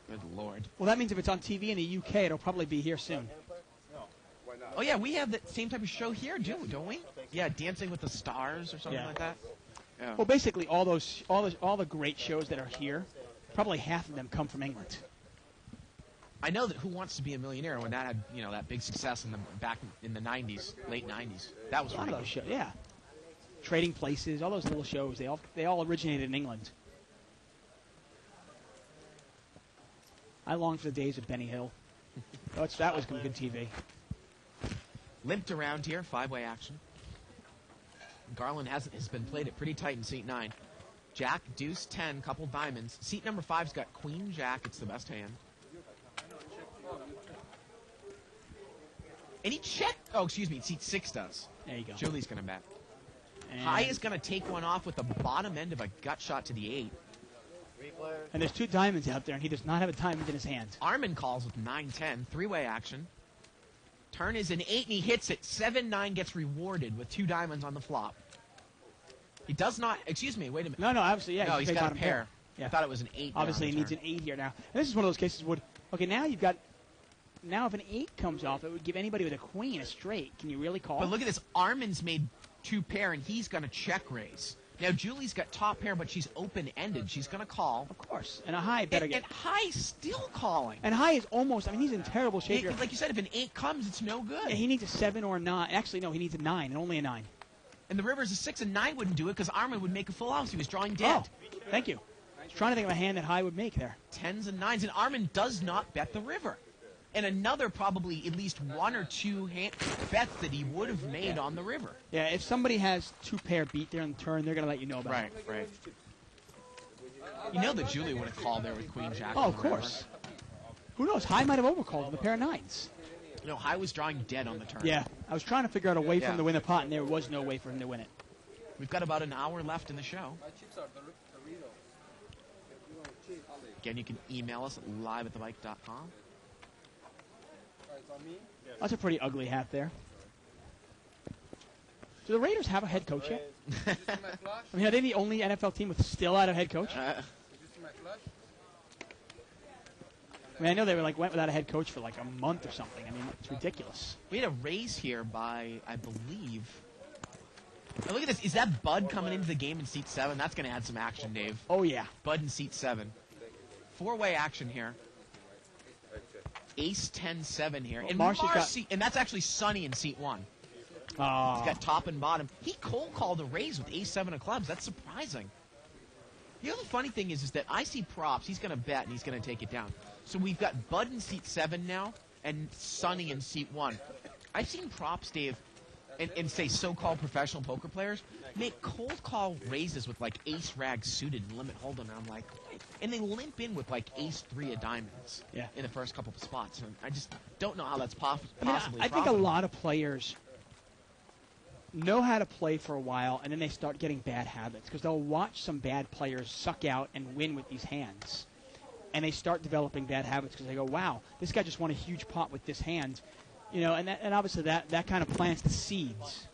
Good Lord.
Well, that means if it's on TV in the UK, it'll probably be here soon.
Why not?
Oh yeah, we have the same type of show here, don't we? Yeah, Dancing with the Stars or something
Yeah.
like that. Yeah.
Well, basically, all the great shows that are here, probably half of them come from England.
I know that Who Wants to Be a Millionaire, when that had that big success back in the 90s, late 90s, that was
A lot
pretty
of those
good.
shows, yeah. Trading Places, all those little shows, they all originated in England. I long for the days of Benny Hill. That was good TV.
Limped around here, 5-way action. Garland has been played it pretty tight in seat 9. Jack, Deuce, 10, couple diamonds. Seat number 5's got Queen Jack. It's the best hand. Any check? Oh, excuse me. Seat 6 does.
There you go.
Julie's going to bet.
And,
High is going to take one off with the bottom end of a gut shot to the 8.
and there's 2 diamonds out there, and he does not have a diamond in his hand.
Armin calls with 9-10. 3-way action. Turn is an 8, and he hits it. 7-9 gets rewarded with 2 diamonds on the flop. He does not... Excuse me, wait a minute.
No, obviously, yeah.
No, he's
paid
got a
bottom
pair.
Yeah.
I thought it was an 8.
Obviously, he
there on
needs
the
an 8 here now. And this is one of those cases where, okay, now you've got... Now, if an 8 comes off, it would give anybody with a queen a straight. Can you really call?
But look at this. Armin's made 2 pair, and he's going to check raise. Now, Julie's got top pair, but she's open-ended. She's going to call.
Of course. And a high better
And
get...
High's still calling.
And high is almost... I mean, he's in terrible shape here.
Like you said, if an 8 comes, it's no good.
Yeah, he needs a 7 or a 9. Actually, no, he needs a 9, and only a 9.
And the river's a 6, and 9 wouldn't do it because Armin would make a full house. He was drawing dead.
Oh, thank you. I was trying to think of a hand that high would make there.
10s and 9s, and Armin does not bet the river. And another probably at least 1 or 2 bets that he would have made on the river.
Yeah, if somebody has 2 pair beat there on the turn, they're going to let you know about it.
Right. You know that Julie would have called there with Queen Jack.
Oh,
on
of
the river.
course. Who knows? High might have overcalled with a pair of 9s.
High was drawing dead on the turn.
Yeah, I was trying to figure out a way for
Yeah.
him to win the pot, and there was no way for him to win it.
We've got about an hour left in the show.
My chips are Dorito. You want a chip?
Again, you can email us at liveatthebike.com.
It's on me.
That's a pretty ugly hat there. Do the Raiders have a head coach yet?
Did you see my flash?
I mean, are they the only NFL team with still out of head coach?
Did you see my flash?
I mean, I know they went without a head coach for like a month or something. I mean, it's ridiculous.
We had a raise here by, I believe. Now look at this. Is that Bud coming into the game in seat 7? That's going to add some action, Dave.
Oh, yeah.
Bud in seat 7. 4-way action here. Ace 10-7 here. And
Marcy's got-
and that's actually Sonny in seat 1. He's got top and bottom. He cold called a raise with ace 7 of clubs. That's surprising. The other funny thing is that I see props. He's going to bet and he's going to take it down. So we've got Bud in seat 7 now and Sonny in seat 1. I've seen props, Dave, and say so-called professional poker players make cold call raises with like ace rag suited and limit hold'em, and I'm like, and they limp in with like ace 3 of diamonds
Yeah.
in the first couple of spots. And I just don't know how that's possibly
I mean, I think a
profitable.
lot of players know how to play for a while, and then they start getting bad habits because they'll watch some bad players suck out and win with these hands. And they start developing bad habits because they go, wow, this guy just won a huge pot with this hand. And obviously that kind of plants the seeds.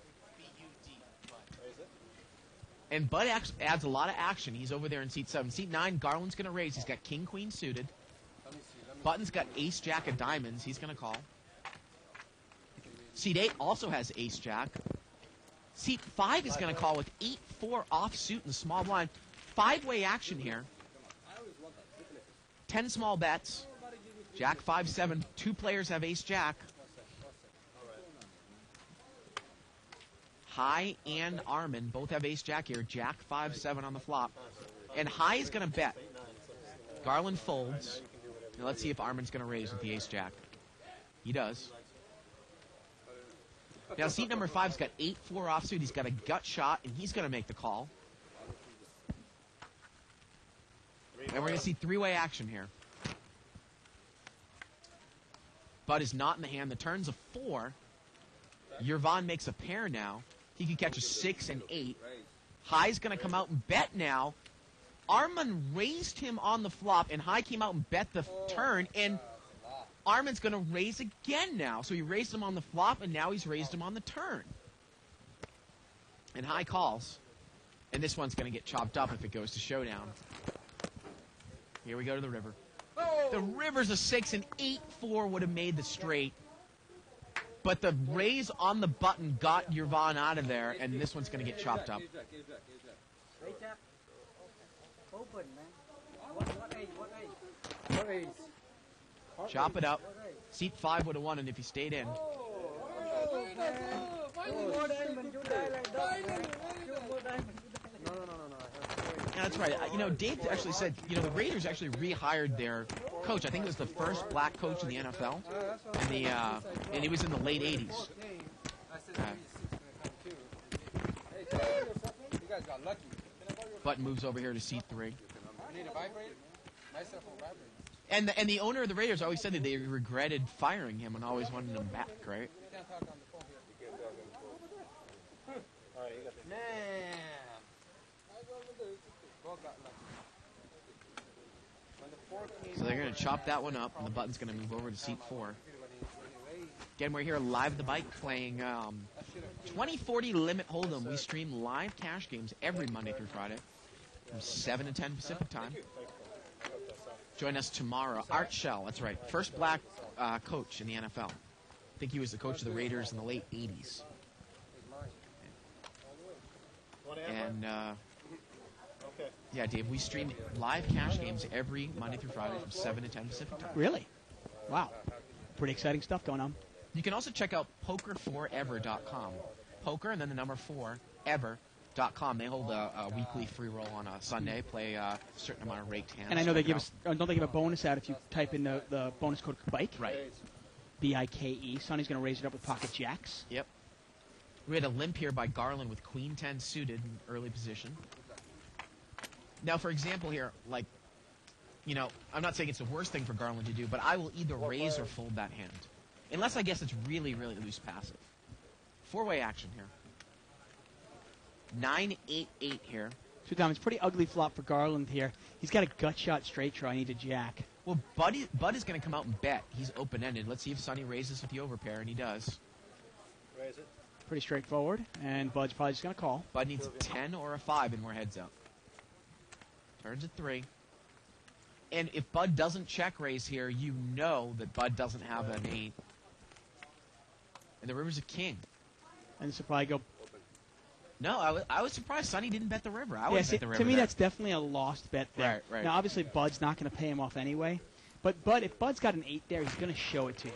And Bud adds a lot of action. He's over there in seat 7. Seat 9, Garland's going to raise. He's got king, queen suited. Button's got ace, jack of diamonds. He's going to call. Seat 8 also has ace, jack. Seat 5 is going to call with 8-4 offsuit in the small blind. 5-way action here. 10 small bets. Jack 5-7. 2 players have ace, jack. High and Armin both have ace jack here. Jack 5-7 on the flop. And High is going to bet. Garland folds. Now let's see if Armin's going to raise with the ace jack. He does. Now seat number 5's got 8-4 offsuit. He's got a gut shot, and he's going to make the call. And we're going to see 3-way action here. Bud is not in the hand. The turn's a 4. Yervon makes a pair now. He can catch a 6 and 8. High's going to come out and bet now. Arman raised him on the flop, and High came out and bet the turn, and Arman's going to raise again now. So he raised him on the flop, and now he's raised him on the turn. And High calls, and this one's going to get chopped up if it goes to showdown. Here we go to the river. The river's a 6, and 8-4 would have made the straight. But the raise on the button got Yervon out of there, and this one's going to get chopped up.
Open, man. What age?
Chop it up. Seat 5 would have won, and if he stayed in. Yeah, that's right. You know, Dave actually said, you know, the Raiders actually rehired their coach. I think it was the first black coach in the NFL, and he was in the late 80s. Button moves over here to seat 3. And the owner of the Raiders always said that they regretted firing him and always wanted him back, right? So they're going to chop that one up, and the button's going to move over to seat 4. Again, we're here live at the bike playing 2040 Limit Hold'em. We stream live cash games every Monday through Friday from 7 to 10 Pacific time. Join us tomorrow. Art Shell, that's right. First black coach in the NFL. I think he was the coach of the Raiders in the late 80s. And, yeah, Dave, we stream live cash games every Monday through Friday from 7 to 10 Pacific time.
Really? Wow. Pretty exciting stuff going on.
You can also check out poker4ever.com. Poker and then the number 4, ever.com. They hold a weekly free roll on a Sunday, play a certain amount of raked hands.
And I know they give us, don't they give a bonus out if you type in the bonus code BIKE?
Right.
B-I-K-E. Sonny's going to raise it up with pocket jacks.
Yep. We had a limp here by Garland with Queen 10 suited in early position. Now, for example here, like, you know, I'm not saying it's the worst thing for Garland to do, but I will either raise or fold that hand. Unless I guess it's really, really loose passive. 4-way action here. 9-8-8 here.
So, Dom, it's pretty ugly flop for Garland here. He's got a gut shot straight draw. I need a jack.
Well, Bud is going to come out and bet. He's open-ended. Let's see if Sonny raises with the overpair, and he does.
Raise it.
Pretty straightforward, and Bud's probably just going to call.
Bud needs a 10 or a 5, and we're heads up. Turns at 3. And if Bud doesn't check raise here, you know that Bud doesn't have an 8. And the river's a king.
And this will probably go.
No, I was surprised Sonny didn't bet the river. I would bet the river.
To me,
there.
that's definitely a lost bet there.
Right.
Now, obviously, Bud's not going to pay him off anyway. But Bud, if Bud's got an 8 there, he's going to show it to you.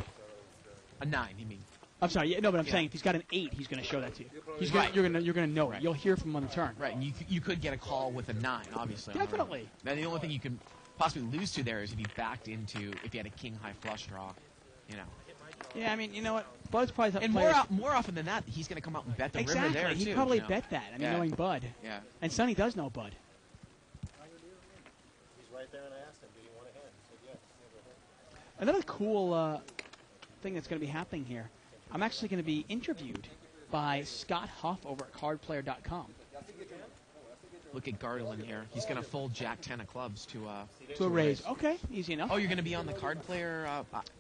A 9, you mean?
I'm sorry. Yeah, no, but I'm saying if he's got an 8, he's going to show that to you. You're going to know it. You'll hear from him on the turn.
Right, and you could get a call with a 9, obviously.
Definitely.
Now, the only thing you can possibly lose to there is if you backed into, if you had a king high flush draw, you know.
Yeah, I mean, you know what? Bud's probably
And more often than that, he's going to come out and bet the river there,
exactly.
too.
He'd probably
you know?
bet that. I mean,
Yeah.
knowing Bud.
Yeah.
And Sonny does know Bud.
He's right there, and I asked him, "Do you want a hand?" He said, "Yes."
Another cool thing that's going to be happening here. I'm actually going to be interviewed by Scott Huff over at cardplayer.com.
Look at Garland here. He's going to fold Jack 10 of clubs to
To a raise. Okay, easy enough.
Oh, you're going to be on the Card Player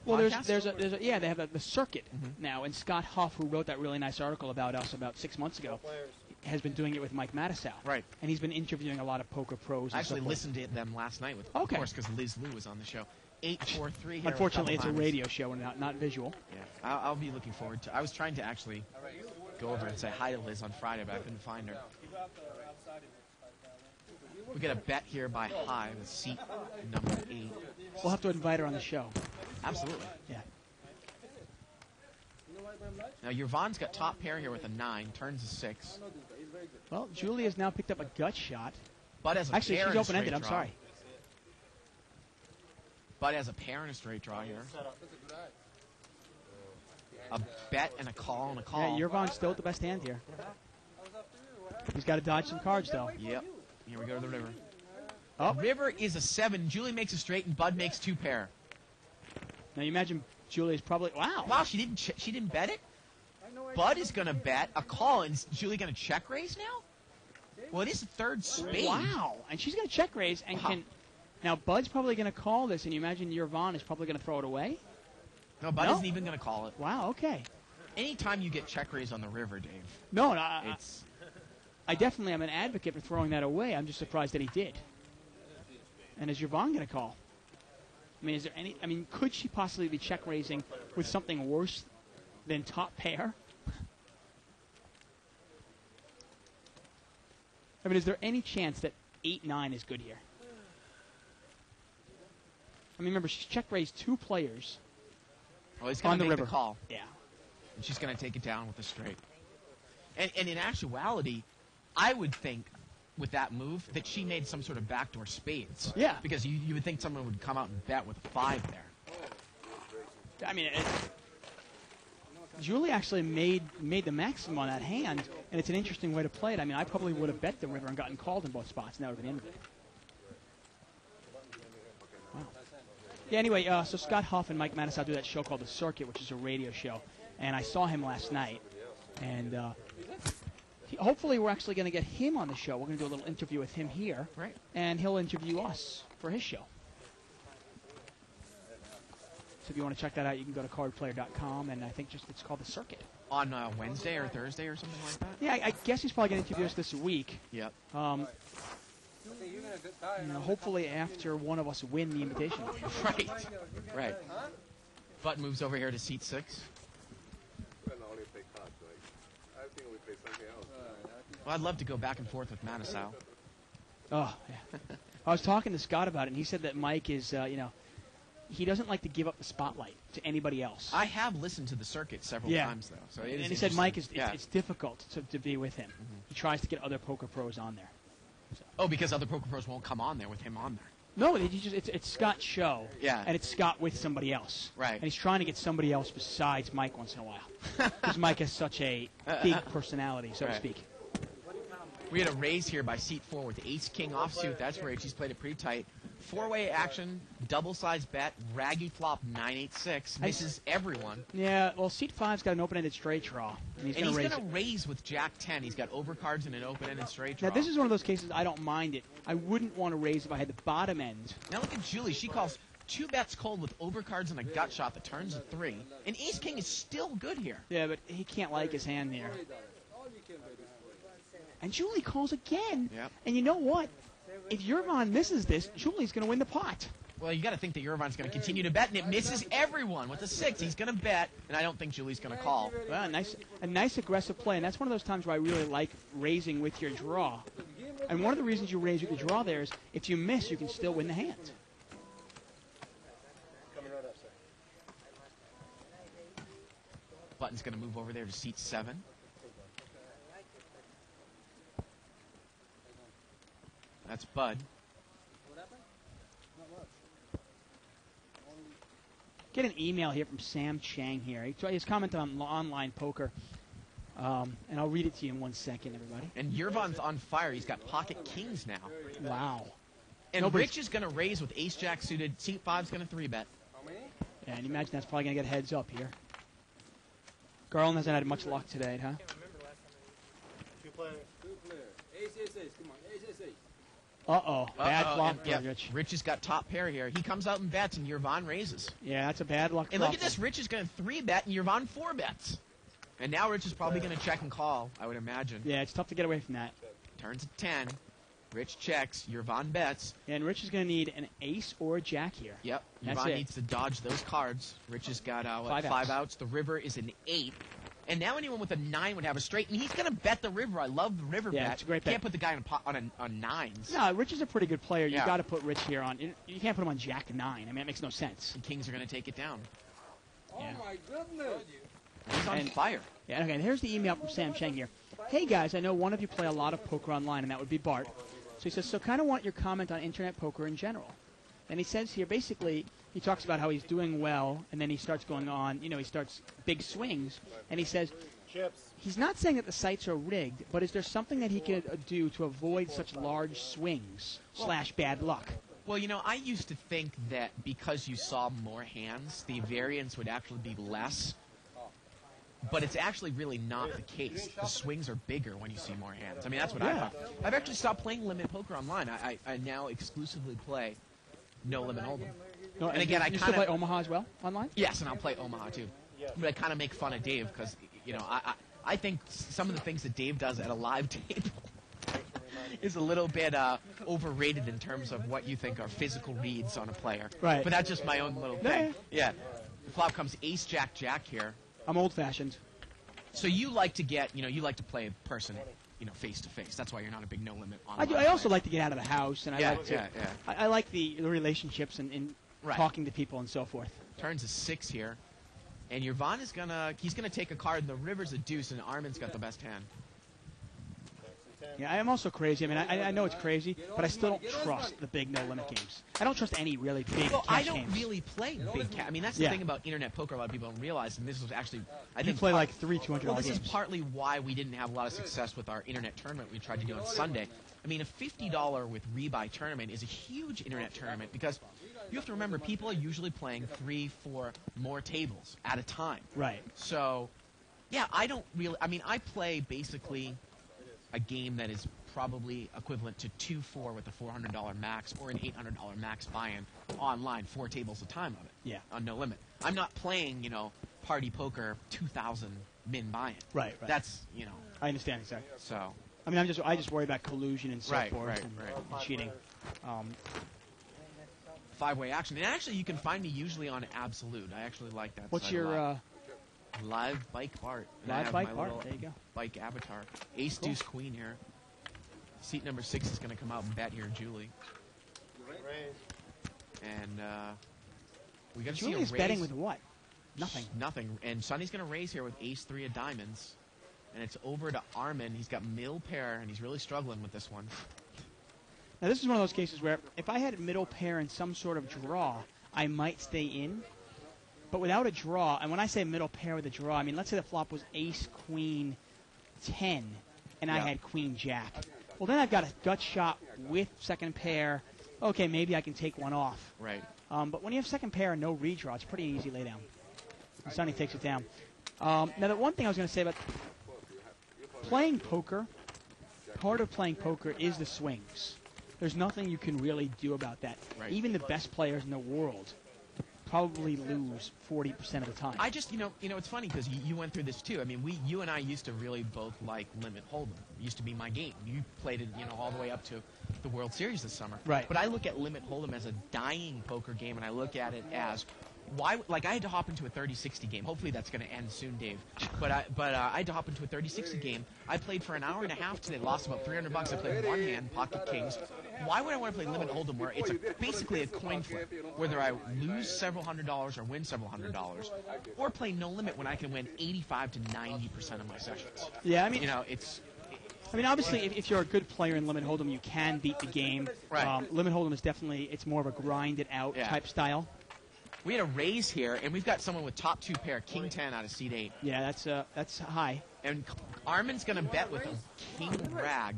well,
podcast?
there's a yeah, they have the circuit now, and Scott Huff, who wrote that really nice article about us about 6 months ago, has been doing it with Mike Matisow.
Right.
And he's been interviewing a lot of poker pros.
I
And
actually
so forth.
listened to them last night, of course, because Liz Lou was on the show. 843 here.
Unfortunately, it's a
couple
radio show and not visual.
Yeah, I'll be looking forward to. I was trying to actually go over and say hi to Liz on Friday, but I couldn't find her. We get a bet here by High with seat number 8.
We'll have to invite her on the show.
Absolutely.
Yeah.
Now Yervon's got top pair here with a 9, turns a 6.
Well, Julie has now picked up a gut shot.
Bud has a
Actually,
pair
she's
and a
open-ended.
straight
I'm
draw.
sorry.
Bud has a pair and a straight draw here. A bet and a call and a call.
Yeah, Yervon's still the best hand here. He's got to dodge some cards, though.
Yep. Here we go to the river.
Oh.
River is a 7. Julie makes a straight and Bud makes 2 pair.
Now, you imagine Julie's probably wow.
Wow, she didn't bet it? Bud is going to bet a call, and is Julie going to check raise now? Well, it is the third spade.
Wow, and she's going to check raise and
Wow.
can. Now Bud's probably going to call this, and you imagine Yvonne is probably going to throw it away.
No, Bud
No.
isn't even going to call it.
Wow. Okay.
Anytime you get check raise on the river, Dave,
No,
it's
I definitely am an advocate for throwing that away. I'm just surprised that he did. And is Yvonne going to call? I mean, is there any? I mean, could she possibly be check raising with something worse than top pair? I mean, is there any chance that 8-9 is good here? I mean, remember, she's check raised 2 players.
well, he's going
On
to
the
make
river.
the call,
Yeah.
and she's going to take it down with a straight. And in actuality, I would think with that move that she made some sort of backdoor spades.
Yeah.
Because you would think someone would come out and bet with a 5 there.
I mean, Julie actually made the maximum on that hand, and it's an interesting way to play it. I mean, I probably would have bet the river and gotten called in both spots, and that would have been the end of it. Wow. Yeah, anyway, so Scott Huff and Mike Matusow do that show called The Circuit, which is a radio show, and I saw him last night, and hopefully we're actually going to get him on the show. We're going to do a little interview with him here,
Right.
and he'll interview us for his show. So if you want to check that out, you can go to cardplayer.com, and I think it's called The Circuit.
On Wednesday or Thursday or something like that?
Yeah, I guess he's probably going to interview us this week.
Yep.
Hopefully after one of us win the invitation.
Right. Right. Button moves over here to seat 6.
Well, I only play cards, right? I think we play something else.
Well, I'd love to go back and forth with Matusow.
Oh, yeah. I was talking to Scott about it, and he said that Mike is, he doesn't like to give up the spotlight to anybody else.
I have listened to The Circuit several times, though. So it is
and he said Mike is
interesting.
it's difficult to be with him. He tries to get other poker pros on there.
Oh, because other poker pros won't come on there with him on there.
No, it's Scott's show.
Yeah.
And it's Scott with somebody else.
Right.
And he's trying to get somebody else besides Mike once in a while. Because Mike has such a big personality, so to
Right.
speak.
We had a raise here by seat 4 with ace-king offsuit. That's where he's played it pretty tight. 4-way action, double-size bet, raggy flop, 9-8-6. Misses everyone.
Yeah, well, seat 5's got an open-ended straight draw. And he's
And
going
he's
to raise
going
it.
to raise with Jack-10. He's got overcards and an open-ended straight draw.
Now, this is one of those cases I don't mind it. I wouldn't want to raise if I had the bottom end.
Now look at Julie. She calls 2 bets cold with overcards and a gut shot that turns a 3. And ace-king is still good here.
Yeah, but he can't like his hand there. And Julie calls again.
Yep.
And you know what? If Yvonne misses this, Julie's going to win the pot.
Well, you got to think that Yvonne's going to continue to bet, and it misses everyone with a 6. He's going to bet, and I don't think Julie's going to call.
Well, a nice aggressive play, and that's one of those times where I really like raising with your draw. And one of the reasons you raise with your draw there is if you miss, you can still win the hand.
Button's going to move over there to seat 7. That's Bud.
Get an email here from Sam Chang here. He's commented on online poker. And I'll read it to you in 1 second, everybody.
And Yvonne's on fire. He's got pocket kings now.
Wow.
And
Nobody's-
Rich is going to raise with ace-jack suited. Seat 5's going to 3-bet.
Yeah, and imagine that's probably going to get heads up here. Garland hasn't had much luck today, huh?
Two player. Ace, ace, ace. Come on. Ace, ace, ace.
Uh-oh. Bad
Uh-oh,
flop
and, yeah,
for Rich.
Rich has got top pair here. He comes out and bets, and Yvonne raises.
Yeah, that's a bad luck
And
flop.
look at this. Rich is going to 3-bet, and Yvonne 4-bets. And now Rich is probably going to check and call, I would imagine.
Yeah, it's tough to get away from that.
Turns at 10. Rich checks. Yvonne bets.
And Rich is going to need an ace or a jack here.
Yep.
That's
Yvonne
it.
needs to dodge those cards. Rich has got
Five
5
outs.
outs. The river is an 8. And now anyone with a 9 would have a straight. And he's going to bet the river. I love the river
Yeah,
bet.
it's a great
Can't
bet.
put the guy on 9s.
No, Rich is a pretty good player. You
Yeah.
got to put Rich here on. You can't put him on jack 9. I mean, that makes no sense.
And kings are going to take it down.
Yeah.
Oh my goodness.
He's on
And-
fire.
Yeah, okay, and here's the email from Sam Cheng here. Hey, guys, I know one of you play a lot of poker online, and that would be Bart. So he says, so kind of want your comment on internet poker in general. And he says here, basically, he talks about how he's doing well, and then he starts going on, he starts big swings. And he says, he's not saying that the sites are rigged, but is there something that he could do to avoid such large swings / bad luck?
Well, I used to think that because you saw more hands, the variance would actually be less. But it's actually really not the case. The swings are bigger when you see more hands. I mean, that's what I thought. I've actually stopped playing Limit Poker online. I now exclusively play No Limit Hold'em.
No,
and again,
you still play Omaha as well online?
Yes, and I'll play Omaha too. But I kind of make fun of Dave because, I think some of the things that Dave does at a live table is a little bit overrated in terms of what you think are physical reads on a player.
Right.
But that's just my own little thing. Yeah. The flop comes Ace Jack Jack here.
I'm old-fashioned.
So you like to get, you like to play a person, face to face. That's why you're not a big No Limit online.
I do. I also like to get out of the house, and
Yeah.
I like the relationships and
Right.
talking to people and so forth.
Turns a 6 here, and Yvonne is he's gonna take a card. The river's a deuce, and Armin's got the best hand.
Yeah, I am also crazy. I mean, I know it's crazy, but I still don't trust the big no-limit games. I don't trust any really big
Well, I
cash
don't
games.
really play big cash. I mean, that's the thing about internet poker. A lot of people don't realize, and this was actually, I
You
think,
play like $300 games.
Well, this is partly why we didn't have a lot of success with our internet tournament we tried to do on Sunday. I mean, a $50 with rebuy tournament is a huge internet tournament because you have to remember people are usually playing 3, 4 more tables at a time.
Right.
So, yeah, I don't really. I mean, I play basically a game that is probably equivalent to 2-4 with a $400 max or an $800 max buy-in online, 4 tables a time of it.
Yeah.
On No Limit. I'm not playing, party poker 2,000 min buy-in.
Right.
That's,
I understand exactly.
so.
I mean, I just worry about collusion and so
Right,
forth
right,
and
right.
cheating.
5-way action. And actually, you can find me usually on Absolute. I actually like that.
What's
site a
your
lot. Live Bike Bart. And I
live
have
bike
my
part?
little
There you go.
bike avatar. Ace
Cool.
Deuce Queen here. Seat number 6 is going to come out and bet here, Julie. And we got to see a
Julie's
raise.
betting with what? Nothing.
Nothing. And Sonny's going to raise here with Ace 3 of diamonds. And it's over to Armin. He's got middle pair, and he's really struggling with this one.
Now, this is one of those cases where if I had a middle pair and some sort of draw, I might stay in. But without a draw, and when I say middle pair with a draw, I mean, let's say the flop was Ace, Queen, 10, and I
Yeah.
had Queen, Jack. Well, then I've got a gut shot with second pair. Okay, maybe I can take one off.
Right.
But when you have second pair and no redraw, it's a pretty easy laydown. And Sonny takes it down. Now, the one thing I was going to say about playing poker, part of playing poker is the swings. There's nothing you can really do about that.
Right.
Even the best players in the world probably lose 40% of the time.
I just, it's funny because you went through this too. I mean, you and I used to really both like Limit Hold'em. It used to be my game. You played it, all the way up to the World Series this summer.
Right.
But I look at Limit Hold'em as a dying poker game, and I look at it as why. Like I had to hop into a 30-60 game. Hopefully that's going to end soon, Dave. But I had to hop into a 30-60 game. I played for an hour and a half today. Lost about $300. I played one hand, pocket kings. Why would I want to play Limit Hold'em where it's basically a coin flip, whether I lose several $100s or win several $100s, or play No Limit when I can win 85 to 90% of my sessions?
Yeah, I mean,
It's.
I mean, obviously, if you're a good player in Limit Hold'em, you can beat the game.
Right.
Limit Hold'em is definitely, it's more of a grind-it-out
Yeah.
type style.
We had a raise here, and we've got someone with top 2 pair, King 10 out of seat 8.
Yeah, that's high.
And Armin's going to bet with a King Rag.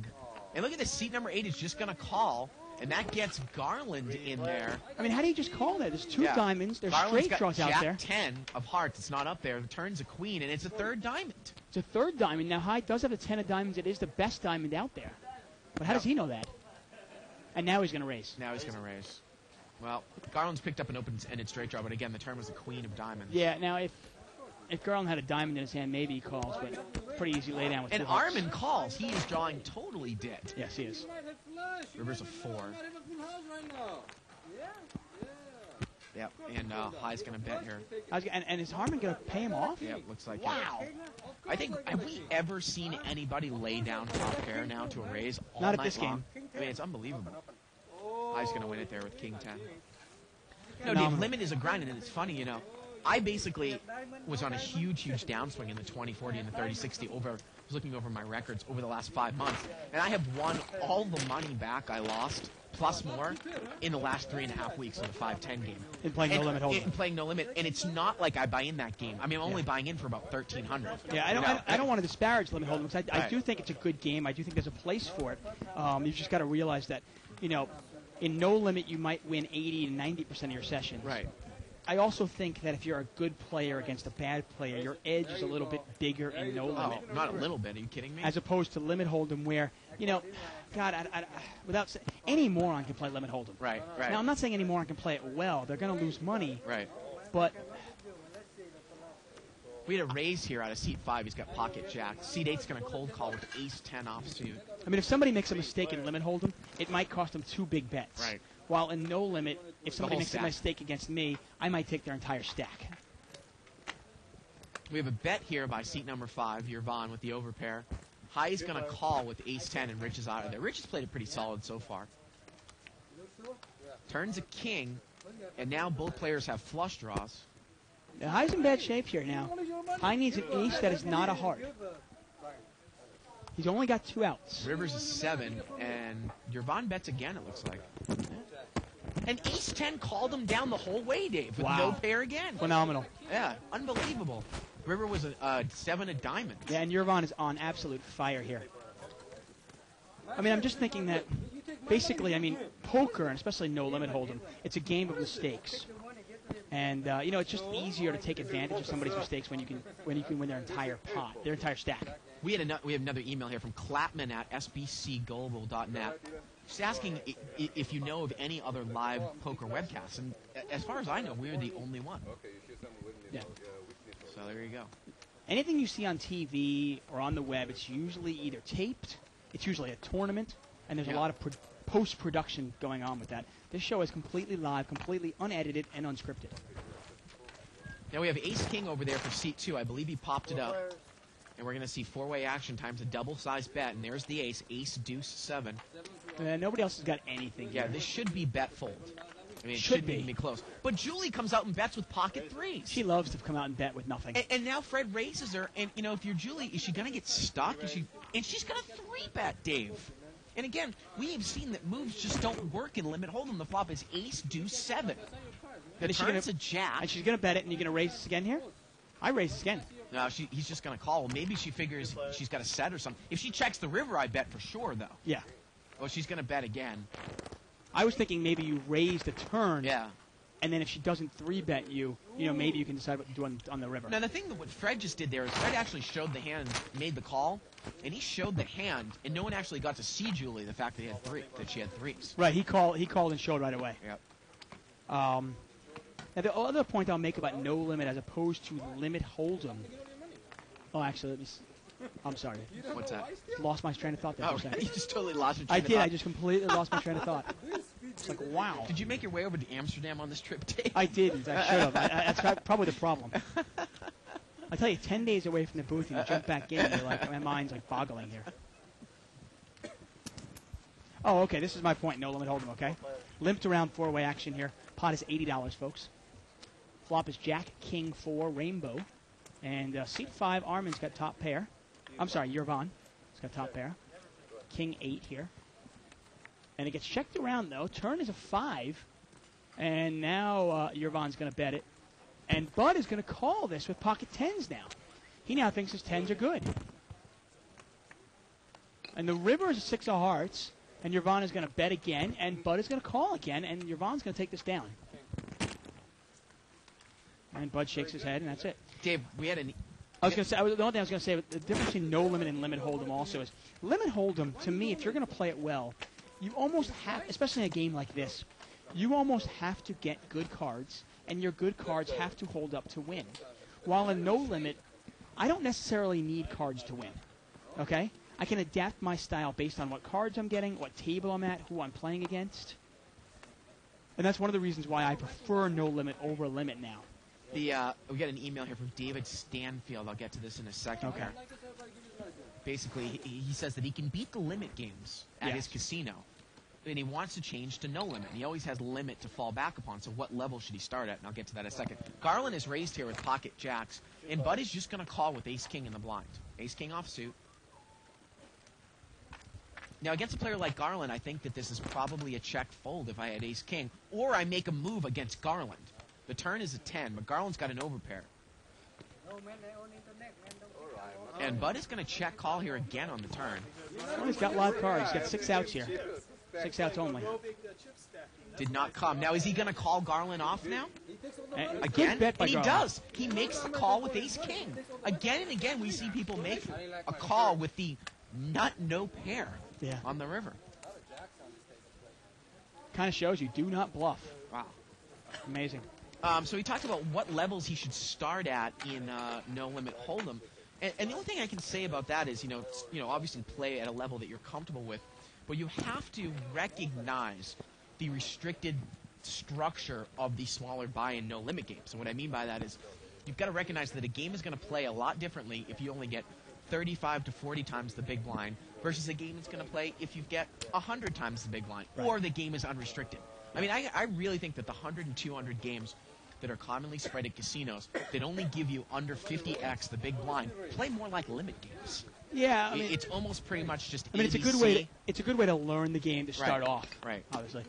And look at this, seat number 8 is just going to call, and that gets Garland in there.
I mean, how do you just call that? There's two
Yeah.
diamonds. There's
Garland's
straight
got
draws out
Jack
there.
10 of hearts. It's not up there. Turns a queen, and it's a third diamond.
It's a third diamond. Now, Hyde does have a 10 of diamonds. It is the best diamond out there. But how does he know that? And now he's going to raise.
Now he's going to raise. Well, Garland's picked up an open-ended straight draw, but again, the turn was the queen of diamonds.
Yeah, now if Garland had a diamond in his hand, maybe he calls, but pretty easy laydown with
And
two hooks.
Armin calls. He is drawing totally dead.
Yes, he is.
River's a 4. Yep, and High's going to bet here.
And is Harmon going to pay him off?
Yep, looks like it.
Wow.
I think, have we ever seen anybody lay down top pair now to a raise all
Not at
night
this
long?
game.
I mean, it's unbelievable. High's going to win it there with King 10. No,
Phenomenal.
Dave, Limit is a grind, and it's funny, I basically was on a huge downswing in the 20-40 and the 30-60 over. I was looking over my records over the last 5 months, and I have won all the money back I lost, plus more, in the last 3.5 weeks in the 5-10 game.
In playing No Limit Hold'em.
In playing No Limit, and it's not like I buy in that game. I mean, I'm only buying in for about 1,300.
Yeah, I don't want to disparage Limit Hold'em because I
Right.
do think it's a good game. I do think there's a place for it. You've just got to realize that, in no limit you might win 80 to 90% of your sessions.
Right.
I also think that if you're a good player against a bad player, your edge is a little bit bigger in no limit.
Oh, not a little bit. Are you kidding me?
As opposed to limit hold'em, where God, without any moron can play limit hold'em.
Right. Right.
Now I'm not saying any moron can play it well. They're going to lose money.
Right.
But
we had a raise here out of seat 5. He's got pocket jacks. Seat 8's going to cold call with ace 10 offsuit.
I mean, if somebody makes a mistake in limit hold'em, it might cost them 2 big bets.
Right.
While in no limit, if somebody
whole
makes a
stack.
mistake against me, I might take their entire stack.
We have a bet here by seat number 5, Yervon with the overpair. High is going to call with ace 10 and Rich is out of there. Rich has played it pretty solid so far. Turns a king, and now both players have flush draws.
Now, High's in bad shape here now. High needs an ace that is not a heart. He's only got 2 outs.
Rivers is 7, and Yervon bets again, it looks like. And ace 10 called him down the whole way, Dave, with
Wow.
no pair again.
Phenomenal.
Yeah, unbelievable. River was a 7 of diamonds.
Yeah, and Yervon is on absolute fire here. I mean, I'm just thinking that basically, I mean, poker, and especially no limit hold'em, it's a game of mistakes. And it's just easier to take advantage of somebody's mistakes when you can win their entire pot, their entire stack.
We have another email here from Clapman at sbcglobal.net. Just asking if you know of any other live poker webcasts. And as far as I know, we're the only one.
Yeah.
So there you go.
Anything you see on TV or on the web, it's usually either taped, it's usually a tournament, and there's a
Yeah.
lot of post-production going on with that. This show is completely live, completely unedited, and unscripted.
Now we have ace-king over there for seat 2. I believe he popped it up. And we're going to see 4-way action times a double-sized bet. And there's the ace, ace-deuce-7.
Nobody else has got anything
Yeah,
here.
this should be bet fold. I mean, it
Should
shouldn't even
be.
be close. But Julie comes out and bets with pocket 3s.
She loves to come out and bet with nothing.
And now Fred raises her, and if you're Julie, is she going to get stuck? And she's going to 3-bet, Dave. And again, we have seen that moves just don't work in limit hold'em. The flop is ace-deuce-7. The
And is she
turn's
gonna-
a jack.
And she's going to bet it, and you're going to raise this again here? I raise this again.
No, he's just going to call. Maybe she figures she's got a set or something. If she checks the river, I bet for sure, though.
Yeah.
Oh, she's going to bet again.
I was thinking maybe you raise the turn,
Yeah.
and then if she doesn't 3-bet you, maybe you can decide what to do on the river.
Now, the thing that what Fred just did there is Fred actually showed the hand, made the call, and he showed the hand, and no one actually got to see Julie the fact that she had 3s.
Right, he called and showed right away.
Yep.
Now, the other point I'll make about no limit as opposed to limit hold'em. Oh, actually, let me. I'm sorry.
What's that?
Lost my train of thought there
Oh,
for a second.
you just totally lost your
I
train of
did.
thought.
I just completely lost my train of thought. It's like, wow.
Did you make your way over to Amsterdam on this trip, Dave?
I didn't. I should have. That's probably the problem. I tell you, 10 days away from the booth, and you jump back in, you're like, my mind's like boggling here. Oh, okay. This is my point. No limit hold'em. Okay. Limped around 4-way action here. Pot is $80, folks. Flop is Jack, King 4, Rainbow, and seat 5. Armin's got top pair. I'm sorry, Yervon. He's got top pair. King 8 here, and it gets checked around though. Turn is a 5, and now Yervon's going to bet it, and Bud is going to call this with pocket 10s now. He now thinks his 10s are good, and the river is a 6 of hearts. And Yervon is going to bet again, and Bud is going to call again, and Yervon's going to take this down. And Bud shakes his head, and that's it.
Dave, we had an...
I was going to say, the only thing I was going to say, the difference between no limit and limit hold'em also is, limit hold'em, to me, if you're going to play it well, you almost have, especially in a game like this, you almost have to get good cards, and your good cards have to hold up to win. While in no limit, I don't necessarily need cards to win. Okay? I can adapt my style based on what cards I'm getting, what table I'm at, who I'm playing against. And that's one of the reasons why I prefer no limit over limit now.
We got an email here from David Stanfield. I'll get to this in a second.
Okay.
Here. Basically, he says that he can beat the limit games at his casino, and he wants to change to no limit. And he always has limit to fall back upon, so what level should he start at? And I'll get to that in a second. Garland is raised here with pocket jacks, and Bud is just going to call with ace-king in the blind. Ace-king offsuit. Now, against a player like Garland, I think that this is probably a check fold if I had ace-king, or I make a move against Garland. The turn is a 10, but Garland's got an overpair. And Bud is going to check call here again on the turn.
Well, he's got live cards. He's got 6 outs here. 6 outs only.
Did not come. Now, is he going to call Garland off now?
And
Again?
good bet by
And he
Garland.
does. He makes the call with ace-king. Again and again, we see people make a call with the nut-no pair
Yeah.
on the river.
Kind of shows you do not bluff.
Wow.
Amazing.
So he talked about what levels he should start at in No Limit Hold'em, and the only thing I can say about that is, obviously play at a level that you're comfortable with, but you have to recognize the restricted structure of the smaller buy-in no limit games. And what I mean by that is, you've got to recognize that a game is going to play a lot differently if you only get 35 to 40 times the big blind versus a game that's going to play if you get 100 times the big blind, or the game is unrestricted. I mean, I really think that the 100 and 200 games that are commonly spread at casinos that only give you under 50x the big blind play more like limit games.
Yeah, I mean,
It's almost pretty much just
it's a good
ABC.
way. It's a good way to learn the game to start
Right.
off.
Right.
Obviously.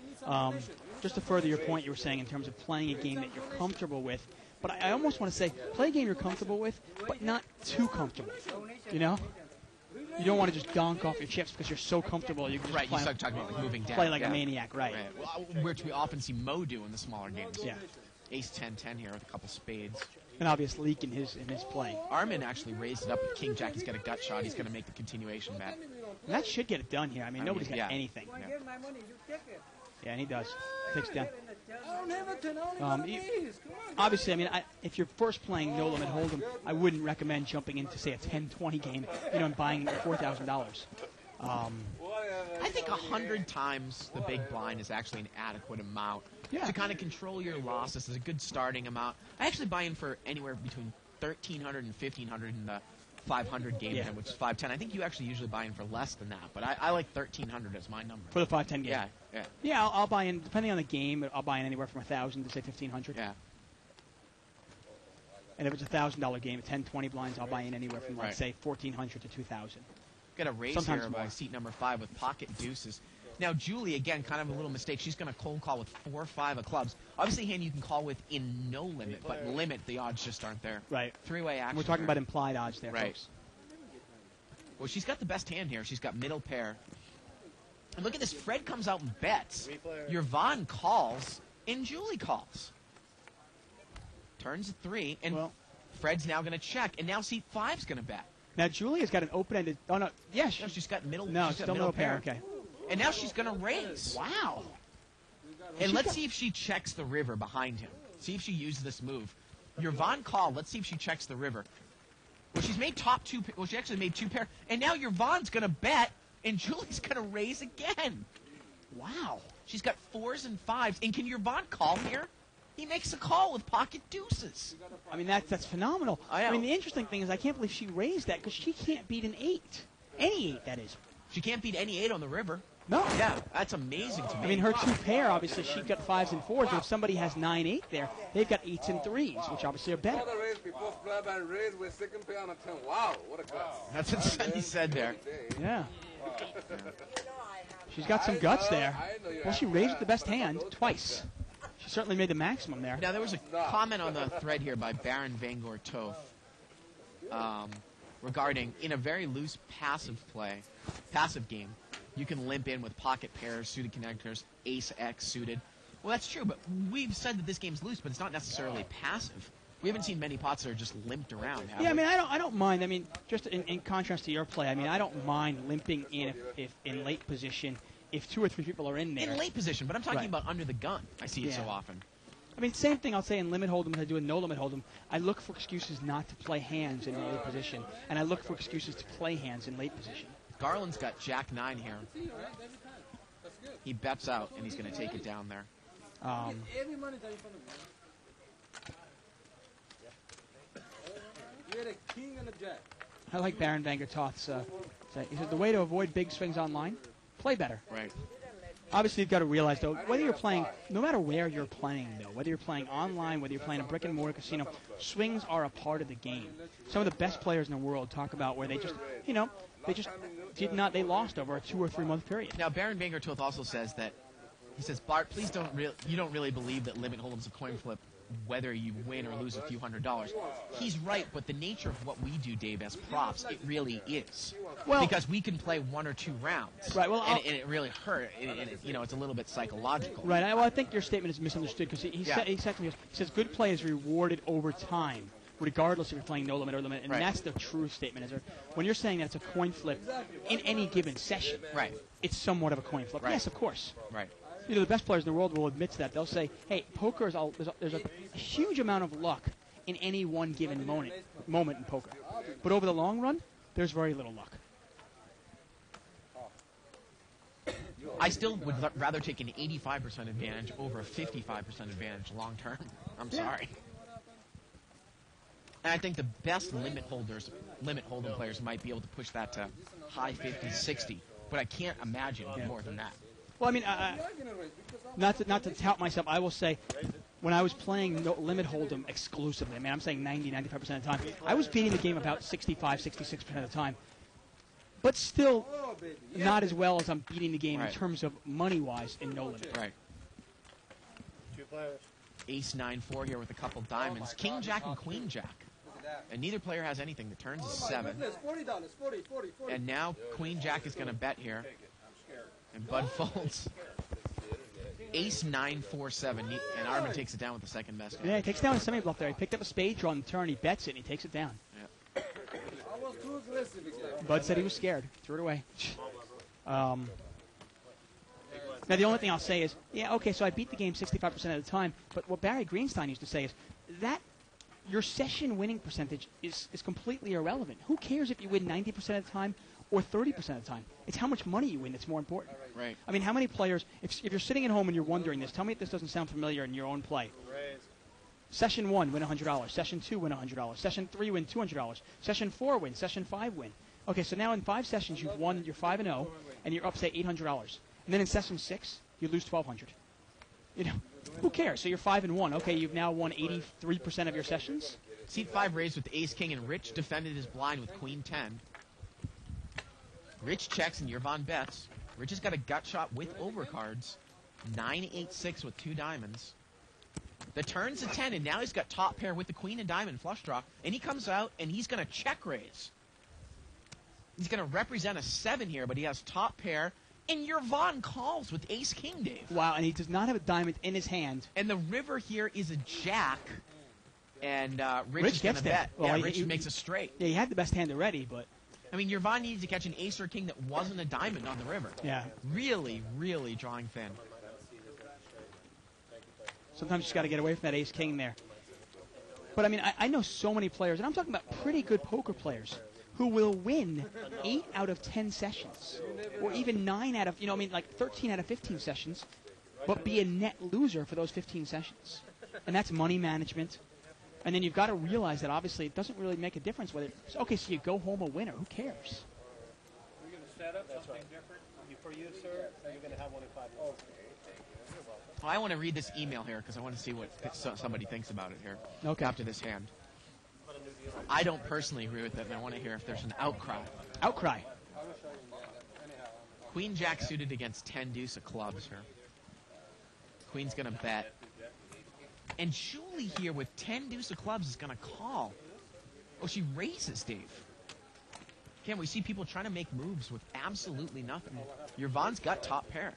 Just to further your point, you were saying in terms of playing a game that you're comfortable with. But I almost want to say, play a game you're comfortable with, but not too comfortable. You know, you don't want to just donk off your chips because you're so comfortable. You can just
Right, you
play,
start talking about like moving down.
play like
yeah.
a maniac, right?
Well, which we often see Mo do in the smaller games.
Yeah.
Ace 10-10 here with a couple spades.
An obvious leak in his play.
Armin actually raised it up with King Jack. He's got a gut shot. He's going to make the continuation bet.
And that should get it done here. I mean, nobody's got
yeah.
anything.
Yeah.
Get my money, you take it.
Yeah, and he does. Takes down.
I don't have a 10, I
Um,
only
you-
got an ace. Come on.
Obviously, I mean, if you're first playing No Limit Hold'em, I wouldn't recommend jumping into, say, a 10-20 game, and buying $4,000.
I think 100 times the big blind is actually an adequate amount
Yeah.
to kind of control your losses. Is a good starting amount. I actually buy in for anywhere between 1,300 and 1,500 in the 500 game,
Yeah.
which is 510. I think you actually usually buy in for less than that, but I like 1,300 as my number.
For the 5-10 game.
Yeah, yeah,
Yeah, I'll buy in, depending on the game, I'll buy in anywhere from 1,000 to, say, 1,500.
yeah.
And if it's a $1,000 game, 10-20 blinds, I'll buy in anywhere from,
Right.
say, 1,400 to 2,000.
Got a raise
Sometimes
here by
more.
seat number 5 with pocket deuces. Now, Julie, again, kind of a little mistake. She's going to cold call with 4-5 of clubs. Obviously, a hand you can call with in no limit, but limit, the odds just aren't there.
Right.
Three-way action.
We're talking
there.
about implied odds there,
Right.
folks.
Well, she's got the best hand here. She's got middle pair. And look at this. Fred comes out and bets. Your Vaughn calls, and Julie calls. Turns a 3, and
Well-
Fred's now going to check. And now seat 5's going to bet.
Now, Julia's got an open-ended... Oh, no. Yeah,
No, she's got middle.
no,
she's got
still middle pair. Okay.
And now she's going to raise.
Wow.
And let's see if she checks the river behind him. See if she uses this move. Your Vaughn call. Let's see if she checks the river. Well, she's made top 2. Well, she actually made 2 pair. And now your Vaughn's going to bet, and Julie's going to raise again.
Wow.
She's got 4s and 5s. And can your Vaughn call here? He makes a call with pocket deuces.
I mean, that's phenomenal.
I know.
mean, the interesting thing is I can't believe she raised that because she can't beat an 8. Any 8, that is.
She can't beat any 8 on the river.
No.
Yeah, that's amazing to me.
I mean, her 2 pair, obviously, she's got 5s and 4s. But if somebody has 9-8 there, they've got 8s and 3s, which obviously are better.
Another raise before fly by raise with second pair on a 10. Wow, what a guts.
That's what he said there.
Yeah. She's got some guts there. Well, she raised the best hand twice. She certainly made the maximum there.
Now, there was a comment on the thread here by Baron Vangor Toth regarding, in a very loose passive game, you can limp in with pocket pairs, suited connectors, ace X suited. Well, that's true, but we've said that this game's loose, but it's not necessarily passive. We haven't seen many pots that are just limped around, have
Yeah, I
we?
mean, I don't mind. I mean, just in contrast to your play, I mean, I don't mind limping in if in late position if 2 or 3 people are in there.
In late position, but I'm talking
Right.
about under the gun. I see it so
Yeah.
often.
I mean, same thing I'll say in limit hold'em as I do in no limit hold'em. I look for excuses not to play hands in early position, and I look for excuses to play hands in late position.
Garland's got Jack 9 here. He bets out, and he's going to take it down there.
Every money that in front of you. You had a king and a jack.
I like Baron Vanger Toth's say. He said the way to avoid big swings online, play better.
Right.
Obviously, you've got to realize, though, whether you're playing, no matter where you're playing, though, whether you're playing online, whether you're playing a brick-and-mortar casino, swings are a part of the game. Some of the best players in the world talk about where they just, they just did not, they lost over a 2 or 3 month period.
Now, Baron Vanger Toth also says that, he says, Bart, please you don't really believe that limit hold'em's a coin flip. whether you win or lose a few $100s. He's right, but the nature of what we do, Dave, as props, it really is.
Well-
because we can play 1 or 2 rounds.
Right, well,
and it really hurt. And it's a little bit psychological.
Right. I think your statement is misunderstood because he says good play is rewarded over time, regardless if you're playing no limit or limit, and
Right.
that's the true statement. Is there, when you're saying that it's a coin flip in any given session,
Right.
it's somewhat of a coin flip.
Right.
Yes, of course.
Right.
You know, the best players in the world will admit to that. They'll say, hey, poker is there's a huge amount of luck in any one given moment in poker. But over the long run, there's very little luck.
I still would rather take an 85% advantage over a 55% advantage long term. I'm sorry. And I think the best limit hold'em players might be able to push that to high 50s, 60. But I can't imagine more than that.
Well, I mean, not to tout myself, I will say, when I was playing no limit hold'em exclusively, I mean, I'm saying 90, 95% of the time, I was beating the game about 65, 66% of the time. But still, not as well as I'm beating the game
Right.
in terms of money-wise in no limit.
Right.
2 players.
Ace 9-4 here with a couple diamonds. King Jack and Queen Jack. And neither player has anything. The turns is 7.
$40, 40.
And now Queen Jack is going to bet here. And Bud folds. Ace 9-4-7. And Armin takes it down with the second best.
Yeah, he takes down a semi-bluff there. He picked up a spade draw on the turn, he bets it, and he takes it down.
Yeah.
I was too aggressive again.
Bud said he was scared. Threw it away. Now, the only thing I'll say is, yeah, okay, so I beat the game 65% of the time, but what Barry Greenstein used to say is that your session winning percentage is completely irrelevant. Who cares if you win 90% of the time or 30% of the time? It's how much money you win that's more important.
Right.
I mean, how many players, if you're sitting at home and you're wondering this, tell me if this doesn't sound familiar in your own play. Session 1, win $100. Session 2, win $100. Session 3, win $200. Session 4, win. Session 5, win. Okay, so now in 5 sessions, you've won, you're 5-0, and you're up, say, $800. And then in session 6, you lose $1,200. You know, who cares? So you're 5-1. Okay, you've now won 83% of your sessions.
Seat 5 raised with Ace King, and Rich defended his blind with Queen 10. Rich checks and Yervon bets. Rich has got a gut shot with overcards. 9-8-6 with 2 diamonds. The turn's a 10, and now he's got top pair with the Queen and Diamond flush draw. And he comes out, and he's going to check raise. He's going to represent a 7 here, but he has top pair. And Yervon calls with Ace King, Dave.
Wow, and he does not have a diamond in his hand.
And the river here is a jack. And Rich
Rich
is going
gets
to
there.
bet.
Well,
Yeah, Rich makes a straight.
Yeah, he had the best hand already, but
I mean, Yervon needed to catch an ace or a king that wasn't a diamond on the river.
yeah.
Really, really drawing thin.
Sometimes you just got to get away from that ace-king there. But, I mean, I know so many players, and I'm talking about pretty good poker players, who will win 8 out of 10 sessions, or even 9 out of, 13 out of 15 sessions, but be a net loser for those 15 sessions. And that's money management. And then you've got to realize that, obviously, it doesn't really make a difference whether, okay, so you go home a winner. Who cares?
We're going to set up something different for you, sir. You're going to have one in 5 minutes.
Well, I want to read this email here because I want to see what somebody thinks about it here
Okay.
after this hand. I don't personally agree with it, and I want to hear if there's an outcry.
Outcry.
Queen Jack suited against 10 deuce of clubs here. Queen's going to bet. And Julie here with 10 deuce of clubs is going to call. Oh, she raises, Dave. Again, we see people trying to make moves with absolutely nothing. Yervon's got top pair.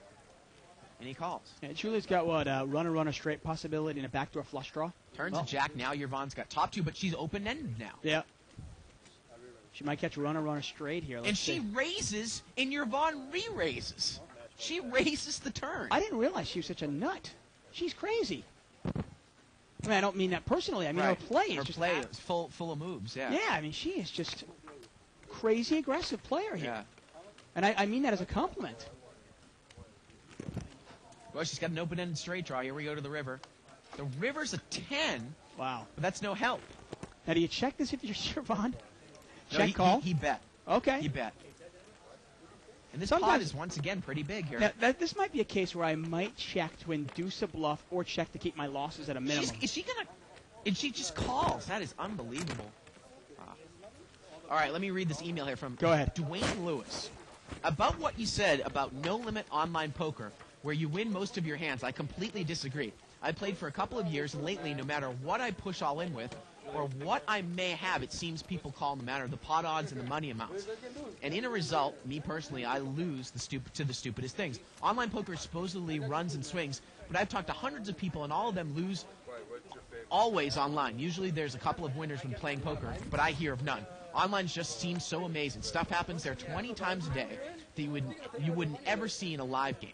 And he calls.
Yeah, Julia's got what, runner straight possibility and a backdoor flush draw?
Turns a jack. Now Yervon's got top 2, but she's open-ended now.
Yeah. She might catch runner straight here.
And she raises, and Yervon re-raises. She raises the turn.
I didn't realize she was such a nut. She's crazy. I mean, I don't mean that personally. I mean, her play is
Her
just...
play is full of moves, yeah.
Yeah, I mean, she is just crazy aggressive player here.
Yeah.
And I mean that as a compliment.
Well, she's got an open-ended straight draw. Here we go to the river. The river's a 10,
Wow.
but that's no help.
Now, do you check this if you're Yervon?
No,
Check call?
He bet.
Okay.
He bet. And this
Sometimes-
pot is once again pretty big here.
Now, this might be a case where I might check to induce a bluff or check to keep my losses at a minimum.
Is she gonna? And she just calls. That is unbelievable. All right, let me read this email here from
Go ahead.
Dwayne Lewis. About what you said about no limit online poker, where you win most of your hands, I completely disagree. I played for a couple of years, and lately, no matter what I push all in with, or what I may have, it seems people call them the matter of the pot odds and the money amounts. And in a result, me personally, I lose to the stupidest things. Online poker supposedly runs and swings, but I've talked to hundreds of people, and all of them lose always online. Usually there's a couple of winners when playing poker, but I hear of none. Online just seems so amazing. Stuff happens there 20 times a day that you wouldn't ever see in a live game.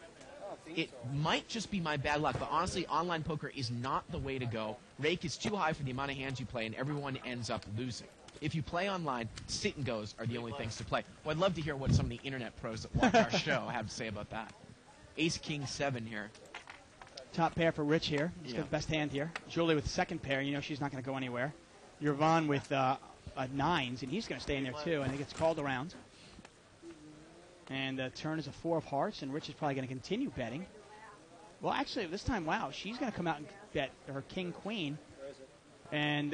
It might just be my bad luck, but honestly, online poker is not the way to go. Rake is too high for the amount of hands you play, and everyone ends up losing. If you play online, sit and goes are the only things to play. Well, I'd love to hear what some of the internet pros that watch our show have to say about that. Ace King 7 here.
Top pair for Rich here. He's got the best hand here. Julie with the second pair. You know she's not going to go anywhere. Yvonne with nines, and he's going to stay in there too, and he gets called around. And turn is a 4 of hearts, and Rich is probably going to continue betting. Well, actually, this time, wow, she's going to come out and bet her king-queen. And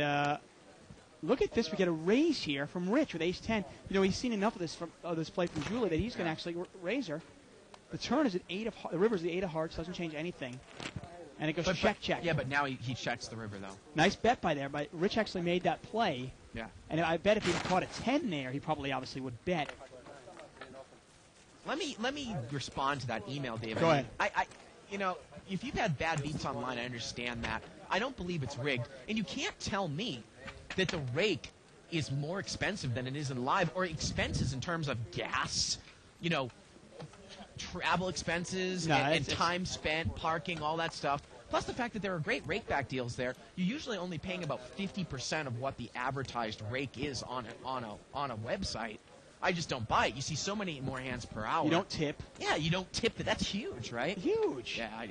look at this. We get a raise here from Rich with ace-10. You know, he's seen enough of this play from Julie that he's going to actually raise her. The turn is at 8 of the river's the 8 of hearts, doesn't change anything. And it goes check.
Yeah, but now he checks the river, though.
Nice bet by there, but Rich actually made that play.
Yeah.
And I bet if he caught a 10 there, he probably obviously would bet.
Let me respond to that email, David.
Go ahead.
I you know, if you've had bad beats online, I understand that. I don't believe it's rigged, and you can't tell me that the rake is more expensive than it is in live, or expenses in terms of gas, you know, travel expenses, and time spent, parking, all that stuff. Plus the fact that there are great rakeback deals there. You're usually only paying about 50% of what the advertised rake is on a website. I just don't buy it. You see so many more hands per hour.
You don't tip.
Yeah, you don't tip it. That's huge, right?
Huge.
Yeah, I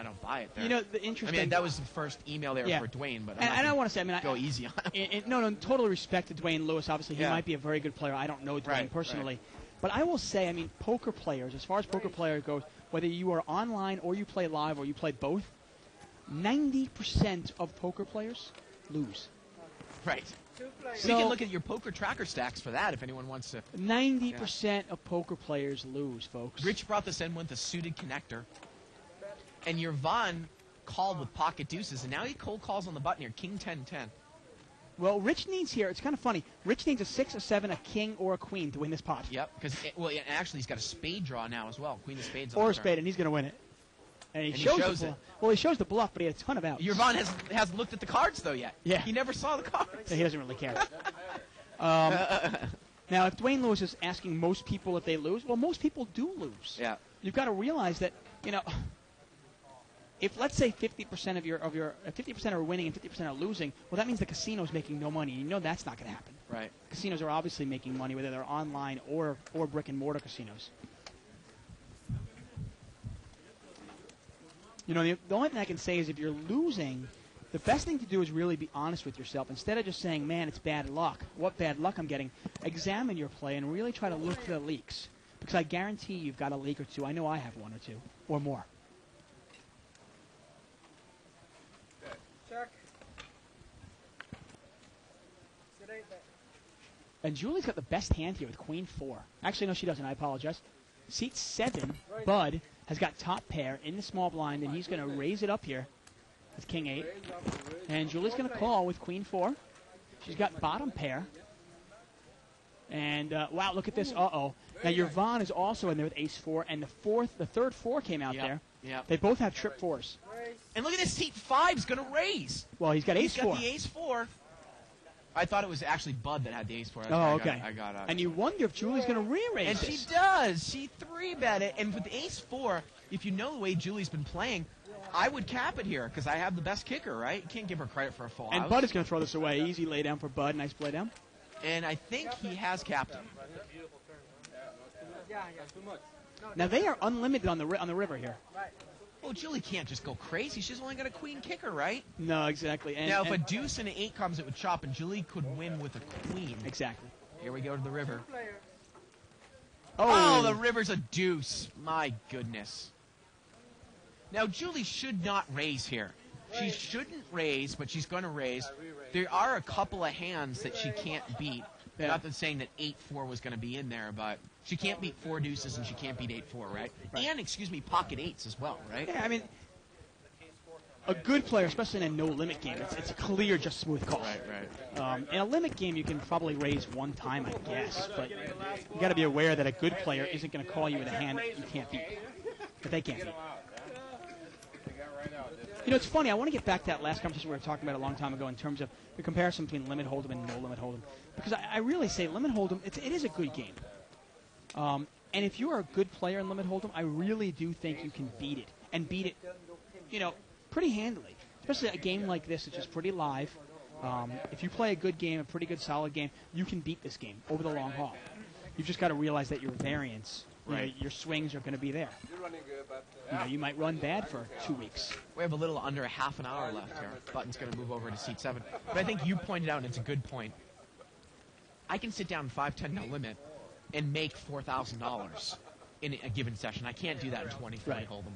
don't buy it there.
You know, the interesting...
I mean, that was the first email there for Dwayne, but
and I want to say,
go easy on him.
No, totally respect to Dwayne Lewis. Obviously, he might be a very good player. I don't know Dwayne personally. Right. But I will say, I mean, poker players, as far as poker players goes, whether you are online or you play live or you play both, 90% of poker players lose.
Right. So you can look at your poker tracker stacks for that if anyone wants to.
90% of poker players lose, folks.
Rich brought this in with a suited connector. And Yvonne called with pocket deuces, and now he cold calls on the button here, king 10-10.
Well, Rich needs here, it's kind of funny, Rich needs a 6, a 7, a king, or a queen to win this pot.
Yep, because, actually he's got a spade draw now as well, queen of spades.
Or a spade, and he's going to win it. And he shows it. Well, he shows the bluff, but he had a ton of outs.
Yvonne hasn't looked at the cards, though, yet.
Yeah.
He never saw the cards.
So he doesn't really care. Now, if Dwayne Lewis is asking most people if they lose, well, most people do lose.
Yeah.
You've got to realize that, you know, if let's say 50% of your 50% are winning and 50% are losing, well, that means the casino's making no money. You know that's not going to happen.
Right.
Casinos are obviously making money, whether they're online or brick and mortar casinos. You know, the only thing I can say is if you're losing, the best thing to do is really be honest with yourself. Instead of just saying, man, it's bad luck, what bad luck I'm getting, examine your play and really try to look for the leaks. Because I guarantee you've got a leak or two. I know I have one or two, or more.
Check.
And Julie's got the best hand here with Queen 4. Actually, no, she doesn't. I apologize. Seat 7, Bud has got top pair in the small blind, and he's going to raise it up here with King 8. And Julie's going to call with Queen 4. She's got bottom pair. And, wow, look at this. Uh-oh. Now, Yvonne is also in there with Ace 4, and the third 4 came out there.
Yep.
They both have trip 4s.
And look at this, seat 5's going to raise.
Well, he's got Ace 4.
He's got the Ace 4. I thought it was actually Bud that had the Ace 4.
Oh, okay.
I got
and you wonder if Julie's going to re-raise
And
this.
she does. She 3-bet it. And with the Ace 4, if you know the way Julie's been playing, I would cap it here because I have the best kicker, right? You can't give her credit for a full house.
And Bud is going to throw this away. Easy lay down for Bud. Nice play down.
And I think he has capped him.
Now, they are unlimited on the river here.
Well, Julie can't just go crazy. She's only got a queen kicker, right?
No, exactly. And,
now, if a deuce and an 8 comes, it would chop, and Julie could win with a queen.
Exactly.
Here we go to the river.
Oh,
the river's a deuce. My goodness. Now, Julie should not raise here. She shouldn't raise, but she's going to raise. There are a couple of hands that she can't beat.
Yeah.
Not that saying that 8-4 was going to be in there, but she can't beat 4 deuces and she can't beat 8-4, right? And, pocket 8s as well, right?
Yeah, I mean, a good player, especially in a no-limit game, it's a clear, just smooth call.
Right.
In a limit game, you can probably raise one time, I guess, but you got to be aware that a good player isn't going to call you with a hand that you can't beat, that they can't beat. You know, it's funny. I want to get back to that last conversation we were talking about a long time ago in terms of the comparison between limit hold'em and no limit hold'em, because I really say limit hold'em, it is a good game. And if you are a good player in limit hold'em, I really do think you can beat it, and beat it, you know, pretty handily. Especially a game like this, it's just pretty live. If you play a good game, a pretty good solid game, you can beat this game over the long haul. You've just got to realize that your variance, your swings are going to be there.
You're running good, but
You know, you might run bad for 2 weeks.
We have a little under a half an hour left here. Button's going to move over to seat 7. But I think you pointed out, and it's a good point, I can sit down 5-10 no limit and make $4,000 in a given session. I can't do that in 20-40
Right.
hold'em.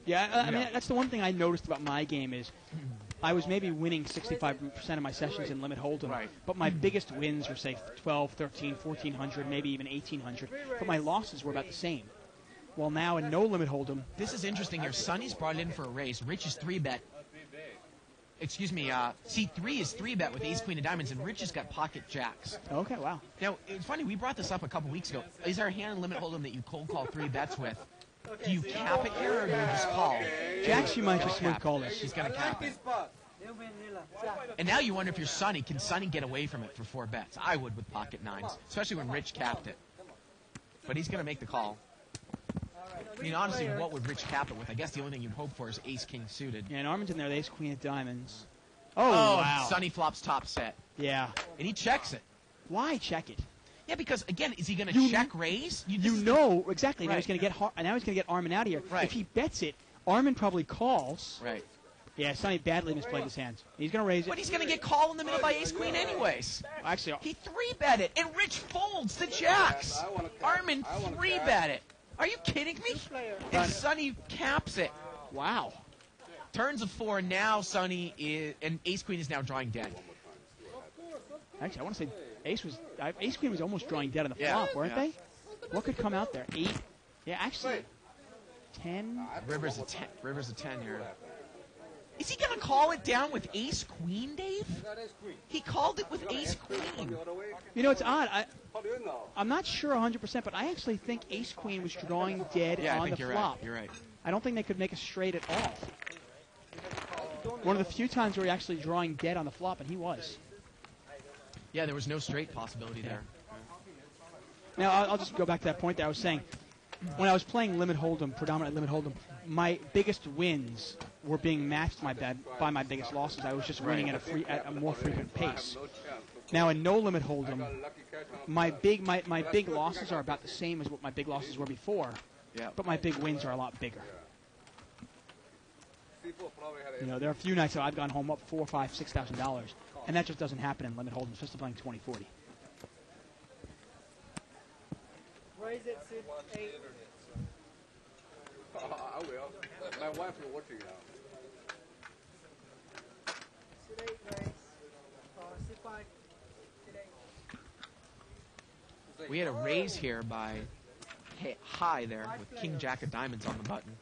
Yeah, I mean, that's the one thing I noticed about my game is I was maybe winning 65% of my sessions in limit hold'em,
Right.
but my biggest wins were, say, 12, 13, 1,400, maybe even 1,800, but my losses were about the same. Well, now in no limit hold'em,
This is interesting here. Sonny's brought it in for a raise. Rich is 3-bet. Excuse me, seat 3 is 3-bet with ace, queen, and diamonds, and Rich has got pocket jacks.
okay, wow.
Now, it's funny, we brought this up a couple weeks ago. Is there a hand in limit hold'em that you cold call 3 bets with? Do you cap it here, or do you just call?
Jacks, you might just smooth
Cap.
call this.
She's going to cap it. And now you wonder if you're Sonny, can Sonny get away from it for 4 bets? I would with pocket 9s, especially when Rich capped it. But he's going to make the call. I mean, honestly, what would Rich cap it with? I guess the only thing you'd hope for is ace-king suited.
Yeah, and Armin's in there with ace, queen of diamonds. Oh,
Oh,
wow.
Sonny flops top set.
Yeah.
And he checks it.
Why check it?
Yeah, because, again, is he going
You-
to check raise?
You know exactly. Now
Right.
he's going to get now he's going to get Armin out of here.
Right.
If he bets it, Armin probably calls.
Right.
Yeah, Sonny badly misplayed his hands. He's going to raise it.
But he's going to get called in the middle by ace-queen anyways.
Actually,
He 3-bet it, and Rich folds the jacks. Armin 3-bet it. Are you kidding me? And Sonny caps it.
wow.
Turns of 4, now Sonny is, and ace-queen is now drawing dead.
Actually, I want to say ace queen was almost drawing dead on the
Yeah,
flop, weren't
yeah.
they? What could come out there? 8. Yeah, actually, 10.
River's a 10 here. Is he going to call it down with ace-queen, Dave? He called it with ace-queen.
You know, it's odd.
How do you know?
I'm not sure 100%, but I actually think ace queen was drawing dead
Yeah, I
on
think
the
you're
flop.
right. You're right.
I don't think they could make a straight at all. One of the few times where he actually drawing dead on the flop, and he was.
Yeah, there was no straight possibility there.
Now, I'll just go back to that point that I was saying. When I was playing limit hold'em, predominant limit hold'em, my biggest wins were being matched by my biggest losses. I was just winning at a more frequent pace. Now, in no limit hold'em, my big losses are about the same as what my big losses were before,
Yeah.
but my big wins are a lot bigger.
People probably had
You know, there are a few nights that I've gone home up $4,000, $5,000, $6,000, and that just doesn't happen in limit hold'em, especially playing 20-40.
Raise it, sit 8.
I will. My wife is watching now.
Sit 8, raise. Sit 5. Sit 8.
We had a raise here by high there with king jack of diamonds on the button.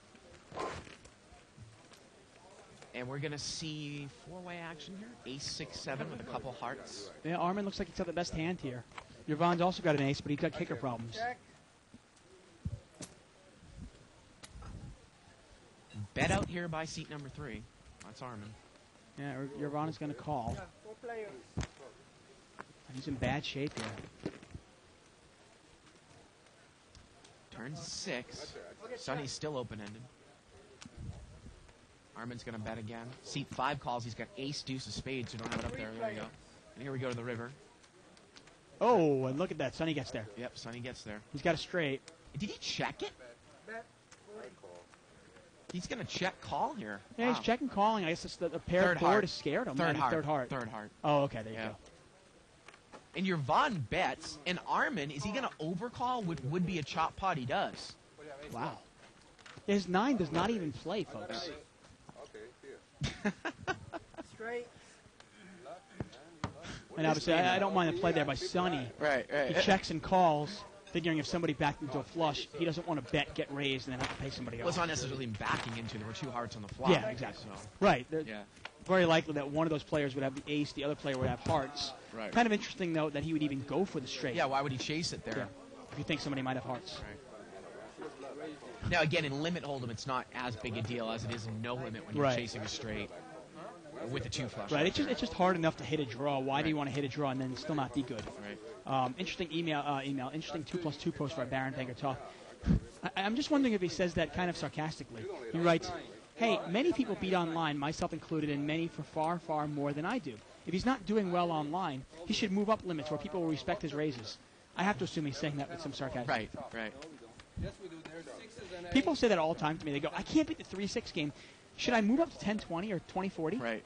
And we're going to see 4-way action here. Ace, 6, 7 with a couple hearts.
Yeah, Armin looks like he's got the best hand here. Yvonne's also got an ace, but he's got kicker problems.
Check.
Bet out here by seat number 3. That's Armin.
Yeah, Yvonne is going to call.
4 players.
He's in bad shape here.
Turns 6. Sonny's still open-ended. Armin's going to bet again. Seat 5 calls. He's got ace, deuce of spades. You don't have it up there. There you go. And here we go to the river.
Oh, and look at that. Sonny gets there.
Yep, Sonny gets there.
He's got a straight.
Did he check it?
Bet.
He's going to check call here.
Yeah, he's
Wow.
checking calling. I guess it's the paired
Third
board
heart.
has scared him.
Third
Maybe
heart.
Third heart.
Third heart.
Oh, okay. There you
Yeah.
go.
And Yvonne bets, and Armin, is he going to overcall what would be a chop pot? He does.
Wow. His 9 does not even play, folks.
Okay, here.
Straight.
And obviously, I don't mind the play there by Sonny.
Right,
He checks and calls. figuring if somebody backed into a flush, he doesn't want to bet, get raised, and then have to pay somebody
Well,
else.
it's not necessarily even backing into. There were two hearts on the flop.
Yeah, exactly.
So,
Right.
yeah.
Very likely that one of those players would have the ace, the other player would have hearts.
Right.
Kind of interesting, though, that he would even go for the straight.
Yeah, why would he chase it there?
Yeah. If you think somebody might have hearts.
Now, again, in limit hold'em, it's not as big a deal as it is in no limit when you're
Right.
chasing a straight with a two flush.
Right. It's just hard enough to hit a draw. Why do you want to hit a draw and then still not be good?
Right.
Interesting interesting 2+2 post by Baron Vegertov. I'm just wondering if he says that kind of sarcastically. He writes, "Hey, many people beat online, myself included, and many for far, far more than I do. If he's not doing well online, he should move up limits where people will respect his raises." I have to assume he's saying that with some sarcasm.
Right. Right.
Yes, we do there, though.
People say that all the time to me. They go, "I can't beat the 3-6 game. Should I move up to 10-20 or 20-40?
Right.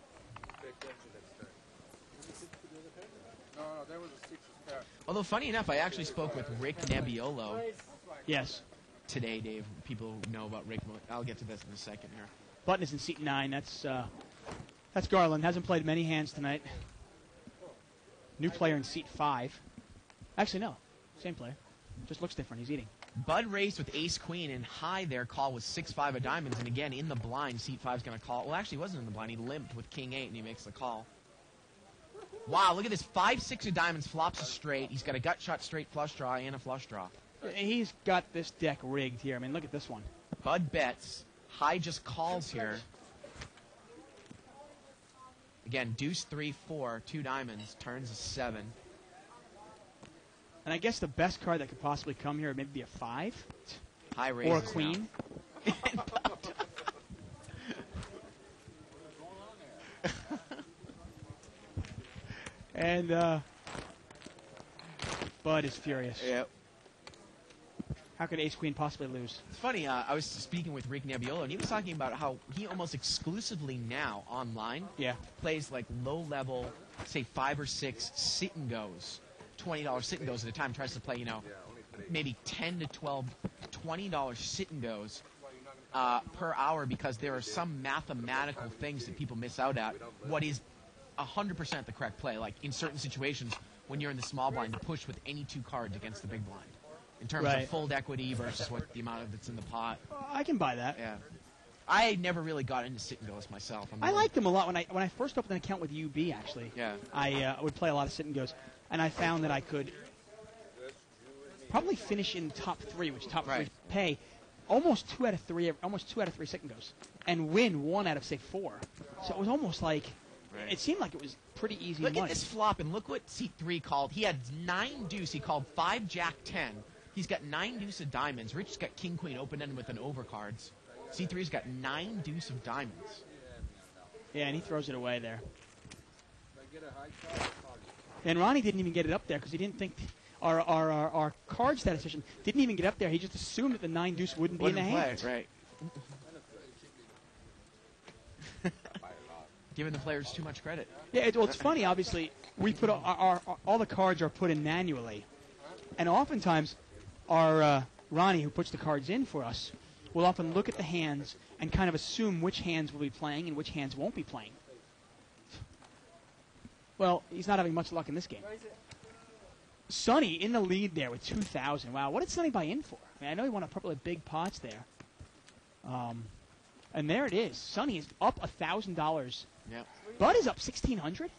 No, there was a 6 pair.
Although, funny enough, I actually spoke with Rick Nebbiolo
Yes.
today, Dave. People know about Rick. I'll get to this in a second here.
Button is in seat 9. That's Garland. Hasn't played many hands tonight. New player in seat 5. Actually, no. Same player. Just looks different. He's eating.
Bud raised with ace-queen, and high there call was 6-5 of diamonds. And again, in the blind, seat 5's going to call. Well, actually, he wasn't in the blind. He limped with king-8, and he makes the call. Wow, look at this. 5-6 of diamonds, flops a straight. He's got a gut shot straight flush draw and a flush draw.
He's got this deck rigged here. I mean, look at this one.
Bud bets. High just calls here. Again, deuce 3-4, 2 diamonds, turns a 7.
And I guess the best card that could possibly come here would maybe be a 5
High
or a
raises
queen. And Bud is furious.
Yeah.
How could ace-queen possibly lose?
It's funny, I was speaking with Rick Nebbiolo, and he was talking about how he almost exclusively now, online,
Yeah.
plays like low-level, say 5 or 6 sit-and-goes, $20 sit-and-goes at a time, tries to play, maybe 10 to 12, $20 sit-and-goes per hour, because there are some mathematical things that people miss out at. What is 100% the correct play, like in certain situations when you're in the small blind, to push with any 2 cards against the big blind. In terms
Right.
of fold equity versus what the amount of that's in the pot.
I can buy that.
Yeah. I never really got into sit-and-goes myself.
I liked them a lot when I first opened an account with UB. Actually,
Yeah.
I would play a lot of sit and goes, and I found that I could probably finish in top 3, which top 3
Right.
pay almost 2 out of 3 sit and goes, and win 1 out of say 4. So it was almost like
Right.
it seemed like it was pretty easy
Look
money.
at this flop, and look what seat 3 called. He had 9 deuce. He called 5 jack 10. He's got 9 deuce of diamonds. Rich's got king queen open-ended with an overcards. Seat 3's got 9 deuce of diamonds.
Yeah, and he throws it away there.
If I get a high card,
And Ronnie didn't even get it up there because he didn't think our card statistician didn't even get up there. He just assumed that the 9 deuce wouldn't be in the hand.
Right. Giving the players too much credit.
Yeah, it's funny. Obviously, we put all the cards are put in manually, and oftentimes our Ronnie, who puts the cards in for us, will often look at the hands and kind of assume which hands will be playing and which hands won't be playing. Well, he's not having much luck in this game. Sonny in the lead there with 2,000. Wow, what did Sonny buy in for? I mean, I know he won a couple of big pots there. And there it is. Sonny is up $1,000.
Yeah.
Bud is up 1,600.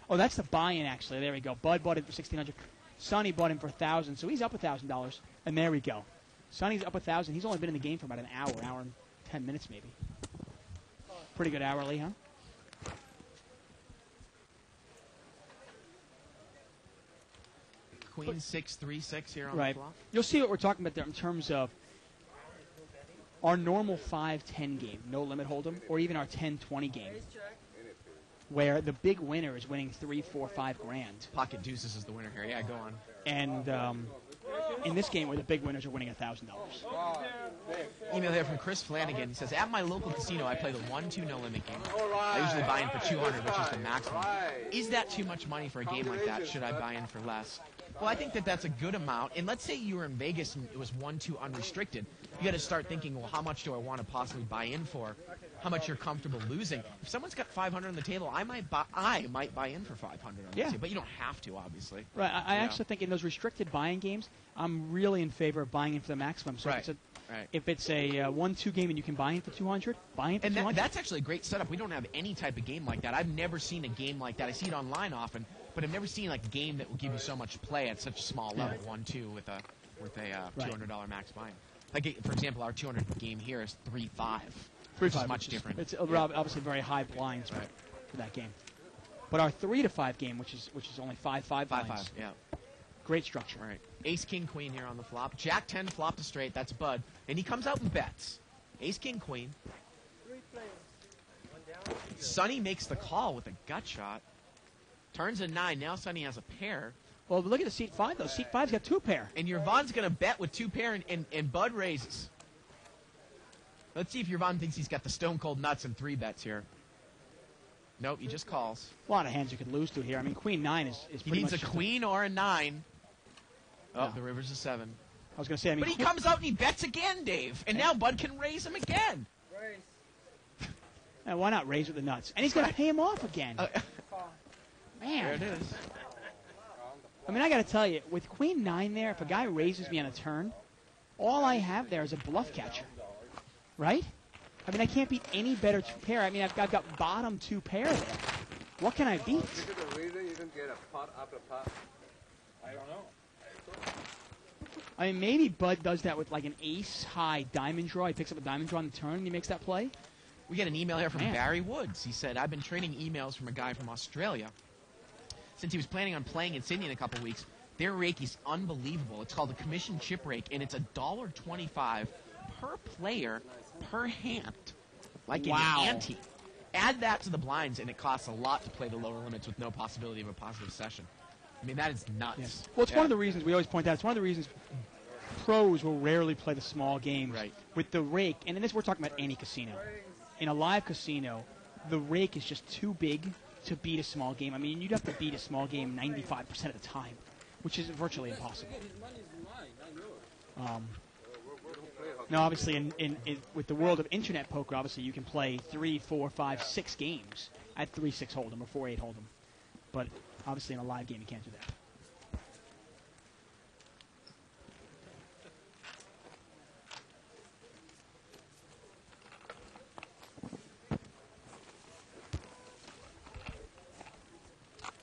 Oh, that's the buy-in actually. There we go. Bud bought it for 1,600. Sonny bought him for 1,000, so he's up $1,000. And there we go. Sonny's up 1,000. He's only been in the game for about an hour and 10 minutes maybe. Pretty good hourly, huh?
Queen 6-3-6 here on
Right.
the flop.
You'll see what we're talking about there in terms of our normal 5-10 game, no limit hold'em, or even our 10-20 game, where the big winner is winning 3, 4, 5 grand.
Pocket deuces is the winner here. Yeah, go on.
And in this game, where the big winners are winning $1,000.
Email here from Chris Flanagan. He says, at my local casino, I play the 1-2 no limit game. I usually buy in for 200, which is the maximum. Is that too much money for a game like that? Should I buy in for less? Well, I think that that's a good amount. And let's say you were in Vegas and it was 1-2 unrestricted. You got to start thinking, well, how much do I want to possibly buy in for? How much you're comfortable losing? If someone's got 500 on the table, I might buy in for 500 on the table, but you don't have to, obviously.
Right. I actually think in those restricted buying games, I'm really in favor of buying in for the maximum. So if it's a 1-2 game and you can buy in for 200, buy in for 200.
And that's actually a great setup. We don't have any type of game like that. I've never seen a game like that. I see it online often, but I've never seen like a game that will give you so much play at such a small level, 1-2 with a $200 max buy-in. Like, for example, our 200 game here is 3-5. Which is much different.
It's obviously very high blinds for that game. But our 3-5 game, which is only 5-5 blinds.
5-5, yeah.
Great structure.
Right. Ace, king, queen here on the flop. Jack 10 flop to straight. That's Bud. And he comes out and bets. Ace, king, queen.
3 players.
Sonny makes the call with a gut shot. Turns a 9. Now Sonny has a pair.
Well, look at the seat 5, though. Seat 5's got 2 pair.
And Yvonne's going to bet with 2 pair, and Bud raises. Let's see if Yvonne thinks he's got the stone cold nuts and 3 bets here. Nope, he just calls.
A lot of hands you could lose to here. I mean, queen 9 is
he
pretty
needs
much
a queen or a 9. Oh, the river's a 7.
I was going to say, I mean,
but he comes out and he bets again, Dave. And now Bud can raise him again.
Raise.
Why not raise with the nuts? And he's going to pay him off again. Man.
There it is.
I mean, I got to tell you, with queen 9 there, if a guy raises me on a turn, all I have there is a bluff catcher. Right? I mean, I can't beat any better 2 pair. I mean, I've got bottom 2 pair there. What can I beat?
Is it a reason you didn't get a pot after pot?
I don't know.
I mean, maybe Bud does that with like an ace high diamond draw. He picks up a diamond draw on the turn and he makes that play.
We get an email here from
Man.
Barry Woods. He said, I've been trading emails from a guy from Australia. Since he was planning on playing in Sydney in a couple weeks, their rake is unbelievable. It's called a commission chip rake, and it's $1.25 per player per hand. Like an ante. Add that to the blinds, and it costs a lot to play the lower limits with no possibility of a positive session. I mean, that is nuts.
Yes. Well, it's one of the reasons we always point out. It's one of the reasons pros will rarely play the small games with the rake. And in this, we're talking about any casino. In a live casino, the rake is just too big to beat a small game. I mean, you'd have to beat a small game 95% of the time, which is virtually impossible. Now, obviously, in with the world of internet poker, obviously you can play 3, 4, 5, 6 games at 3-6 hold'em or 4-8 hold'em, but obviously in a live game you can't do that.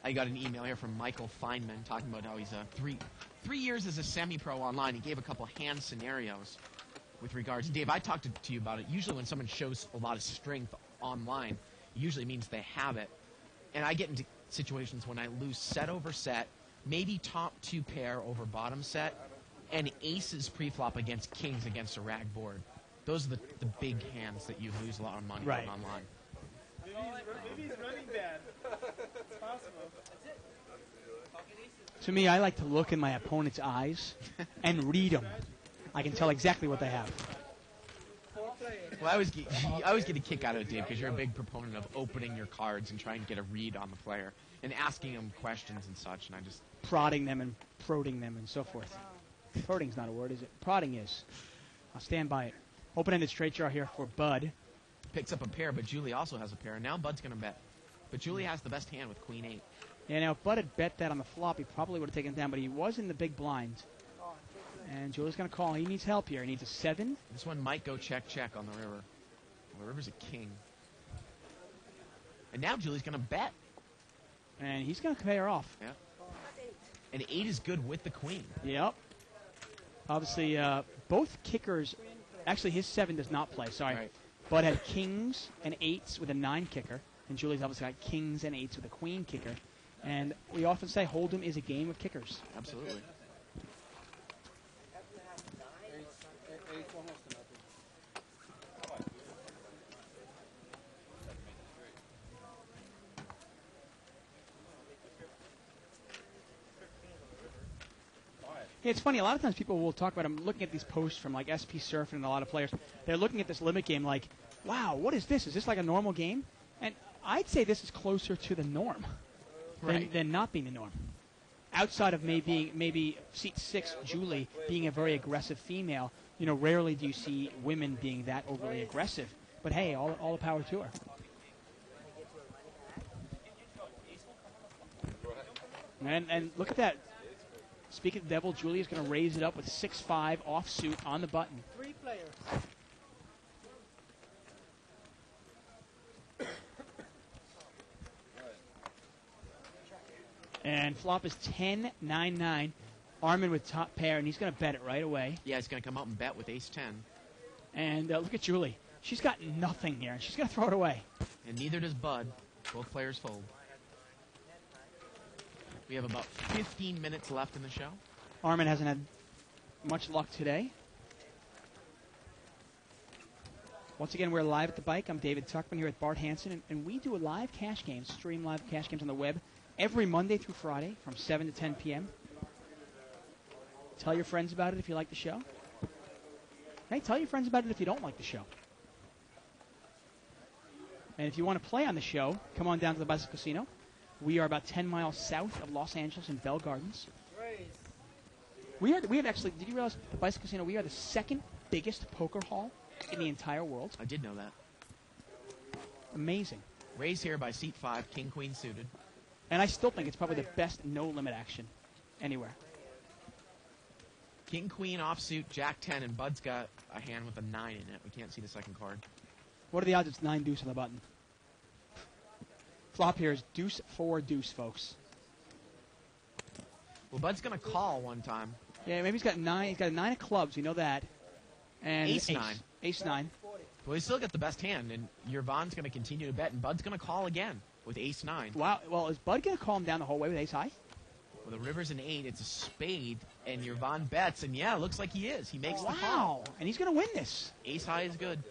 I got an email here from Michael Feynman talking about how he's 3 years as a semi-pro online. He gave a couple hand scenarios with regards. Dave, I talked to you about it. Usually when someone shows a lot of strength online, it usually means they have it. And I get into situations when I lose set over set, maybe top 2 pair over bottom set, and aces pre-flop against kings against a rag board. Those are the big hands that you lose a lot of money on online.
Maybe he's running bad. It's possible.
To me, I like to look in my opponent's eyes and read them. I can tell exactly what they have.
Well, I always get a kick out of it, Dave, because you're a big proponent of opening your cards and trying to get a read on the player and asking them questions and such. And I just
prodding them and prodding them and so forth. Prodding's not a word, is it? Prodding is. I'll stand by it. Open-ended straight draw here for Bud.
Picks up a pair, but Julie also has a pair. And now Bud's going to bet. But Julie has the best hand with Queen 8.
Yeah, now if Bud had bet that on the flop, he probably would have taken it down, but he was in the big blind. And Julie's going to call. He needs help here. He needs a 7.
This one might go check on the river. Well, the river's a king. And now Julie's going to bet.
And he's going to pay her off.
Yeah. And 8 is good with the queen.
Yep. Obviously, both kickers. Actually, his 7 does not play. Sorry.
Right.
Bud had kings and 8s with a 9 kicker. And Julie's obviously got kings and 8s with a queen kicker. And we often say Hold'em is a game of kickers.
Absolutely.
Yeah, it's funny. A lot of times people will talk about, I'm looking at these posts from like SP Surf and a lot of players. They're looking at this limit game like, wow, what is this? Is this like a normal game? And I'd say this is closer to the norm than not being the norm. outside of maybe seat 6, Julie, being a very aggressive female, rarely do you see women being that overly aggressive. But hey, all the power to her. And look at that. Speaking of the devil, Julie is going to raise it up with 6-5 offsuit on the button.
3 players.
And flop is 10-9-9. Armin with top pair, and he's going to bet it right away.
Yeah, he's going to come out and bet with ace-10.
And look at Julie. She's got nothing here, and she's going to throw it away.
And neither does Bud. Both players fold. We have about 15 minutes left in the show.
Armin hasn't had much luck today. Once again, we're live at the bike. I'm David Tuckman here with Bart Hansen, and we do a live cash games, stream live cash games on the web every Monday through Friday from 7 to 10 p.m. Tell your friends about it if you like the show. Hey, tell your friends about it if you don't like the show. And if you want to play on the show, come on down to the Bicycle Casino. We are about 10 miles south of Los Angeles in Bell Gardens. We have actually, did you realize the Bicycle Casino, we are the second biggest poker hall in the entire world?
I did know that.
Amazing.
Raised here by seat 5, king, queen suited.
And I still think it's probably the best no-limit action anywhere.
King, queen, offsuit, jack 10, and Bud's got a hand with a 9 in it. We can't see the second card.
What are the odds it's 9 deuce on the button? Flop here is deuce 4 deuce, folks.
Well, Bud's going to call one time.
Yeah, maybe he's got 9. He's got a 9 of clubs. You know that. And
Ace 9.
Ace 9.
Well, he's still got the best hand, and Yvonne's going to continue to bet, and Bud's going to call again with ace 9.
Wow. Well, is Bud going to call him down the whole way with ace high?
Well, the river's an 8. It's a spade, and Yvonne bets, and yeah, it looks like he is. He makes the call.
Wow. And he's going to win this.
Ace high is good.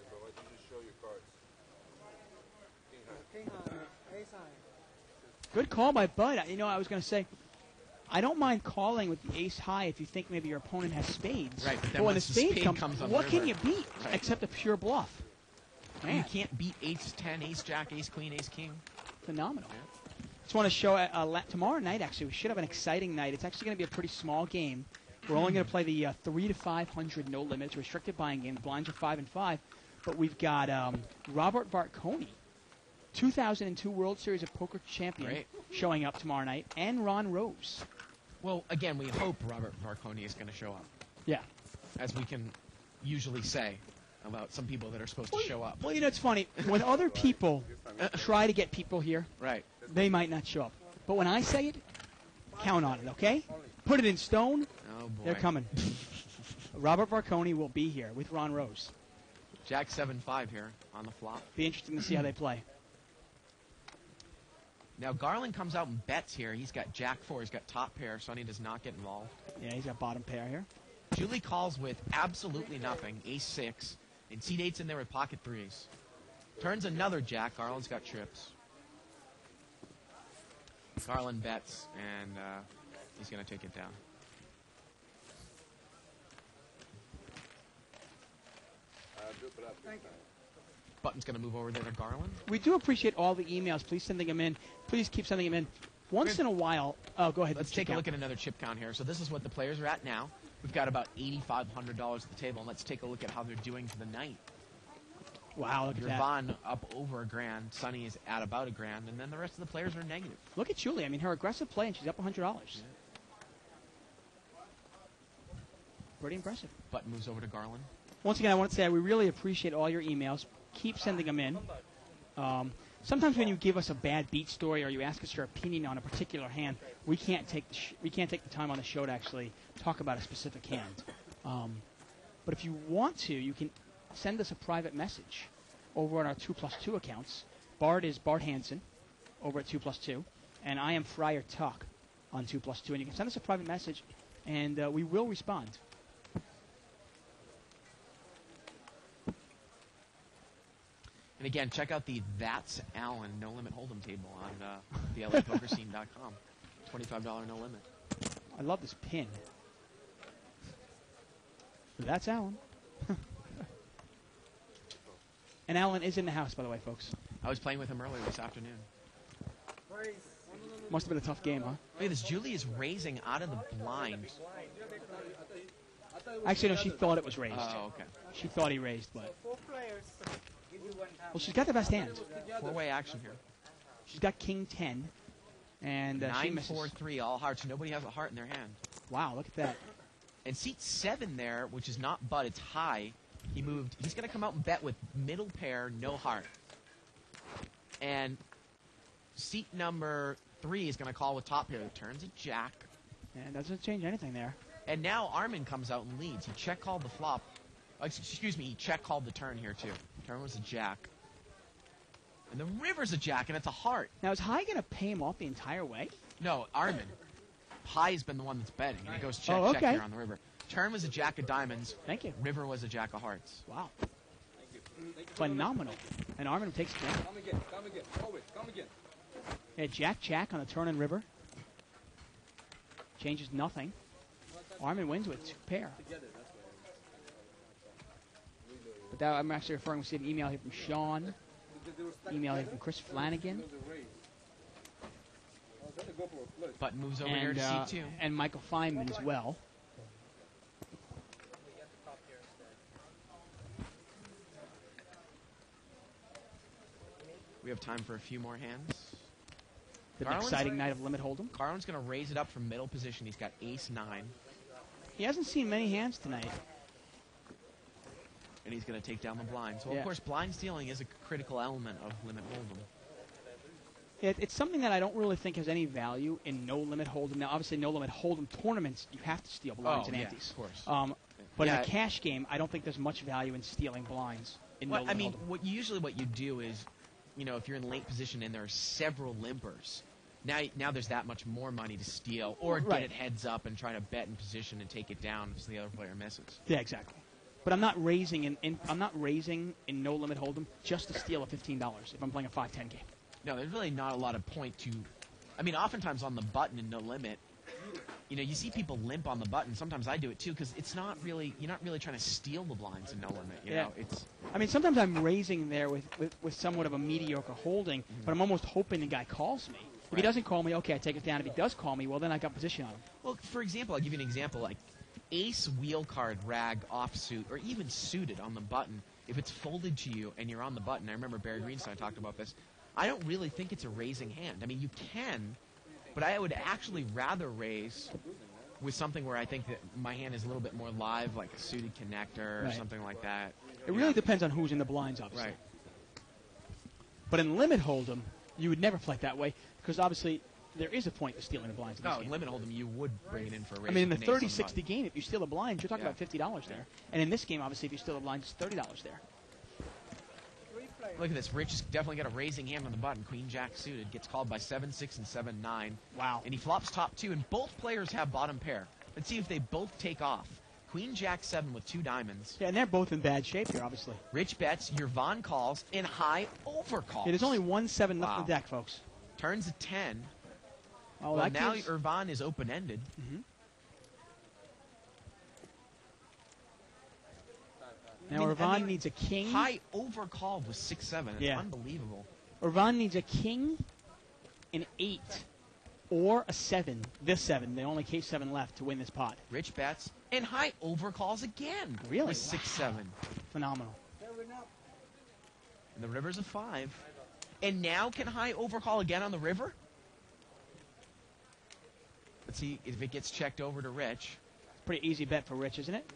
Good call by Bud. I was going to say, I don't mind calling with the ace high if you think maybe your opponent has spades.
Right, but then
when the
once the
spade
spade
comes
on
what
the
can
river.
you beat
Right.
except a pure bluff?
You
Man,
can't beat ace 10, ace jack, ace queen, ace king.
phenomenal. Just want to show tomorrow night, actually, we should have an exciting night. It's actually going to be a pretty small game. We're only going to play the 3 to 500 no limits, restricted buying game. The blinds are 5 and 5. But we've got Robert Varconi, 2002 World Series of Poker champion,
Great.
showing up tomorrow night, and Ron Rose.
Well, again, we hope Robert Varconi is going to show up,
Yeah.
as we can usually say about some people that are supposed to show up.
Well, it's funny. When other people try to get people here,
Right.
they might not show up. But when I say it, count on it, okay? Put it in stone.
Oh, boy.
They're coming. Robert Varconi will be here with Ron Rose.
Jack 7-5 here on the flop.
Be interesting to see how they play.
Now, Garland comes out and bets here. He's got jack 4. He's got top pair. Sonny does not get involved.
Yeah, he's got bottom pair here.
Julie calls with absolutely nothing, ace 6. And seat 8's in there with pocket 3s. Turns another jack. Garland's got trips. Garland bets, and he's going to take it down. Button's going to move over there to Garland.
We do appreciate all the emails. Please sending them in. Please keep sending them in. Once in a while. Oh, go ahead.
Let's take a look at another chip count here. So this is what the players are at now. We've got about $8,500 at the table. And let's take a look at how they're doing for the night.
Wow, look at that.
Yvonne up over $1,000. Sonny is at about $1,000. And then the rest of the players are negative.
Look at Julie. I mean, her aggressive play, and she's up $100. Pretty impressive.
Button moves over to Garland.
Once again, I want to say we really appreciate all your emails. Keep sending them in. Sometimes when you give us a bad beat story or you ask us your opinion on a particular hand, we can't take the time on the show to actually talk about a specific hand. But if you want to, you can send us a private message over on our 2+2 accounts. Bart is Bart Hansen over at 2+2, and I am Friar Tuck on 2+2. And you can send us a private message, and we will respond.
And again, check out the That's Allen No Limit Hold'em table on the LAPokerscene.com. $25 no limit.
I love this pin. That's Alan. And Alan is in the house, by the way, folks.
I was playing with him earlier this afternoon.
Must have been a tough game, huh?
Look at this. Julie is raising out of the blind.
Actually, no, she thought it was raised.
Oh, okay.
She thought he raised, but...
4 players. Give you 1 half.
Well, she's got the best hand.
Four-way action here.
She's got king 10, and she
9,
misses.
4, 3, all hearts. Nobody has a heart in their hand.
Wow, look at that.
And seat 7 there, which is not butt, it's high. He moved. He's going to come out and bet with middle pair, no heart. And seat number 3 is going to call with top pair. Turns a jack.
And doesn't change anything there.
And now Armin comes out and leads. He check called the flop. Excuse me, he check called the turn here too. Turn was a jack. And the river's a jack, and it's a heart.
Now, is High going to pay him off the entire way?
No, Armin. High's been the one that's betting, and he goes check,
Oh,
check
okay.
here on the river. Turn was a jack of diamonds.
Thank you.
River was a jack of hearts.
Wow. Phenomenal. And Armin takes it down.
Come again. Come again. Always. Come again.
Yeah, Jack on the turn and river. Changes nothing. Armin wins with 2 pair. But that, I'm actually referring to an email here from Sean. Email here from Chris Flanagan.
Button moves over here
And,
to seat 2.
and Michael Feynman as well.
We have time for a few more hands.
The
Garland's-
exciting night of Limit Hold'em.
Carlin's going to raise it up from middle position. He's got ace 9,
He hasn't seen many hands tonight.
and he's going to take down the blinds. Well,
Yeah.
of course, blind stealing is a critical element of limit hold'em.
It's something that I don't really think has any value in No Limit Hold'em. Now, obviously, No Limit Hold'em tournaments, you have to steal blinds and
yeah,
antes.
of course.
But in
Yeah.
a cash game, I don't think there's much value in stealing blinds in
Well,
No
I
Limit
mean,
Hold'em.
usually what you do is, if you're in late position and there are several limpers, now there's that much more money to steal or
Right.
get it heads up and try to bet in position and take it down so the other player misses.
Yeah, exactly. But I'm not raising in No Limit Hold'em just to steal a $15 if I'm playing a 5-10 game.
No, there's really not a lot of point to. I mean, oftentimes on the button in no limit, you see people limp on the button. Sometimes I do it too because it's not really. You're not really trying to steal the blinds in no limit. You
Yeah.
know, it's.
I mean, sometimes I'm raising there with somewhat of a mediocre holding, but I'm almost hoping the guy calls me. If he
Right.
doesn't call me, okay, I take it down. If he does call me, well, then I got position on him.
Well, for example, I'll give you an example like ace wheel card rag offsuit or even suited on the button. If it's folded to you and you're on the button, I remember Barry Greenstein talked about this. I don't really think it's a raising hand. I mean, you can, but I would actually rather raise with something where I think that my hand is a little bit more live, like a suited connector or
Right.
something like that.
It really depends on who's in the blinds, obviously.
Right.
But in Limit Hold'em, you would never play it that way because obviously there is a point to stealing the blinds in this
No, in
game.
limit hold'em, you would bring it in for a raise.
I mean, in the
with an ace on
30-60 game, if you steal the blinds, you're talking
Yeah.
about $50 there. And in this game, obviously, if you steal the blinds, it's $30 there.
3 players.
Look at this. Rich has definitely got a raising hand on the button. Queen Jack suited. Gets called by 7-6 and 7-9.
Wow.
And he flops top 2, and both players have bottom pair. Let's see if they both take off. Queen Jack 7 with 2 diamonds.
Yeah, and they're both in bad shape here, obviously.
Rich bets, Yvonne calls, and High overcalls.
Yeah, there's only 1-7 left in
Wow.
the deck, folks.
Turns a 10.
Oh,
Well,
that
now
gives-
Irvan is open-ended.
Now,
I
Irvan
mean,
needs a king.
High overcalled with 6-7. It's
Yeah.
unbelievable.
Irvan needs a king, an 8, or a 7. This 7, the only case 7 left to win this pot.
Rich bets, and High overcalls again.
Really?
With 6-7.
Phenomenal.
Seven up.
And the river's a 5. And now can High overcall again on the river? Let's see if it gets checked over to Rich.
Pretty easy bet for Rich, isn't it?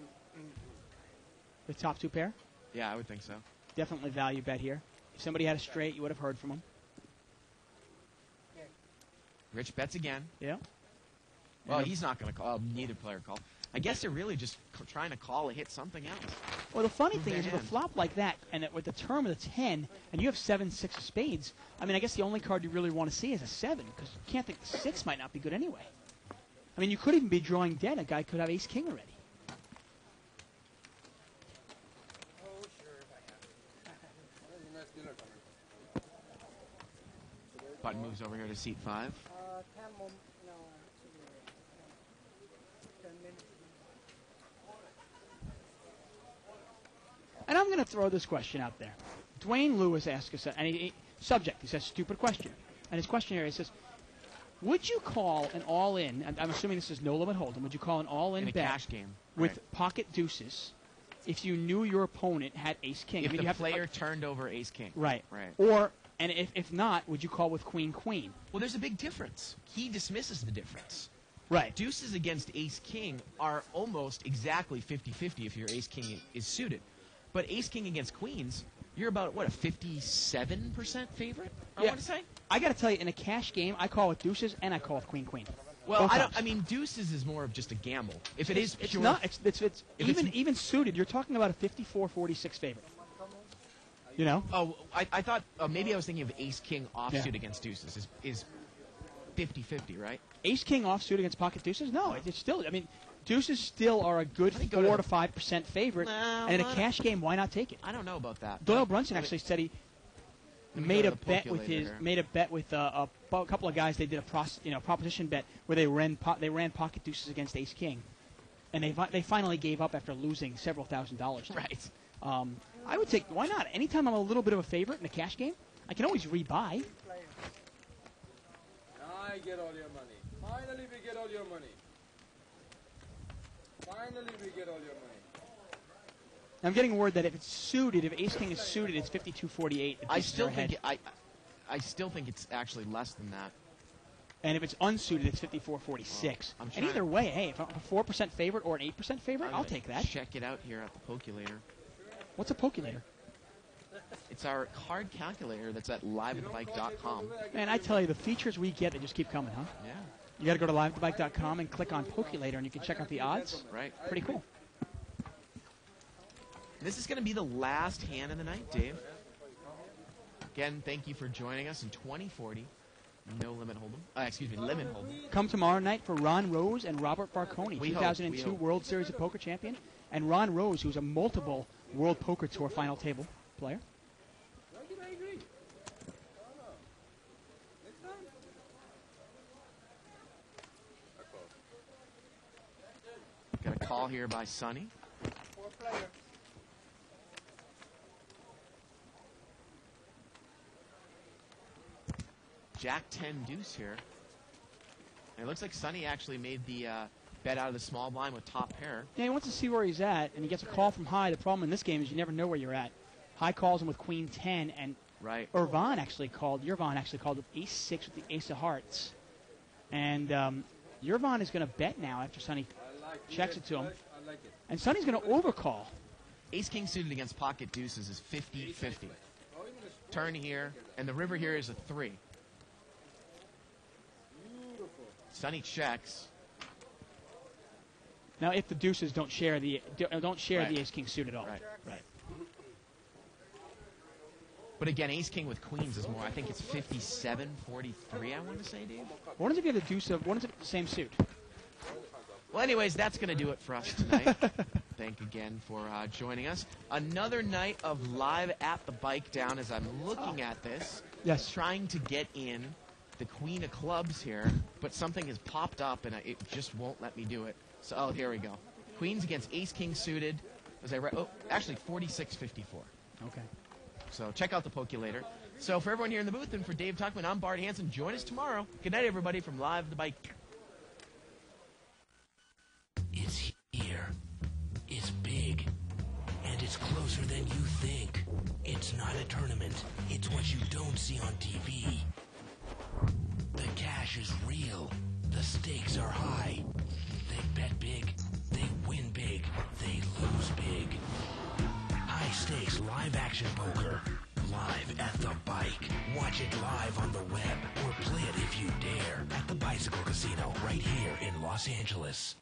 The top 2 pair.
Yeah, I would think so.
Definitely value bet here. If somebody had a straight, you would have heard from him.
Rich bets again.
Yeah.
Well,
And-
he's not going to call. Neither player call. I guess they're really just trying to call and hit something else.
Well, the funny
Move
thing
their
is with a
hand.
flop like that, and with the term of the 10, and you have 7-6 of spades, I mean, I guess the only card you really want to see is a 7, because you can't think the 6 might not be good anyway. I mean, you could even be drawing dead. A guy could have ace-king already.
Oh, sure, if I have.
There's a nice dinner coming.
Button moves over here to seat 5.
10 more, no, actually, 10 minutes.
And I'm going to throw this question out there. Dwayne Lewis asked us, and he says, stupid question. And his question here, he says, Would you call an all-in, and I'm assuming this is no limit hold'em, would you call an all-in
In a
bet
cash game.
with
Right.
pocket deuces if you knew your opponent had ace-king?
If
you
the
have to-
player turned over ace-king.
Right.
Right.
Or, and if not, would you call with queen-queen?
Well, there's a big difference. He dismisses the difference.
Right.
Deuces against ace-king are almost exactly 50-50 if your ace-king is suited. But ace-king against queens, you're about, what, a 57% favorite, I want to say?
I got to tell you, in a cash game, I call with deuces and I call with queen-queen.
Well,
Both
I
times.
mean, deuces is more of just a gamble. If it is
It's
pure,
not. It's
If
even suited. You're talking about a 54-46 favorite. You know?
Oh, I thought maybe I was thinking of ace-king offsuit
Yeah.
against deuces is 50-50, right?
Ace-king offsuit against pocket deuces? No, it's still. I mean, deuces still are a good
I think go to
4
the-
to 5% favorite.
No,
and in a
not-
cash game, why not take it?
I don't know about that.
Doyle Brunson actually said he
Let me
made
go
a
to the
bet with
Pokulator
his
here.
made a bet with a couple of guys. They did a proposition bet where they ran pocket deuces against ace king, and they finally gave up after losing several $1,000s.
Right.
I would take. Why not? Anytime I'm a little bit of a favorite in a cash game, I can always rebuy.
I get all your money. Finally, we get all your money. Finally, we get all your money.
I'm getting word that if it's suited, if ace king is suited, it's 52-48.
I still think I still think it's actually less than that.
And if it's unsuited, it's 54-46.
I'm
And
trying-
either way, hey, if I'm a 4% favorite or an 8% favorite,
I'm
I'll
gonna
take that.
Check it out here at the Pokulator.
What's a Pokulator?
It's our card calculator that's at liveatthebike.com.
Man, I tell you, the features we get, they just keep coming, huh?
Yeah,
You got to go to liveatthebike.com and click on Pokulator, and you can check out the odds.
right.
Pretty cool.
This is going to be the last hand of the night, Dave. Again, thank you for joining us in 2040. No limit hold'em. Limit hold'em.
Come tomorrow night for Ron Rose and Robert Barconi,
We hope,
2002
we hope.
World Series of Poker champion, and Ron Rose, who's a multiple World Poker Tour final table player.
Why did I agree? Next time.
Got a call here by Sonny.
For a player.
Jack 10 deuce here. And it looks like Sonny actually made the bet out of the small blind with top pair.
Yeah, he wants to see where he's at, and he gets a call from High. The problem in this game is you never know where you're at. High calls him with Queen 10, and
Right.
Irvan actually called with Ace 6 with the Ace of Hearts. And Irvan is going to bet now after Sonny
I like
checks it to him.
I like it.
And Sonny's going to overcall.
Ace king suited against pocket deuces is 50-50.
Oh, even a
Turn here, and the river here is a 3.
beautiful.
Sonny checks.
Now, if the deuces don't share the
Right.
Ace King suit at all.
Right. But again, ace king with queens is more. I think it's 57-43, I want to say, Dave.
What is if you have the deuce of? What is it the same suit?
Well, anyways, that's going to do it for us tonight. Thank again for joining us. Another night of live at the bike down as I'm looking at this.
Yes.
Trying to get in the queen of clubs here, but something has popped up and it just won't let me do it. So, oh, here we go. Queens against ace king suited. Was I right? Oh, actually 46-54.
Okay.
So check out the Pokulator. So for everyone here in the booth and for Dave Tuckman, I'm Bart Hanson. Join us tomorrow. Good night, everybody, from Live the Bike.
It's here. It's big. And it's closer than you think. It's not a tournament. It's what you don't see on TV. The cash is real. The stakes are high. They bet big. They win big. They lose big. High stakes live action poker. Live at the bike. Watch it live on the web or play it if you dare at the Bicycle Casino right here in Los Angeles.